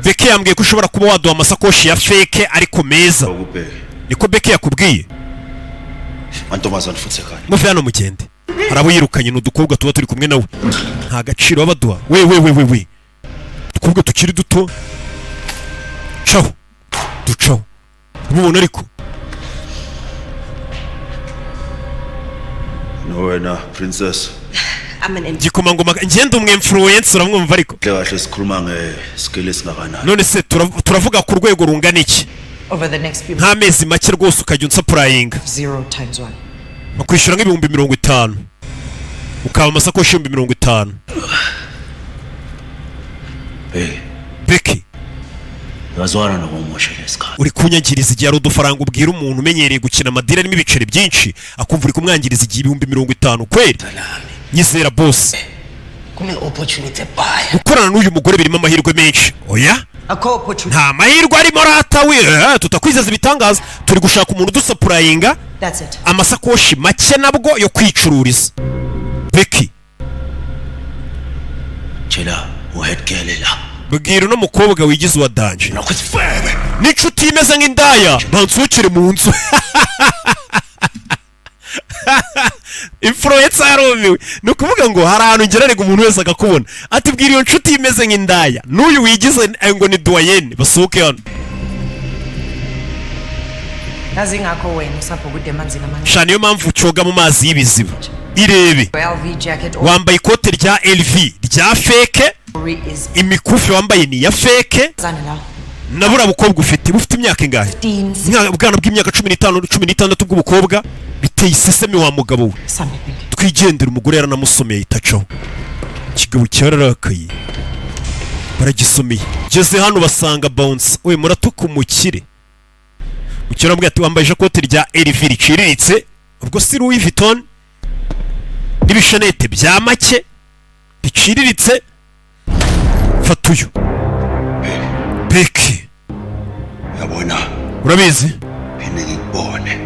Beke yambwiye ko ushobora kuba waduha amasakoshi ya fake ariko meza. Niko Beke yakubwiye? Muve hano mugende. Harabo yirukanye n'udukobwa tuba turi kumwe nawe. Nta gaciro abaduha. We. Tukubwa tukiri duto. Ciao. Ducaho. Mubona ariko. No na princess. Gikomangoma ngende umwe influencer uramwumva ariko. Kahle sikhuluma nge-skills ngakana. None se turavuga ku rwego rungana iki? Over the next few nta mezi make rwose ukajya unsapurayinga 0 times 1 bakwishyura nk'ibihumbi 50 ukaba amasakoshi 50. Beki Razwana no kumushelesika. Uri kunyangiriza igihe ari udufaranga ubwira umuntu umenyereye gukina amadira arimo ibiceri byinshi akumva uri kumwangiriza igihe 50 kweli. Nyizera boss. Kune opportunity buy. Gukorana n'uyu mugore birimo amahirwe menshi. Oya? Nta mahirwe arimo ratawe. Tutakwizeza ibitangaza. Turi gushaka umuntu udusapurayinga. Amasakoshi make nabwo yo kwicururiza. Beki. Chela uhetkelela. Bwira no mukobwa wigize wa danje. N'inshuti imeze nk'indaya. Bansukire mu nzu. Influencer yarumiwe. Nukuvuga ngo hari ahantu ngerarega umuntu wese agakubona. Ati bwira iyo nshuti imeze nk'indaya. N'uyu wigize ngo ni doyenne basuke hano. Nazi ngakho wena usapho kude manzi namanje. Shani yo mpamvu ucoga mu mazi y'ibiziba. Irebe. Wambaye ikote rya LV rya fake. Imikufi wambaye ni ya fake. Nabura bukobwa ufite imyaka ingahe? Bwana bw'imyaka 15 16 bw'ubukobwa biteye iseseme wa mugabo we. Twigendera umugore yaranamusomeye itacaho. Kigabo cyararakaye. Baragisomeye. Geze hano basanga bounce. We muratuka umukire. Mukira mbwa ati wambaye ikote rya LV riciriritse. Ubwo si Louis Vuitton. N'ibishanete bya make biciriritse. Fatuyo. Beki. Yabona. Urabizi? Ningibone.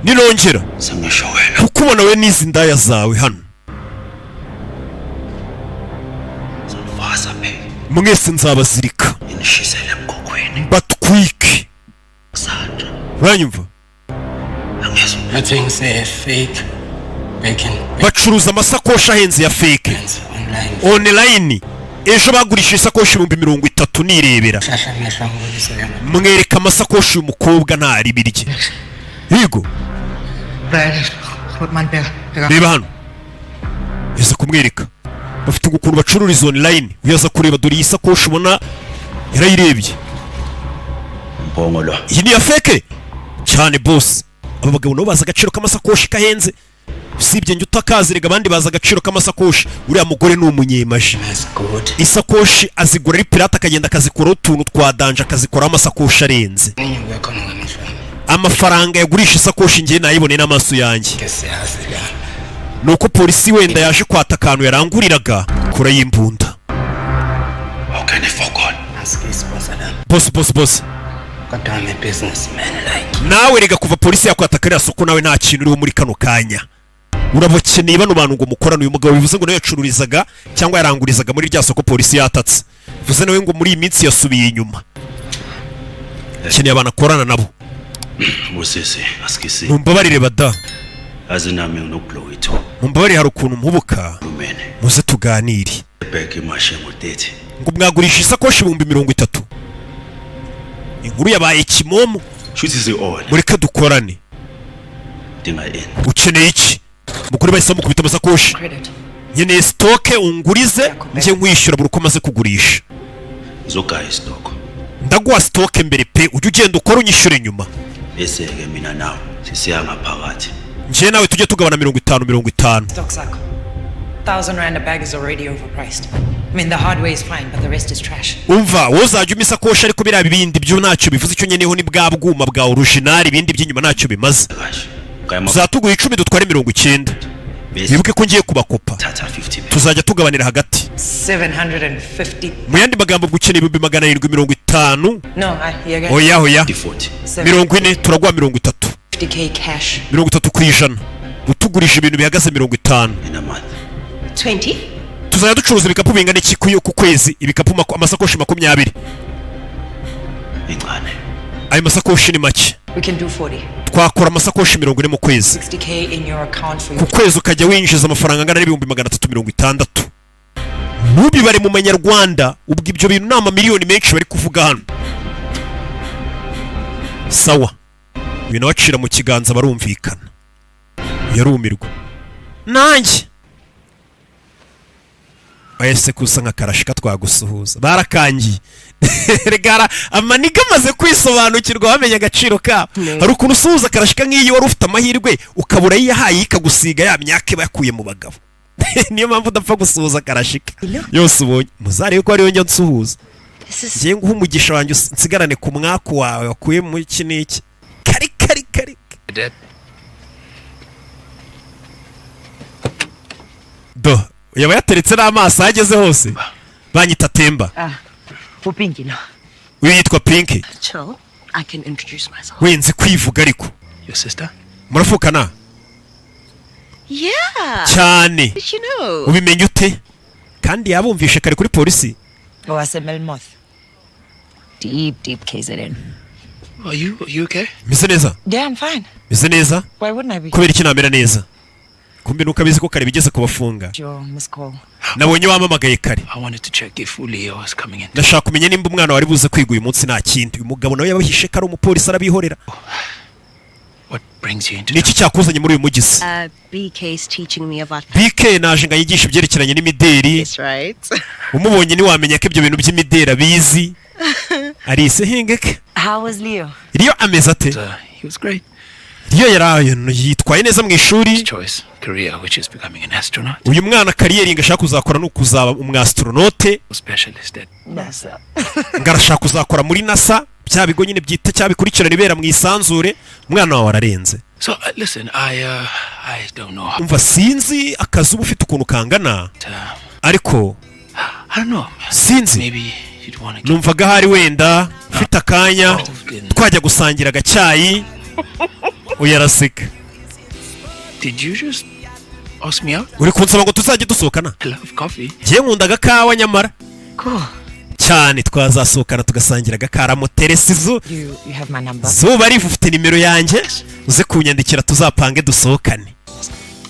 Ninongera. Sangashowela. Kukubona we nizi ndaya zawe hano. Zalfaza be. Mwese nzabazirika. Inishisele mkokwene. Batwike. Sandra. Uranyumva? Angezo. Things are fake. Bacuruza amasakoshi ahenze ya fake online. Ejo bagurisha isakoshi 30,000 nirebera. Mwereka amasakoshi y'umukobwa ntari birye. Higo. Reba hano. Yeza kumwereka. Bafite ukuntu bacururiza online. Uyaza kureba dore iyi sakoshi ubona yarayirebye. Iyi ni ya fake cyane boss. Aba bagabo nabo baza agaciro k'amasakoshi kahenze. Usibye njye utakazirega abandi baza agaciro k'amasakoshi. Uriya mugore ni umunyemaji. Isakoshi azigura ari pirata akagenda akazikora utuntu twa danje akazikora amasakoshi arenze. Amafaranga yagurisha isakoshi ngiye nayibone n'amaso yanjye. Nuko polisi wenda yaje kwata akantu yaranguriraga kura y'imbunda. Boss. Nawe rega kuva polisi yakwata kariya soko nawe nta kintu uriho muri kano kanya. Urabokeneye bano bantu ngo mukorana uyu mugabo bivuze ngo nawe yacururizaga cyangwa yarangurizaga muri rya soko polisi yatatse. Bivuze nawe ngo muri iyi minsi yasubiye inyuma. Keneye abantu akorana nabo. Mumbabarire bada. Mumbabarire hari ukuntu mpubuka. Muze tuganire. Ngo mwagurisha isakoshi 30,000. Inkuru yabaye kimomo. Mureke dukorane. Ukeneye iki? Mukuru bahise mukubita amasakoshi. Nyeneye stock ungurize nje nkwishyura buri uko maze kugurisha. Ndaguha stock mbere pe ujye ugenda ukora unyishyure nyuma. Nje nawe tujye tugabana 50. $1,000 a bag is already overpriced. I mean, the hardware is fine, but the rest is trash. Umva, wozajya imisakoshi ariko bira bibindi byo ntacyo bivuze icyo nyeneho ni bwa bwuma bwa original ibindi by'inyuma ntacyo bimaze. Uzatuguha 10 dutware 90. Bibuke ko ngiye kubakopa. Tuzajya tugabanira hagati. 750. Mu yandi magambo gukeneye 750. No, oya 40 turagwa 30. 50k cash. 30 kwijana. Utugurisha ibintu bihagaze 50. 20. Tuzajya ducuruza ibikapu bingana iki ku kwezi ibikapu amasakoshi 20. Ayo masakoshi ni make. We can do 40. Twakora amasakoshi 40 mu kwezi. 60k in your account for you. Ku kwezi ukajya winjiza amafaranga angana n'360. Nubi bari mu manyarwanda ubwo ibyo bintu nama miliyoni menshi bari kuvuga hano. Sawa. Ibintu bacira mu kiganza barumvikana. Yarumirwa. Nanjye. Bayese kusa nka karashika twagusuhuza. Barakangiye. Regara amaniga maze kwisobanukirwa bamenya agaciro ka. Hari ukuntu usuhuza karashika nk'iyo wari ufite amahirwe ukabura yiyahaye ikagusiga ya myaka bakuye mu bagabo. Niyo mpamvu udapfa gusuhuza karashika. Yose ubonye muzare ko ari yonge nsuhuza. Ngiye nguha umugisha wanjye nsigarane ku mwaka wawe wakuye mu iki n'iki. Kari. Do, yaba yateretse n'amaso ageze hose. Banyita Temba. For Pinky now. Witwa Pinky. Chill. I can introduce myself. Wenzi kwivuga ariko. Your sister? Murafukana? Yeah. Cyane. Did you know? Ubimenye ute? Kandi yabumvishe kare kuri polisi. Oh, I said Melmoth. Deep KZN. Are you okay? Meze neza? Yeah, I'm fine. Meze neza? Why wouldn't I be? Kubera iki namera neza? Kumbe nuko abizi ko kare bigeze kubafunga. Miss call. Nabonye wamamagaye kare. I wanted to check if Leo was coming in. Ndashaka kumenya nimba umwana wari buze kwiga uyu munsi nta kindi. Uyu mugabo nawe yabahishe kare umupolisi arabihorera. What brings you into? Niki cyakuzanye muri uyu mugisi? BK is teaching me about BK naje ngayigisha ibyerekeranye n'imideri. That's right. Umubonye ni wamenya ko ibyo bintu by'imideri bizi. Arise hingeke. How was Leo? Leo ameze ate? He was great. Leo yitwaye neza mu ishuri. Choice career which is becoming an astronaut. Uyu mwana kariyeri ngashaka kuzakora no kuzaba umwastronaute. Specialist at NASA. Ngarashaka kuzakora muri NASA. Bya bigo nyine byita cyabikurikirana ibera mu isanzure. Umwana wawe ararenze. So listen, I don't know. Umva sinzi akazi ufite ukuntu kangana. Ariko I don't know. Sinzi. Maybe you'd want to. Numvaga hari wenda ufite akanya twajya gusangira agacyayi. Uyaraseka. Did you just ask me out? Uri kunsaba ngo tuzajye dusohokana? I love coffee. Ngiye nkunda agakawa nyamara. Cool. Cyane twazasohokana tugasangira agakara mo teresizo. You have my number. Zuba ari ufite nimero yanjye. uze kunyandikira tuzapange dusohokane.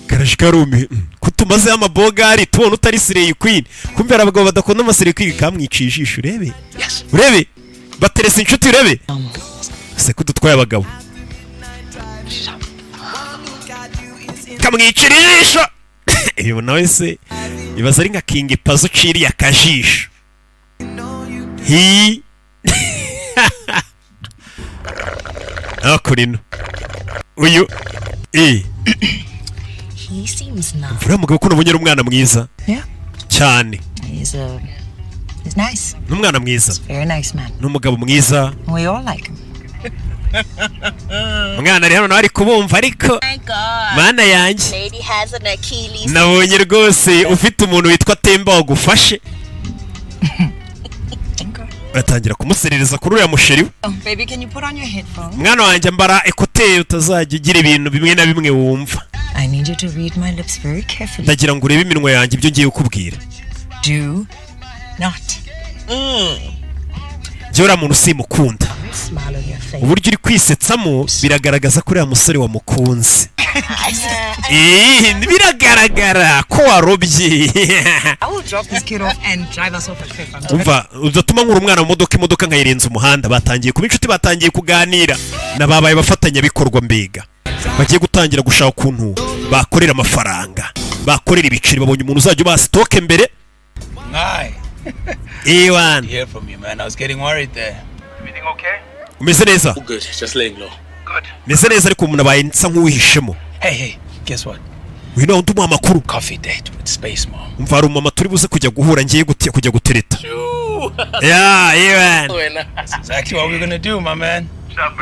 Garaje karumi kutumaze amabogari tubona utari Slay Queen. Kumbe abagabo badakunda amasiri Queen kamwiciye ijisho urebe. Urebe baterese inshuti urebe. Se kudutwaye abagabo. Kamwicira ijisho. Iyo nawe se ibaza ari nka King Pazo ciri yakajisho. Hi Akurino uyu He seems nice. Mvura mugabo ko nabonye umwana mwiza. Yeah. Cyane. He's nice. Numwana mwiza. Very nice man. Numugabo mwiza. We all like him. Mwana rero nawe ari kubumva ariko mana yanjye. Lady has an Achilles. Nabonye rwose ufite umuntu witwa Temba wagufashe. Batangira kumuserereza kuri uriya musheri. Baby, can you put on your headphones? Mwana wanjye mbara ekoteri utazajya ugira ibintu bimwe na bimwe wumva. I need you to read my lips very carefully. Ndagira ngo urebe iminwa yanjye ibyo ngiye kukubwira. Do not. Jora muntu simukunda. Smile on your face. Uburyo uri kwisetsamo biragaragaza ko uriya musore wamukunze. Biragaragara ko warobye. I will drop this kid off and drive us off at Fifth. Umva uzatuma nkuru umwana mu imodoka nkayirenza umuhanda batangiye kuba inshuti batangiye kuganira nababaye bafatanya bikorwa mbega bagiye gutangira gushaka ukuntu bakorera amafaranga bakorera ibiceri babonye umuntu uzajya ba stock mbere. Ewan Hear from you, man. I was getting worried there. Everything okay? umeze neza. Good. Just laying low. Good. Meze neza ariko umuntu abaye nsa nk'uwihishemo. Hey, guess what? Wino nduma amakuru. Coffee date with Space Mom. Umva ari umama turi buze kujya guhura ngiye kujya gutereta. Yeah, Ewan. That's exactly what we're gonna do, my man.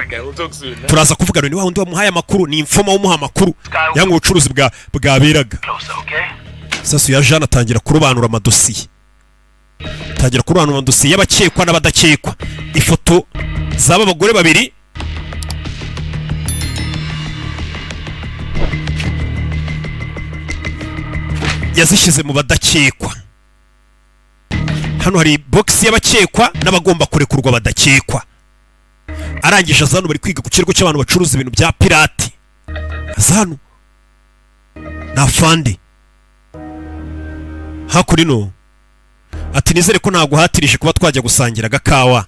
Okay, we'll talk soon. Turaza kuvugana ni wa wundi wamuhaye amakuru ni infoma wumuha amakuru yangu ubucuruzi bwaberaga. Sasu ya Jean atangira kurobanura amadosiye. Tangira kurobanura amadosiye y'abakekwa n'abadakekwa. Ifoto zaba abagore babiri. Yazishize mu badakekwa. Hano hari box y'abakekwa n'abagomba kurekurwa badakekwa. Arangije azano bari kwiga ku kirgo cy'abantu bacuruza ibintu bya pirate. Azano na fandi hakurino ati nizere ko naguhatirije kuba twajya gusangira agakawa.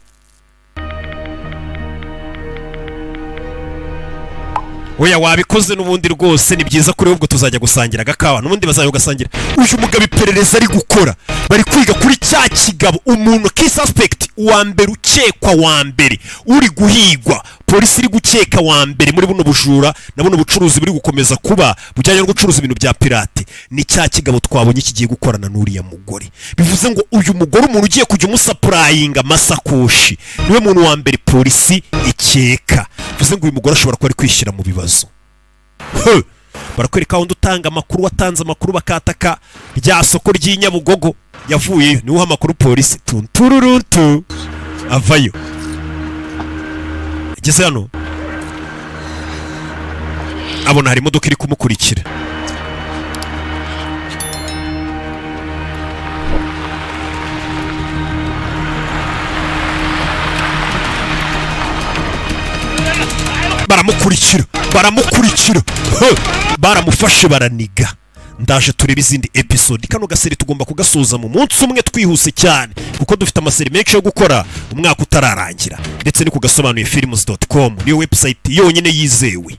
Oya wabikoze n'ubundi rwose ni byiza kuri ubwo tuzajya gusangira agakawa n'ubundi bazajya gusangira. Uyu mugabo iperereza ari gukora bari kwiga kuri cya kigabo umuntu ki suspect wa mbere ukekwa wa mbere uri guhigwa polisi iri gukeka wa mbere muri buno bujura na buno bucuruzi buri gukomeza kuba bujyanye no gucuruza ibintu bya pirate ni cya kigabo twabonye kigiye gukorana n'uriya mugore. Bivuze ngo uyu mugore umuntu ugiye kujya umusapurayinga amasakoshi niwe muntu wa mbere polisi ikeka. Bivuze ngo uyu mugore ashobora kuba ari kwishyira mu bibazo. Barakwereka wundi utanga amakuru watanze amakuru bakataka rya soko ry'Inyabugogo yavuye niwe amakuru polisi tuntururutu avayo. Igeze hano abona hari imodoka iri kumukurikira. Baramukurikira baramufashe baraniga. Ndaje tureba izindi episode. Kano gaseri tugomba kugasoza mu munsi umwe twihuse cyane kuko dufite amaseri menshi yo gukora umwaka utararangira ndetse ni ku Agasobanuye films.com niyo website yonyine yizewe.